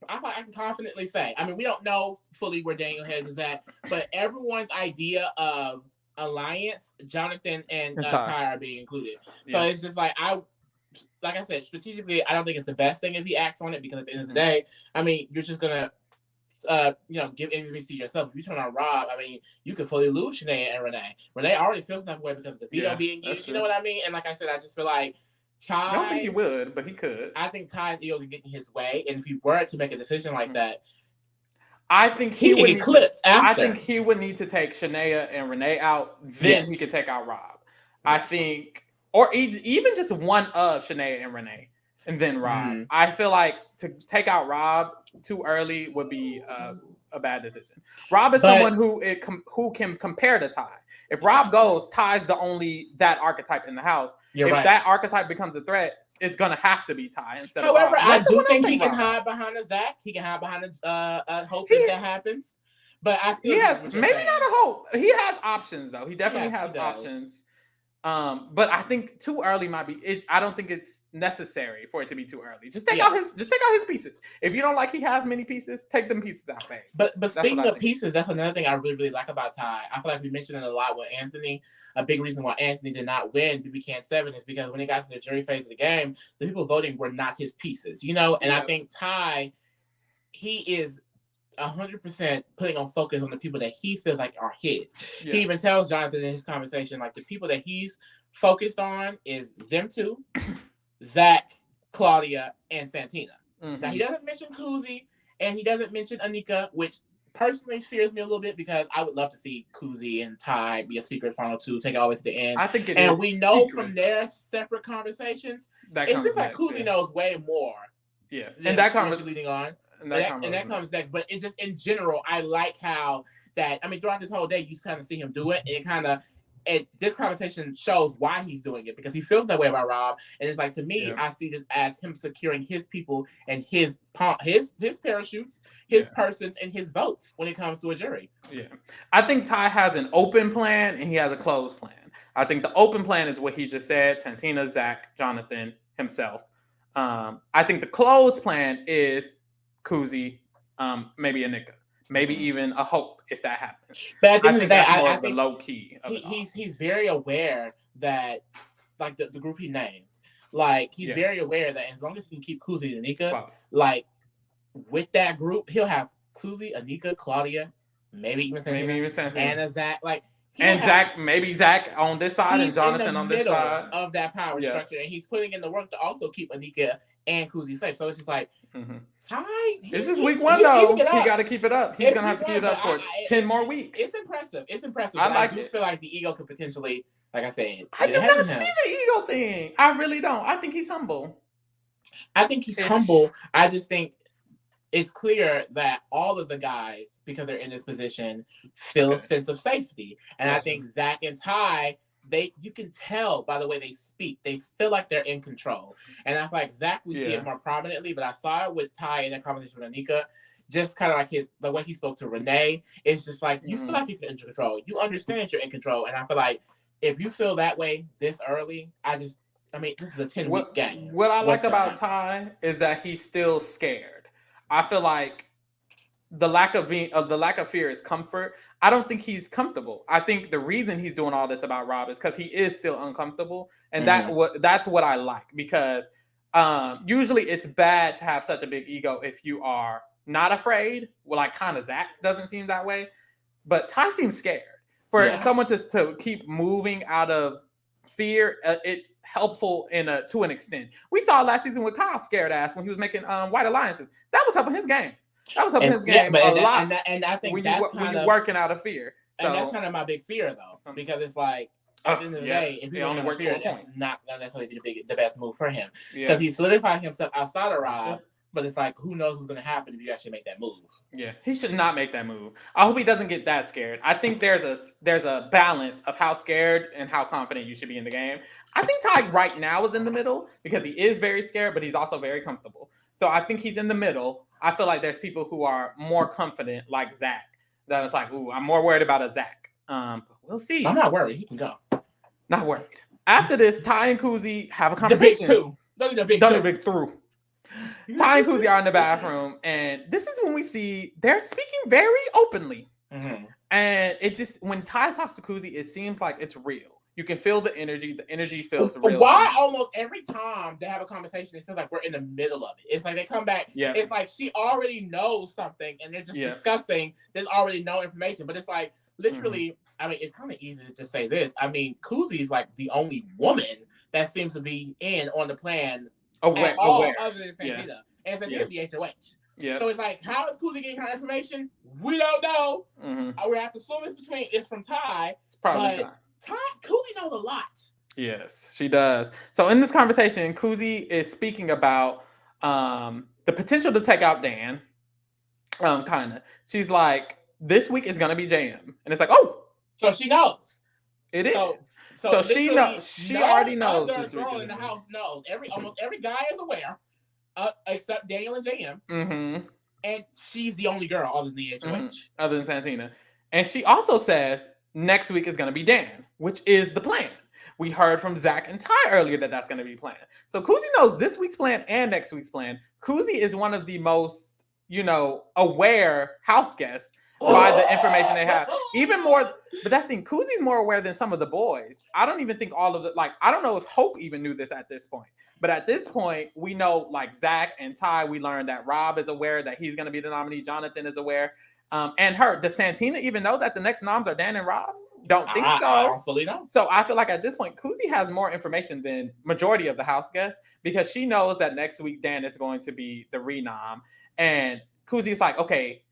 can confidently say. I mean, we don't know fully where Daniel Head is at, but everyone's idea of alliance, Jonathan and Ty are being included. So it's just like I said, strategically, I don't think it's the best thing if he acts on it because at the end of the day, I mean, you're just gonna give intimacy to yourself. If you turn on Rob, I mean, you could fully lose Shania and Renee. Renee already feels that way because of the veto being used. You know what I mean? And like I said, I just feel like Ty. I don't think he would, but he could. I think Ty's ego could get in his way, and if he were to make a decision like that, I think he would get clipped after. I think he would need to take Shania and Renee out, then he could take out Rob. I think, or even just one of Shania and Renee. And then Rob. I feel like to take out Rob too early would be a bad decision. Rob is someone who can compare to Ty. If Rob goes, Ty's the only that archetype in the house. If that archetype becomes a threat, it's gonna have to be Ty instead of Rob. However, I do think he can hide behind a Zach. He can hide behind a Hope if that happens. But I still maybe not a Hope. He has options though. He definitely has options. But I think too early might be. I don't think it's necessary for it to be too early. Just take out his pieces. If you don't like he has many pieces, take them pieces out, babe. But speaking of pieces, that's another thing I really, really like about Ty. I feel like we mentioned it a lot with Anthony. A big reason why Anthony did not win BB Can 7 is because when he got to the jury phase of the game, the people voting were not his pieces, you know. And I think Ty, he is 100% putting on focus on the people that he feels like are his. He even tells Jonathan in his conversation, like the people that he's focused on is them two, Zach, Claudia, and Santina. Now he doesn't mention Kuzi and he doesn't mention Anika, which personally fears me a little bit because I would love to see Kuzi and Ty be a secret final two, take it all the way to the end. I think we know from their separate conversations, it seems like Kuzi knows way more. Yeah, and that conversation leading on. And that comes next. But it just in general, I like how that. I mean, throughout this whole day, you kind of see him do it, and it kind of. This conversation shows why he's doing it because he feels that way about Rob, and it's like to me, I see this as him securing his people and his parachutes, his persons, and his votes when it comes to a jury. Yeah, I think Ty has an open plan and he has a closed plan. I think the open plan is what he just said: Santina, Zach, Jonathan, himself. I think the closed plan is Kuzi, maybe a Nika, maybe even a Hope if that happens. But at the end of the day, I think the low key. He's very aware that, like the group he named, like he's very aware that as long as he can keep Kuzi and Nika, like with that group, he'll have Kuzi, Anika, Claudia, maybe even Santina, and a Zach, like. Zach on this side and Jonathan on this side of that power structure, and he's putting in the work to also keep Anika and Kuzi safe. So it's just like, Ty. This is week one though. He got to keep it up. He's gonna have to keep it up for 10 more weeks. It's impressive. I do feel like the ego could potentially Like I said, I get do ahead not of see him. the ego thing. I really don't. I think he's humble. I think he's humble. I just think it's clear that all of the guys, because they're in this position, feel a sense of safety. And I think Zach and Ty, you can tell by the way they speak, they feel like they're in control. And I feel like Zach, we see it more prominently, but I saw it with Ty in that conversation with Anika. Just kind of like the way he spoke to Renee, it's just like you feel like you're in control. You understand you're in control. And I feel like if you feel that way this early, this is a 10-week game. What I like about Ty is that he's still scared. I feel like the lack of fear is comfort. I don't think he's comfortable. I think the reason he's doing all this about Rob is because he is still uncomfortable, and that's what I like, because usually it's bad to have such a big ego if you are not afraid. Well, like kind of Zach doesn't seem that way, but Ty seems scared. For someone to keep moving out of fear, it's helpful to an extent. We saw last season with Kyle scared ass when he was making white alliances. That was helping his game. That was helping his game a lot. And I think when you're working out of fear. And that's kind of my big fear, though, because it's like at the end of the day, if you only work fear, that's not necessarily the best move for him, because he's solidifying himself outside of Rob. But it's like, who knows what's going to happen if you actually make that move? Yeah, he should not make that move. I hope he doesn't get that scared. I think there's a balance of how scared and how confident you should be in the game. I think Ty right now is in the middle because he is very scared, but he's also very comfortable. So I think he's in the middle. I feel like there's people who are more confident, like Zach, that it's like, ooh, I'm more worried about a Zach. But we'll see. I'm not worried. He can go. Not worried. After this, Ty and Kuzi have a conversation. The big two. Ty and Kuzi are in the bathroom, and this is when we see they're speaking very openly. Mm-hmm. And it just, when Ty talks to Kuzi, it seems like it's real. You can feel the energy. The energy feels real. Why almost every time they have a conversation, it feels like we're in the middle of it. It's like they come back. Yeah. It's like she already knows something, and they're just discussing. There's already no information, but it's like literally. Mm-hmm. It's kind of easy to just say this. Kuzi's like the only woman that seems to be in on the plan. Aware. Other than Santina. And Santina's the HOH. Yeah. So it's like, how is Kuzi getting her information? We don't know. Mm-hmm. We have to assume it's from Ty. It's probably Kuzi knows a lot. Yes, she does. So in this conversation, Kuzi is speaking about the potential to take out Dan. Kind of. She's like, this week is going to be JM. And it's like, oh. So she knows. It is. So she knows. She already knows. The girl in the house knows. Almost every guy is aware, except Daniel and JM. Mm-hmm. And she's the only girl other than the HOH, other than Santina. And she also says next week is going to be Dan, which is the plan. We heard from Zach and Ty earlier that that's going to be planned. So Kuzi knows this week's plan and next week's plan. Kuzi is one of the most, aware house guests by the information they have. Even more, but that's the thing, Kuzi's more aware than some of the boys. I don't even think all of the, I don't know if Hope even knew this at this point. But at this point, we know, Zach and Ty, we learned that Rob is aware that he's going to be the nominee. Jonathan is aware. And does Santina even know that the next noms are Dan and Rob? Don't think so. I don't fully know. So I feel like at this point, Kuzi has more information than majority of the house guests, because she knows that next week Dan is going to be the renom. And Kuzi's like, okay,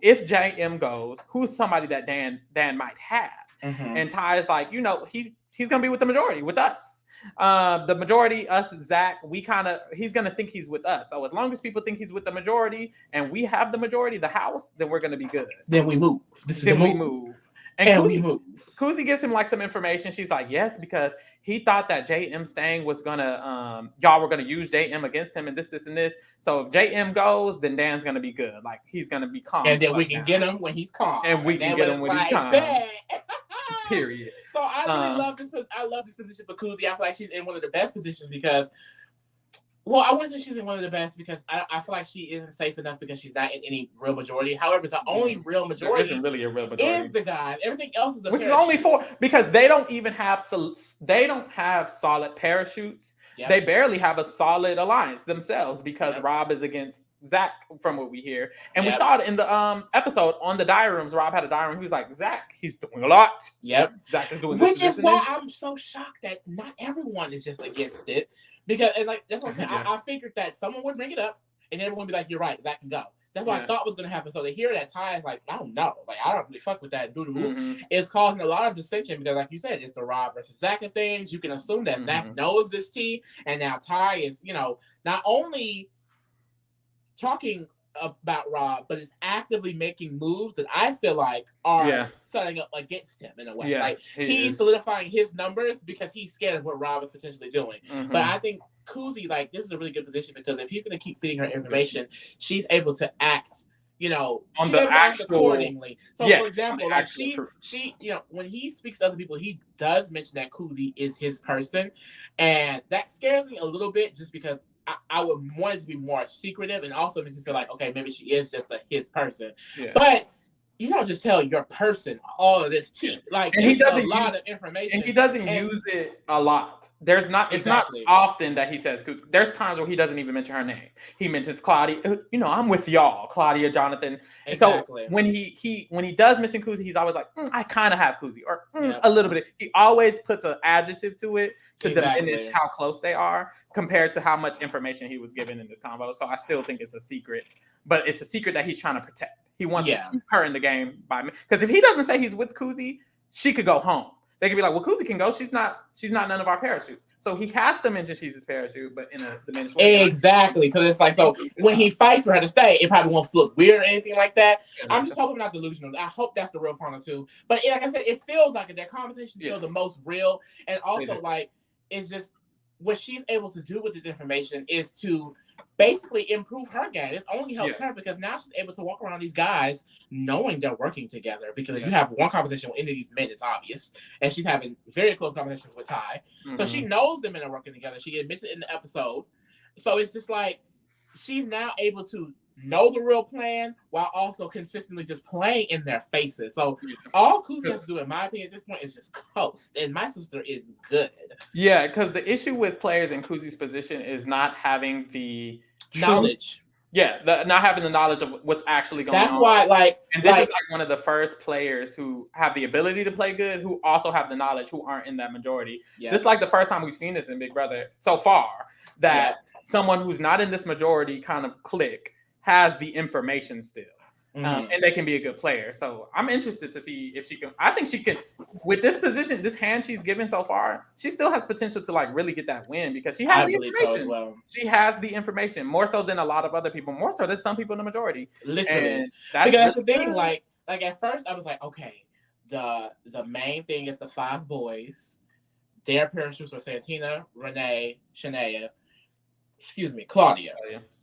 if JM goes, who's somebody that Dan might have? Mm-hmm. And Ty is like, he's gonna be with the majority, with us. The majority, us, Zach, he's gonna think he's with us. So as long as people think he's with the majority and we have the majority, the house, then we're gonna be good. Then we move. We move. And we move. Kuzi gives him some information. She's like, yes, because he thought that JM staying was gonna, y'all were gonna use JM against him and this, and this. So if JM goes, then Dan's gonna be good. He's gonna be calm. And then we can get him when he's calm. And we can get him when he's calm. Period. So I really love this. I love this position for Kuzi. I feel like she's in one of the best positions because, well, I wouldn't say she's in one of the best because I feel like she isn't safe enough because she's not in any real majority. However, the only real majority isn't really a real majority. Is the guys. Everything else is a which parachute. Is only 4 because they don't even have solid parachutes. Yep. They barely have a solid alliance themselves because Rob is against Zach, from what we hear. And we saw it in the episode on the diary rooms. Rob had a diary room. He was like, Zach, he's doing a lot. Yep. Zach is doing this. Which is why I'm so shocked that not everyone is just against it. Because, and that's what I'm saying. I figured that someone would bring it up and everyone would be like, you're right, Zach can go. That's what I thought was going to happen. So to hear that Ty is like, I don't know. Like, I don't really fuck with that doo-doo. It's causing a lot of dissension because, like you said, it's the Rob versus Zach of things. You can assume that Zach knows this tea, and now Ty is, not only talking about Rob, but is actively making moves that I feel like are setting up against him in a way. Yeah, like he's solidifying his numbers because he's scared of what Rob is potentially doing. But I think Kuzi, like, this is a really good position because if he's going to keep feeding her information, she's able to act. On the actual, accordingly. So, for example, like she, when he speaks to other people, he does mention that Kuzi is his person, and that scares me a little bit, just because I would want it to be more secretive, and also makes me feel like, okay, maybe she is just his person. Yeah. But you don't just tell your person all of this tea. Like, and he doesn't a lot of information, and he doesn't use it a lot. There's not. It's not often that he says. There's times where he doesn't even mention her name. He mentions Claudia. I'm with y'all, Claudia, Jonathan. Exactly. So when he does mention Kuzi, he's always like, I kind of have Kuzi, or a little bit. He always puts an adjective to it to diminish how close they are compared to how much information he was given in this convo. So I still think it's a secret, but it's a secret that he's trying to protect. He wants to keep her in the game because if he doesn't say he's with Kuzi, she could go home. They could be like, well, Kuzi can go. She's not none of our parachutes. So he has to mention she's his parachute, but in a diminished way. Exactly, because it's like, so when he fights for her to stay, it probably won't look weird or anything like that. I'm just hoping I'm not delusional. I hope that's the real final too. But like I said, it feels like it. Their conversations feel the most real, and also like it's just what she's able to do with this information is to basically improve her game. It only helps her because now she's able to walk around these guys knowing they're working together. Because if you have one conversation with any of these men, it's obvious. And she's having very close conversations with Ty. So she knows the men are working together. She admits it in the episode. So it's just like she's now able to know the real plan while also consistently just playing in their faces. So all Kuzi has to do, in my opinion, at this point, is just coast. And my sister is good. Yeah, because the issue with players in Kuzi's position is not having the knowledge. Not having the knowledge of what's actually going on. That's why, and this is like one of the first players who have the ability to play good, who also have the knowledge, who aren't in that majority. This is like the first time we've seen this in Big Brother so far, that someone who's not in this majority kind of clique has the information still. And they can be a good player. So I'm interested to see if she can. I think she can, with this position, this hand she's given so far, she still has potential to like really get that win because she has the information. So She has the information more so than a lot of other people, more so than some people in the majority. Literally, that's the thing. Like at first, I was like, okay, the main thing is the 5 boys. Their parachutes were Santina, Renee, Shania. Claudia.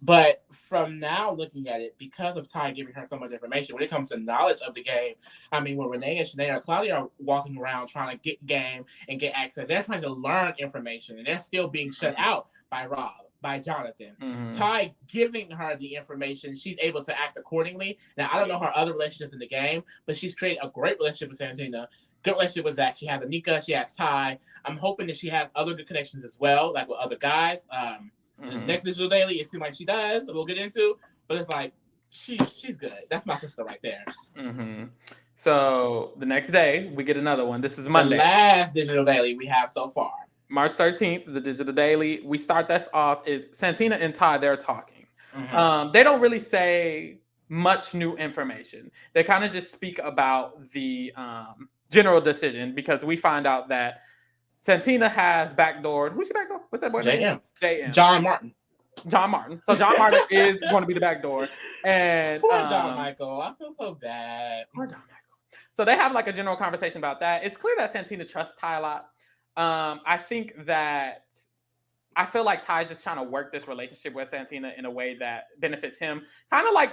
But from now looking at it, because of Ty giving her so much information, when it comes to knowledge of the game, I mean, when Renee and Shania or Claudia are walking around trying to get game and get access, they're trying to learn information, and they're still being shut out by Rob, by Jonathan. Ty giving her the information, she's able to act accordingly. Now, I don't know her other relationships in the game, but she's created a great relationship with Santina. Good relationship with Zach. She has Anika, she has Ty. I'm hoping that she has other good connections as well, like with other guys. The next Digital Daily, it seems like she does. We'll get into, but it's like she's good. That's my sister right there. So the next day we get another one. This is Monday. The last Digital Daily we have so far. March 13th, the Digital Daily. We start this off is Santina and Ty. They're talking. They don't really say much new information. They kind of just speak about the general decision because we find out that Santina has backdoored. Who's she backdoor? What's that boy name? JM. John Martin. So John Martin is going to be the backdoor. And poor John Michael. I feel so bad. Poor John Michael. So they have like a general conversation about that. It's clear that Santina trusts Ty a lot. I feel like Ty's just trying to work this relationship with Santina in a way that benefits him. Kind of like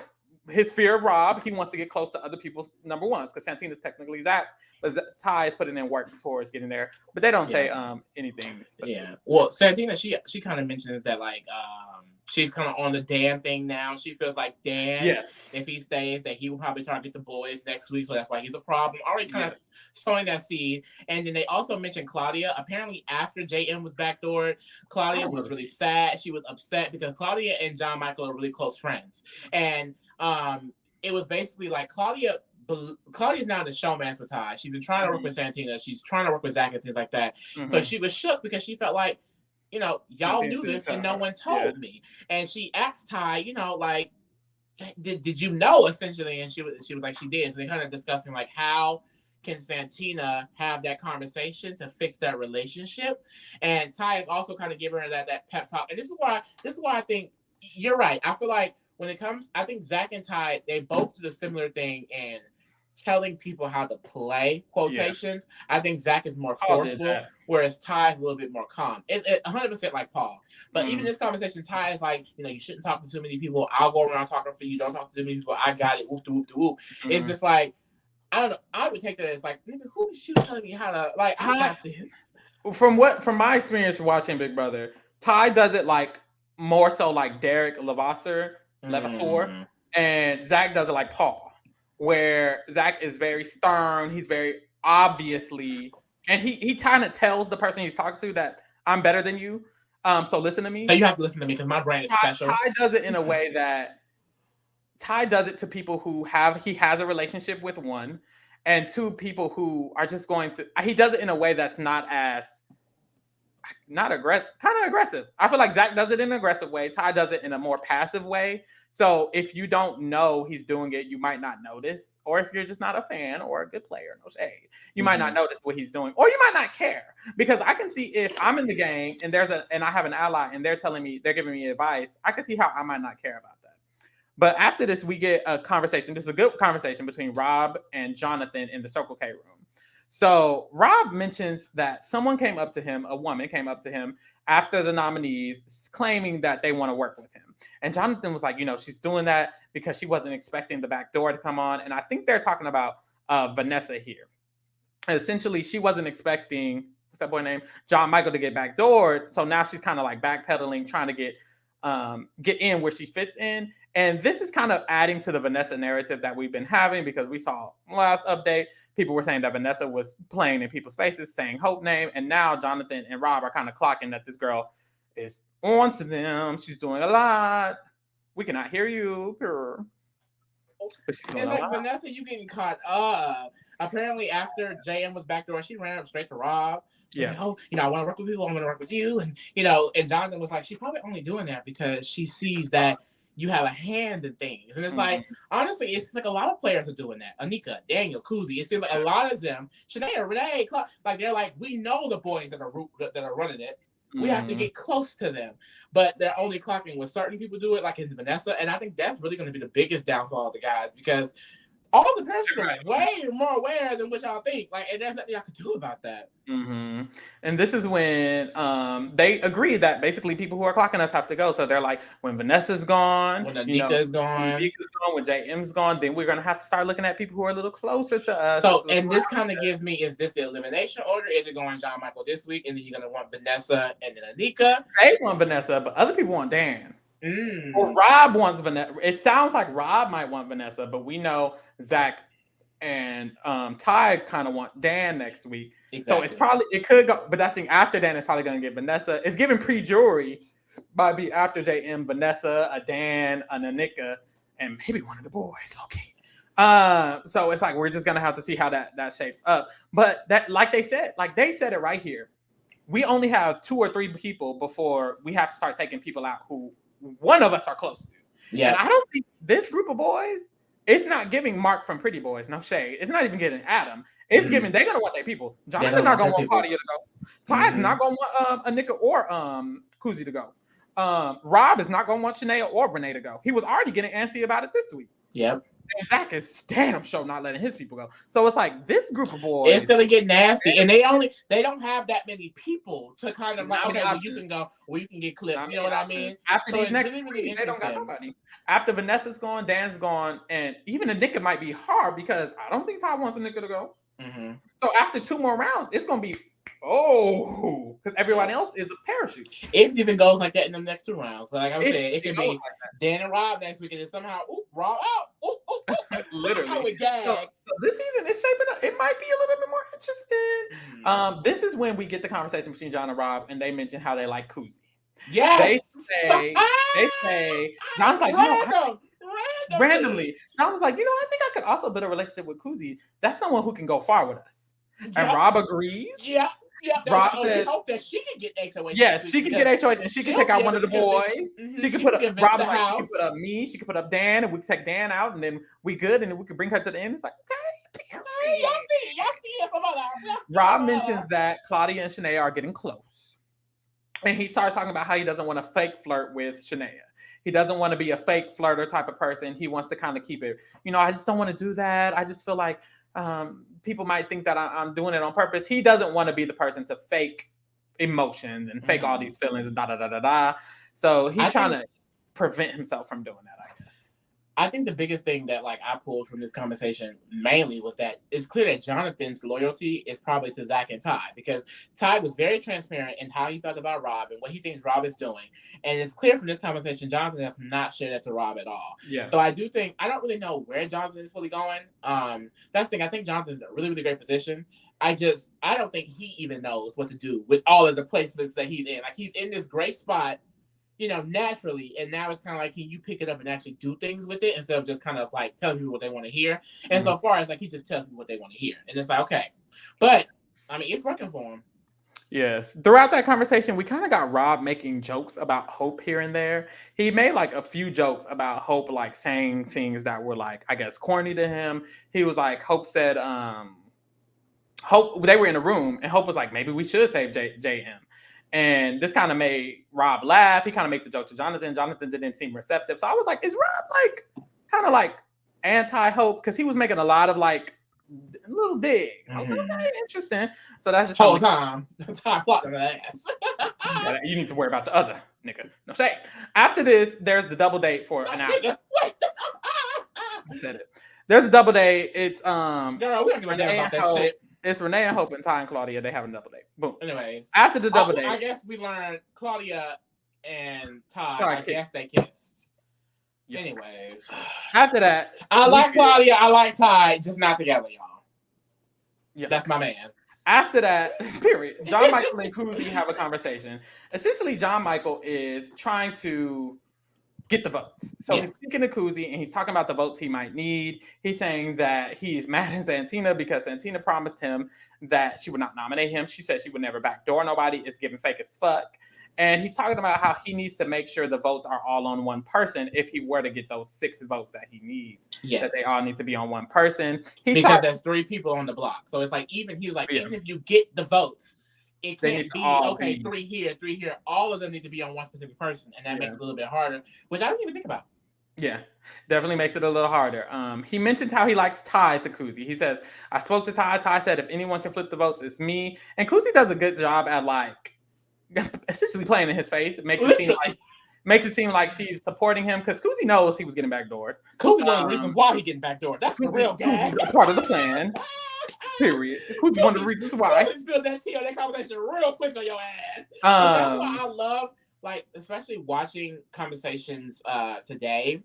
his fear of Rob. He wants to get close to other people's number ones because Santina's technically Zach. But Ty is putting in work towards getting there, but they don't say anything specific. Yeah. Well, Santina, she kind of mentions that like she's kind of on the Dan thing now. She feels like Dan, if he stays, that he will probably target the boys next week, so that's why he's a problem. Already kind of sowing that seed. And then they also mentioned Claudia. Apparently, after JM was backdoored, Claudia was really sad. She was upset because Claudia and John Michael are really close friends, and it was basically like Claudia's now in the showman's with Ty. She's been trying to work with Santina. She's trying to work with Zach and things like that. So she was shook because she felt like, y'all knew this and no one told me. And she asked Ty, like, did you know essentially? And she was like, she did. So they kind of discussing like how can Santina have that conversation to fix that relationship, and Ty is also kind of giving her that pep talk. And this is why I think you're right. I feel like when it comes, I think Zach and Ty, they both do a similar thing in telling people how to play quotations. I think Zach is more Paul did forceful, that. whereas Ty is a little bit more calm. It 100% like Paul. But even Mm. this conversation, Ty is like, you shouldn't talk to too many people. I'll go around talking for you. Don't talk to too many people. I got it. Whoop de whoop de whoop. It's just like, I don't know. I would take that as like, nigga, who is you telling me how to like? I got this. From my experience watching Big Brother, Ty does it like more so like Derek Levasseur, and Zach does it like Paul, where Zach is very stern. He's very obviously, and he kind of tells the person he's talking to that I'm better than you. So listen to me. So you have to listen to me because my brain is special. Ty does it in a way that Ty does it to people who he has a relationship with, one, and two, people who are just going to. He does it in a way that's not aggressive, kind of aggressive. I feel like Zach does it in an aggressive way. Ty does it in a more passive way. So if you don't know he's doing it, you might not notice. Or if you're just not a fan or a good player, no shade, you might not notice what he's doing, or you might not care. Because I can see if I'm in the game and I have an ally and they're giving me advice, I can see how I might not care about that. But after this, we get a conversation. This is a good conversation between Rob and Jonathan in the Circle K room. So Rob mentions that a woman came up to him after the nominees claiming that they want to work with him. And Jonathan was like, she's doing that because she wasn't expecting the back door to come on. And I think they're talking about Vanessa here. Essentially, she wasn't expecting, what's that boy name? John Michael to get backdoored. So now she's kind of like backpedaling, trying to get in where she fits in. And this is kind of adding to the Vanessa narrative that we've been having, because we saw last update, people were saying that Vanessa was playing in people's faces, saying Hope name. And now Jonathan and Rob are kind of clocking that this girl is on to them. She's doing a lot. We cannot hear you. But she's doing a lot. Vanessa, you getting caught up. Apparently, after JM was backdoor, she ran up straight to Rob. Yeah. Like, I want to work with people. I want to work with you. And, and Jonathan was like, she's probably only doing that because she sees that you have a hand in things. And it's like, honestly, it's like a lot of players are doing that. Anika, Daniel, Kuzi. It seems like a lot of them, Shania, Renee, like they're like, we know the boys that are running it. We have to get close to them. But they're only clocking when certain people do it, like in Vanessa. And I think that's really going to be the biggest downfall of the guys, because all the persons are way more aware than what y'all think. Like, and there's nothing y'all can do about that. And this is when they agree that basically people who are clocking us have to go. So they're like, when Vanessa's gone, when Anika's gone, when JM's gone, then we're gonna have to start looking at people who are a little closer to us. So, and this kind of gives me: is this the elimination order? Is it going John Michael this week, and then you're gonna want Vanessa and then Anika? They want Vanessa, but other people want Dan. Or Rob wants Vanessa. It sounds like Rob might want Vanessa, but we know Zach and Ty kind of want Dan next week. Exactly. So it could go, but that's the thing, after Dan is probably going to get Vanessa. It's given pre-jury, might be after JM, Vanessa, a Dan, an Anika, and maybe one of the boys. Okay. So it's like we're just gonna have to see how that shapes up. But that, like they said it right here. We only have 2 or 3 people before we have to start taking people out who one of us are close to. Yeah. And I don't think this group of boys, it's not giving Mark from Pretty Boys, no shade. It's not even getting Adam. It's giving, they're gonna want their people. Jonathan's not gonna want Claudia to go. Ty's not gonna want Anika or Kuzi to go. Rob is not gonna want Shania or Renee to go. He was already getting antsy about it this week. Yep. And Zach is damn sure not letting his people go. So it's like this group of boys, it's gonna get nasty, and they don't have that many people to kind of like, okay, well, you can go, well, you can get clipped. You know what I mean? After these next really they don't got nobody. After Vanessa's gone, Dan's gone, and even Anika might be hard because I don't think Ty wants Anika to go. So after 2 more rounds, it's gonna be because everyone else is a parachute. If it even goes like that in the next 2 rounds, like I was saying, it could be like Dan and Rob next week, and then somehow Rob out. Literally. So this season is shaping up. It might be a little bit more interesting. This is when we get the conversation between John and Rob, and they mention how they like Kuzi. Yes. They say John's like, randomly. John was like, I think I could also build a relationship with Kuzi. That's someone who can go far with us. And Rob agrees. Yeah. Yeah, Rob like, said, we hope that she can get HOH. yes, she can get HOH and she can take out one of the boys. She can put up Rob was like, she can put up me, she can put up Dan, and we can take Dan out, and then we good, and then we can bring her to the end. It's like, okay, y'all see it from Rob mentions that Claudia and Shanae are getting close. And he starts talking about how he doesn't want to fake flirt with Shanae. He doesn't want to be a fake flirter type of person. He wants to kind of keep it, I just don't want to do that. I just feel like people might think that I'm doing it on purpose. He doesn't want to be the person to fake emotions and fake all these feelings and da da da da da. So he's trying to prevent himself from doing that, I guess. I think the biggest thing that like I pulled from this conversation mainly was that it's clear that Jonathan's loyalty is probably to Zach and Ty, because Ty was very transparent in how he felt about Rob and what he thinks Rob is doing. And it's clear from this conversation, Jonathan has not shared that to Rob at all. Yeah. So I do think, I don't really know where Jonathan is fully going. That's the thing. I think Jonathan's in a really, really great position. I don't think he even knows what to do with all of the placements that he's in. Like, he's in this great spot, naturally, and now it's kind of like, can you pick it up and actually do things with it instead of just kind of like telling people what they want to hear? And so far as like he just tells people what they want to hear, and it's like, okay, but I mean, it's working for him. Yes. Throughout that conversation, we kind of got Rob making jokes about Hope here and there. He made like a few jokes about Hope, like saying things that were like, I guess, corny to him. He was like, Hope said, Hope, they were in a room, and Hope was like, maybe we should save JM. And this kind of made Rob laugh. He kind of made the joke to Jonathan. Jonathan didn't seem receptive. So I was like, is Rob like kind of like anti-Hope? Because he was making a lot of like little digs. I was like, okay, interesting. So that's just whole time. Ty plotting that ass. You need to worry about the other nigga. No say. After this, there's the double date for an hour. Wait. I said it. There's a double date. It's girl, we don't give a damn about that shit. It's Renee and Hope and Ty and Claudia. They have a double date. Boom. Anyways, after the double date, I guess we learned Claudia and Ty. I guess they kissed. Yeah. Anyways, after that, I like Claudia. I like Ty. Just not together, y'all. Yeah, that's my man. After that, period. John Michael and Kuzi have a conversation. Essentially, John Michael is trying to get the votes. So he's speaking to Kuzi and he's talking about the votes he might need. He's saying that he's mad at Santina because Santina promised him that she would not nominate him. She said she would never backdoor nobody. It's giving fake as fuck. And he's talking about how he needs to make sure the votes are all on one person if he were to get those 6 votes that he needs. Yes. That they all need to be on one person. Because there's 3 people on the block. So it's like, even if you get the votes, it can't be 3 here, 3 here. All of them need to be on one specific person, and that makes it a little bit harder, which I didn't even think about. Yeah, definitely makes it a little harder. He mentions how he likes Ty to Kuzi. He says, I spoke to Ty. Ty said, if anyone can flip the votes, it's me. And Kuzi does a good job at like essentially playing in his face. It makes it seem like she's supporting him because Kuzi knows he was getting backdoored. Kuzi one of the reasons why he getting backdoored. That's the real guy. Part of the plan. Period. Who's one of the reasons why? You spilled that tea on that conversation real quick on your ass. That's why I love, like, especially watching conversations today.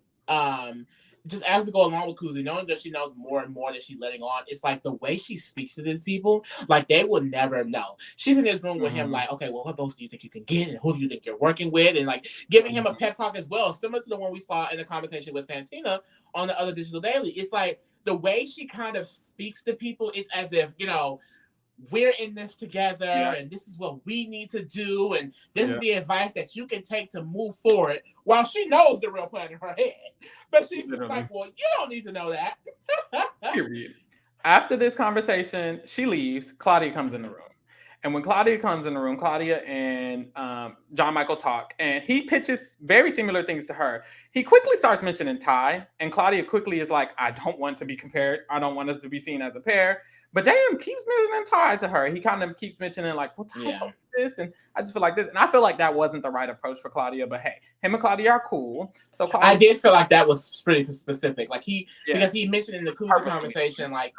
Just as we go along with Kuzi, knowing that she knows more and more that she's letting on, it's like the way she speaks to these people, like they will never know. She's in this room with him, like, okay, well, what votes do you think you can get, and who do you think you're working with, and like giving him a pep talk as well, similar to the one we saw in the conversation with Santina on the other digital daily. It's like the way she kind of speaks to people, it's as if, we're in this together, and this is what we need to do, and this is the advice that you can take to move forward, while she knows the real plan in her head. But she's just like, well, you don't need to know that. Period. After this conversation, she leaves. Claudia comes in the room. And when Claudia comes in the room, Claudia and John Michael talk, and he pitches very similar things to her. He quickly starts mentioning Ty, and Claudia quickly is like, I don't want to be compared. I don't want us to be seen as a pair. But JM keeps mentioning Ty to her. He kind of keeps mentioning like, well, Ty told me this, and I just feel like this. And I feel like that wasn't the right approach for Claudia. But hey, him and Claudia are cool. So I did feel like that was pretty specific. Like because he mentioned in the Kuzi conversation, like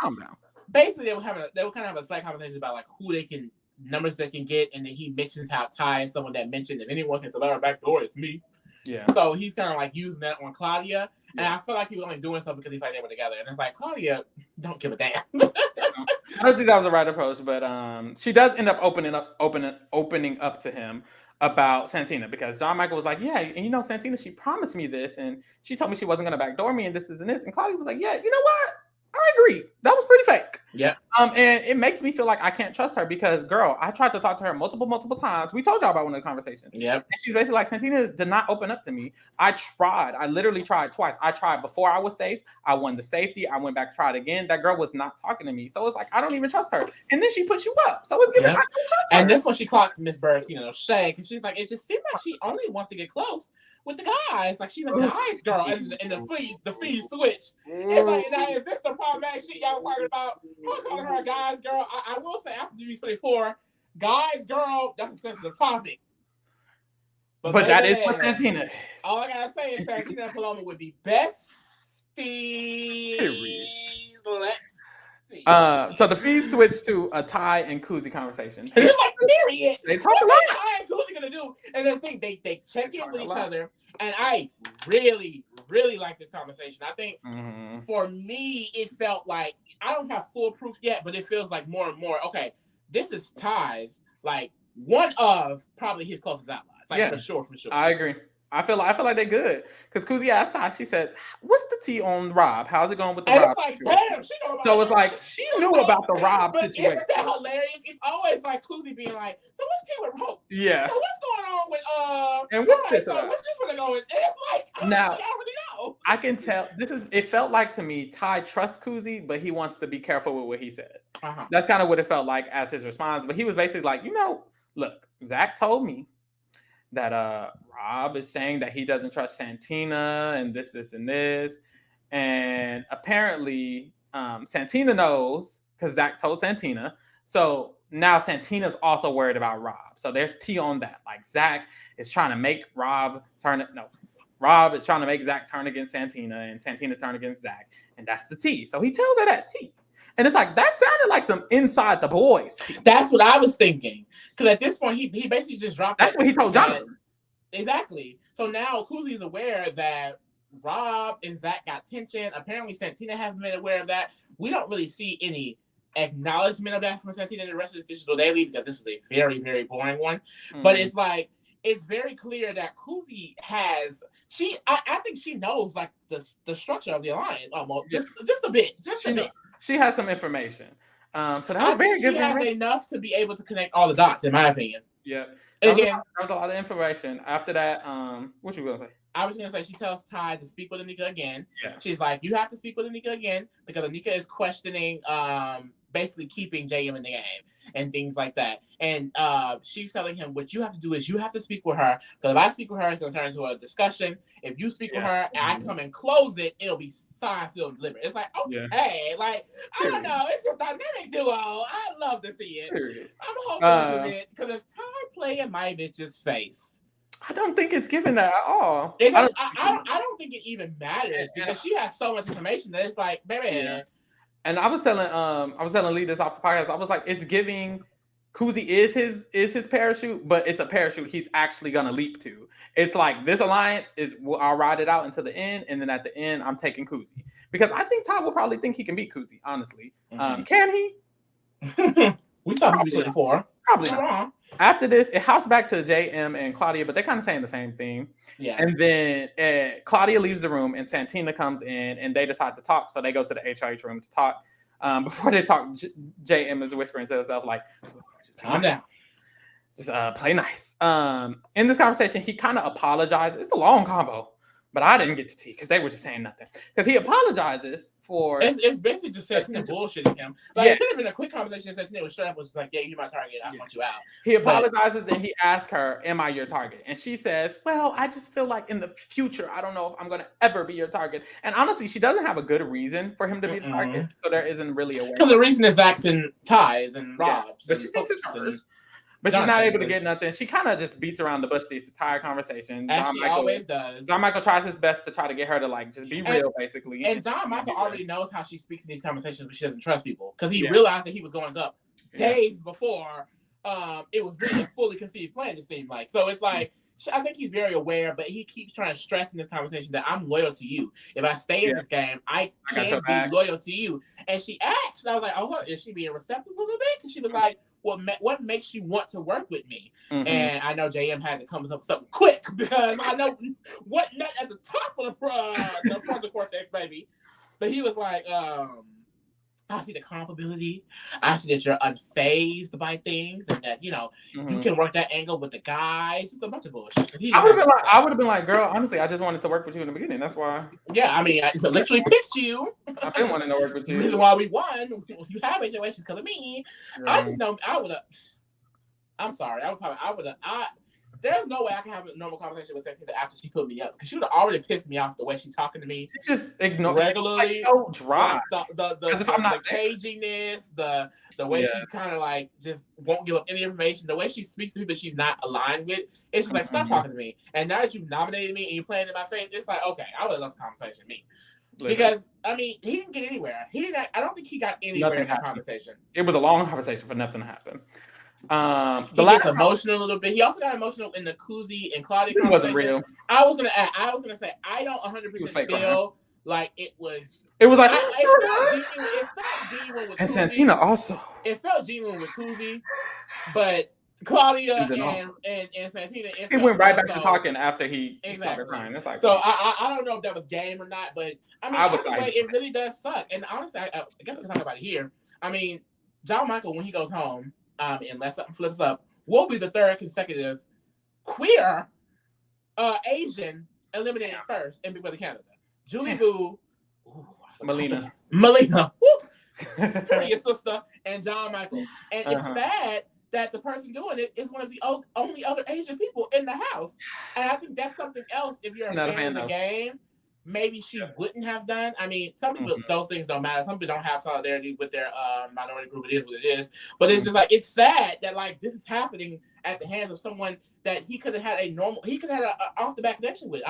basically they were kind of have a slight conversation about like who they can numbers they can get, and then he mentions how Ty is someone that mentioned if anyone can select our back door, it's me. Yeah. So he's kind of like using that on Claudia, and I feel like he was only doing something because he's like they were together, and it's like Claudia don't give a damn. I don't think that was the right approach, but she does end up opening up to him about Santina because John Michael was like, yeah, and Santina, she promised me this, and she told me she wasn't going to backdoor me, and this and this, and Claudia was like, yeah, you know what? I agree. That was pretty fake. Yeah. And it makes me feel like I can't trust her because, girl, I tried to talk to her multiple times. We told y'all about one of the conversations. Yep. And she's basically like, Santina did not open up to me. I tried. I literally tried twice. I tried before I was safe. I won the safety. I went back, tried again. That girl was not talking to me. So it's like, I don't even trust her. And then she puts you up. So it's giving, I Yep. don't trust her. And this one she clocks Miss Bird's, shade, because she's like, it just seems like she only wants to get close with the guys. Like she's a guy's girl, and the feed switch. It's like, now is this the problematic shit y'all was talking about? Her calling her a guy's girl. I will say after DB24, guys girl, that's a sensitive topic. But that is what Santina is. All I gotta say is Santina and Paloma would be besties. Let's see. So the feed switched to a Ty and Koozie conversation. And it's like, period. They talk a lot. What Ty and Koozie gonna do? And then they check in with each other. And I really, really like this conversation. I think for me, it felt like I don't have full proof yet, but it feels like more and more. Okay, this is Ty's like one of probably his closest allies. Like for sure. I agree. I feel like they're good because Koozie asked Ty. She says, "What's the tea on Rob? How's it going with the and Rob?" It's like, damn, she know about so it's like she knew about the Rob but situation. Isn't that hilarious? It's always like Koozie being like, "So what's tea with Rob? Yeah. So what's going on with And what's this? So what's you gonna go with?" And it's like, now she already know. I can tell. It felt like to me, Ty trusts Koozie, but he wants to be careful with what he says. That's kind of what it felt like as his response. But he was basically like, look, Zach told me that Rob is saying that he doesn't trust Santina and this, and this. And apparently Santina knows because Zach told Santina. So now Santina's also worried about Rob. So there's tea on that. Like Zach is trying to make Rob Rob is trying to make Zach turn against Santina and Santina's turn against Zach. And that's the tea. So he tells her that tea. And it's like, that sounded like some inside the boys. That's what I was thinking. Because at this point, he basically just dropped. That's what he told Jonathan. Exactly. So now Koozie's aware that Rob and Zach got tension. Apparently, Santina hasn't been aware of that. We don't really see any acknowledgement of that from Santina in the rest of this digital daily because this is a very, very boring one. But it's like, it's very clear that Koozie has. I think she knows like the structure of the alliance almost just a bit. She has some information. So that was very good. She has enough to be able to connect all the dots, in my opinion. Yeah. And again, that was a lot of information. After that, what you gonna say? I was gonna say she tells Ty to speak with Anika again. Yeah. She's like, you have to speak with Anika again because Anika is questioning basically keeping JM in the game and things like that. And she's telling him what you have to do is you have to speak with her. Because if I speak with her, it's gonna turn into a discussion. If you speak with her and I come and close it, it'll be signed, sealed, delivered. It's like, okay, like I don't know, it's just dynamic duo. I love to see it. I'm hoping this is it because if Ty playing my bitch's face, I don't think it's given that at all. I don't think it even matters because she has so much information that it's like, baby. Yeah. And I was telling Lee this off the podcast. I was like, it's giving Koozie is his parachute, but it's a parachute he's actually gonna leap to. It's like this alliance is I'll ride it out until the end, and then at the end I'm taking Koozie because I think Todd will probably think he can beat Koozie. Honestly, can he? We saw BB24. Probably not. After this, it hops back to JM and Claudia, but they're kind of saying the same thing. Yeah. And then Claudia leaves the room, and Santina comes in, and they decide to talk. So they go to the HRH room to talk. Before they talk, JM is whispering to herself, like, just calm down. Just play nice. In this conversation, he kind of apologizes. It's a long combo, but I didn't get to tea because they were just saying nothing. Because he apologizes for... It's basically just Santina bullshitting him. Like, it could have been a quick conversation. Santina was straight up, was just like, yeah, you're my target. I want you out. He apologizes, and he asks her, am I your target? And she says, well, I just feel like in the future, I don't know if I'm going to ever be your target. And honestly, she doesn't have a good reason for him to be the target, so there isn't really a way. Because the reason is Zach's and Ties and Rob's. But she thinks it's hers. But she's not able to get nothing. She kind of just beats around the bush this entire conversation. As she always does. John Michael tries his best to try to get her to like just be real, basically. And John Michael already knows how she speaks in these conversations, but she doesn't trust people because he realized that he was going up days before it was really a fully conceived plan. It seemed like so. It's like I think he's very aware, but he keeps trying to stress in this conversation that I'm loyal to you. If I stay in this game, I can be loyal to you. And she asked, I was like, oh, what is she being receptive a little bit? Because she was like, what makes you want to work with me? And I know JM had to come up with something quick because I know what nut at the top of the frontal cortex, baby. But he was like, I see the comparability. I see that you're unfazed by things, and that you can work that angle with the guys. It's a bunch of bullshit. I would have been like, girl, honestly, I just wanted to work with you in the beginning. That's why. Yeah, I mean, I literally picked you. I've been wanting to work with The you. reason why we won, you have HOH because of me. Girl. I just know I would have. I'm sorry. I would have. There's no way I can have a normal conversation with Santita after she put me up, because she would have already pissed me off the way she's talking to me. She just ignores regularly. Like, so dry. Like the caginess, the way she kind of like just won't give up any information, the way she speaks to people she's not aligned with. It's just like, stop talking to me. And now that you've nominated me and you're playing in my face, it's like, okay, I would have loved the conversation me. Because I mean, he didn't get anywhere. I don't think he got anywhere in the conversation. It was a long conversation for nothing to happen. He gets emotional a little bit. He also got emotional in the Koozie and Claudia conversation. It wasn't real. I was gonna say I don't 100% feel like it was. It was like it felt genuine with and Koozie. Santina also. It felt genuine with Koozie, but Claudia and Santina. He went right back to talking after he started crying. That's like, so I don't know if that was game or not, but I mean, anyway, it really does suck. And honestly, I guess we can talk about it here. I mean, John Michael, when he goes home, unless something flips up, will be the third consecutive queer Asian eliminated first in Big Brother Canada. Julie Boo, Melina, your sister, and John Michael. And it's sad that the person doing it is one of the only other Asian people in the house. And I think that's something else, if you're a fan of the game, maybe she wouldn't have done. I mean, some people, those things don't matter. Some people don't have solidarity with their minority group. It is what it is. But it's just like, it's sad that like this is happening at the hands of someone that he could have had an off the back connection with.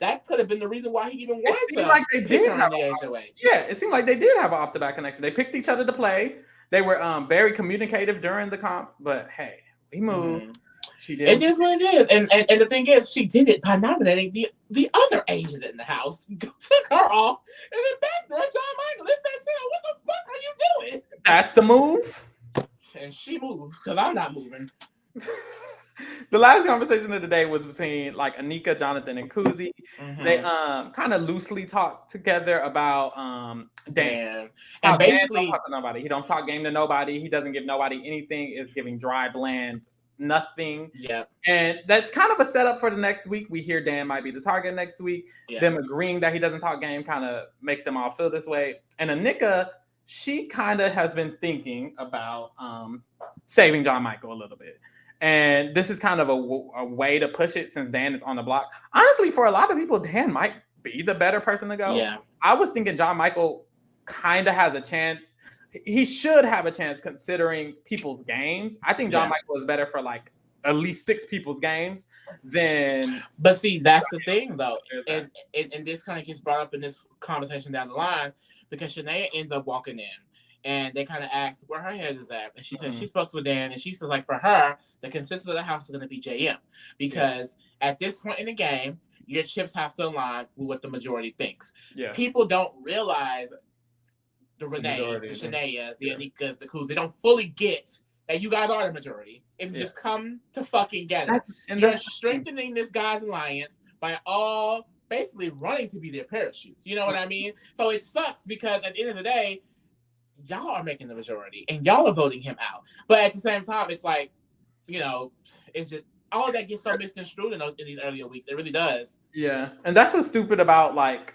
That could have been the reason why he even wanted to. Like they did have the HOH. Yeah, it seemed like they did have an off the back connection. They picked each other to play. They were very communicative during the comp. But hey, we moved. She did. It is what it is. And the thing is, she did it by nominating the other Asian in the house, took her off, and then backdoor John Michael. They said, Tina, what the fuck are you doing? That's the move. And she moves, because I'm not moving. The last conversation of the day was between like Anika, Jonathan, and Koozie. They kind of loosely talked together about Dan. And basically, Dan don't talk to nobody. He don't talk game to nobody. He doesn't give nobody anything. It's giving dry, bland, nothing. Yeah. And that's kind of a setup for the next week. We hear Dan might be the target next week. Yeah. Them agreeing that he doesn't talk game kind of makes them all feel this way. And Anika, she kind of has been thinking about saving John Michael a little bit. And this is kind of a way to push it since Dan is on the block. Honestly, for a lot of people, Dan might be the better person to go. Yeah. I was thinking John Michael kind of has a chance. He should have a chance considering people's games. I think John Michael is better for like at least 6 people's games than. But see, that's the thing though. And this kind of gets brought up in this conversation down the line, because Shania ends up walking in. And they kind of asked where her head is at. And she said she spoke to Dan, and she said, like, for her, the consensus of the house is going to be JM. Because at this point in the game, your chips have to align with what the majority thinks. Yeah. People don't realize the Renees, the Shania, the Anikas, the Koozies, they don't fully get that you guys are the majority. If you just come to fucking get it. And you're strengthening this guy's alliance by all basically running to be their parachutes. You know what I mean? So it sucks, because at the end of the day, y'all are making the majority and y'all are voting him out. But at the same time, it's like, it's just all of that gets so misconstrued in these earlier weeks. It really does. Yeah. And that's what's stupid about, like,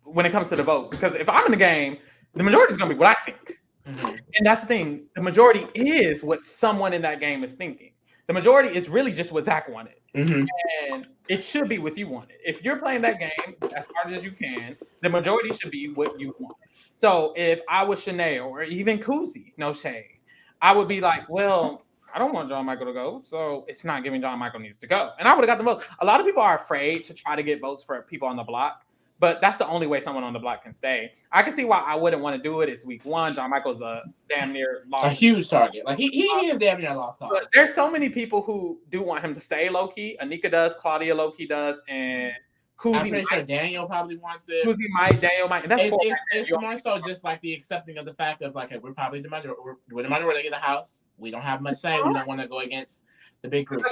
when it comes to the vote. Because if I'm in the game, the majority is going to be what I think. Mm-hmm. And that's the thing. The majority is what someone in that game is thinking. The majority is really just what Zach wanted. Mm-hmm. And it should be what you wanted. If you're playing that game as hard as you can, the majority should be what you want. So if I was Shanae or even Koozie, no shade, I would be like, well, I don't want John Michael to go, so it's not giving John Michael needs to go. And I would have got the votes. A lot of people are afraid to try to get votes for people on the block, but that's the only way someone on the block can stay. I can see why I wouldn't want to do it. It's week 1. John Michael's a damn near lost. A huge target. Like he is damn near lost cause. But there's so many people who do want him to stay low key. Anika does, Claudia low key does, and Koozie I'm pretty sure Daniel probably wants it. Koozie might, Daniel might. That's it's more so just like the accepting of the fact of like, hey, we're probably the majority. We're the majority in the house. We don't have much say. We don't want to go against the big group.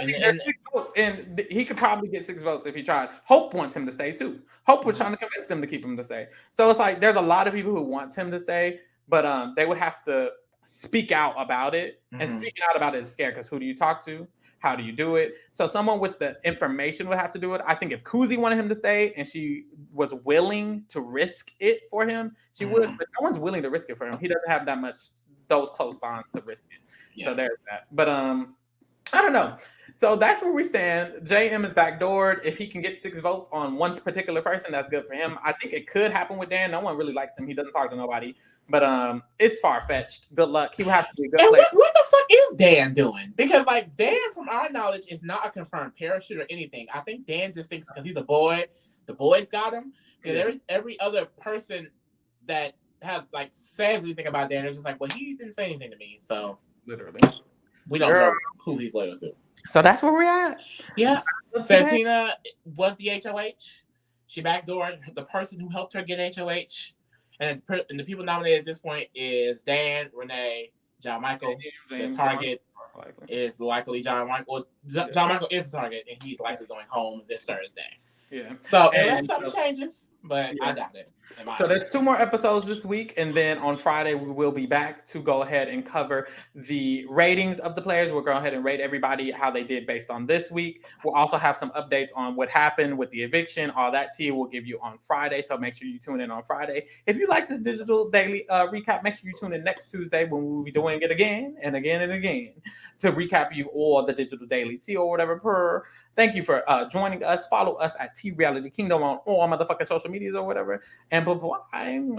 And he could probably get 6 votes if he tried. Hope wants him to stay too. Hope was trying to convince them to keep him to stay. So it's like there's a lot of people who want him to stay, but they would have to speak out about it, and Mhm. speaking out about it is scary because who do you talk to? How do you do it? So someone with the information would have to do it. I think if Kuzi wanted him to stay and she was willing to risk it for him, she would. Mhm. But no one's willing to risk it for him. He doesn't have that much those close bonds to risk it. Yeah. So there's that. But I don't know. So that's where we stand. JM is backdoored. If he can get 6 votes on one particular person, that's good for him. I think it could happen with Dan. No one really likes him. He doesn't talk to nobody. But it's far fetched. Good luck. He would have to be a good And player. what the fuck is Dan doing? Because like Dan, from our knowledge, is not a confirmed parachute or anything. I think Dan just thinks because he's a boy, the boys got him. Because Yeah. every other person that has like says anything about Dan is just like, well, he didn't say anything to me, so Literally. we don't Girl. know who he's loyal to. So that's where we're at. Yeah. Santina was the HOH. She backdoored the person who helped her get HOH. And the people nominated at this point is Dan, Renee, John Michael. The target is likely John Michael. John Michael is the target, and he's likely going home this Thursday. Yeah. So unless something changes, but I doubt it. So there's 2 more episodes this week, and then on Friday we will be back to go ahead and cover the ratings of the players. We'll go ahead and rate everybody how they did based on this week. We'll also have some updates on what happened with the eviction. All that tea we'll give you on Friday, so make sure you tune in on Friday. If you like this digital daily recap, make sure you tune in next Tuesday when we'll be doing it again and again and again to recap you all the digital daily tea or whatever. Thank you for joining us. Follow us at T Reality Kingdom on all motherfucking social medias or whatever. And bye-bye.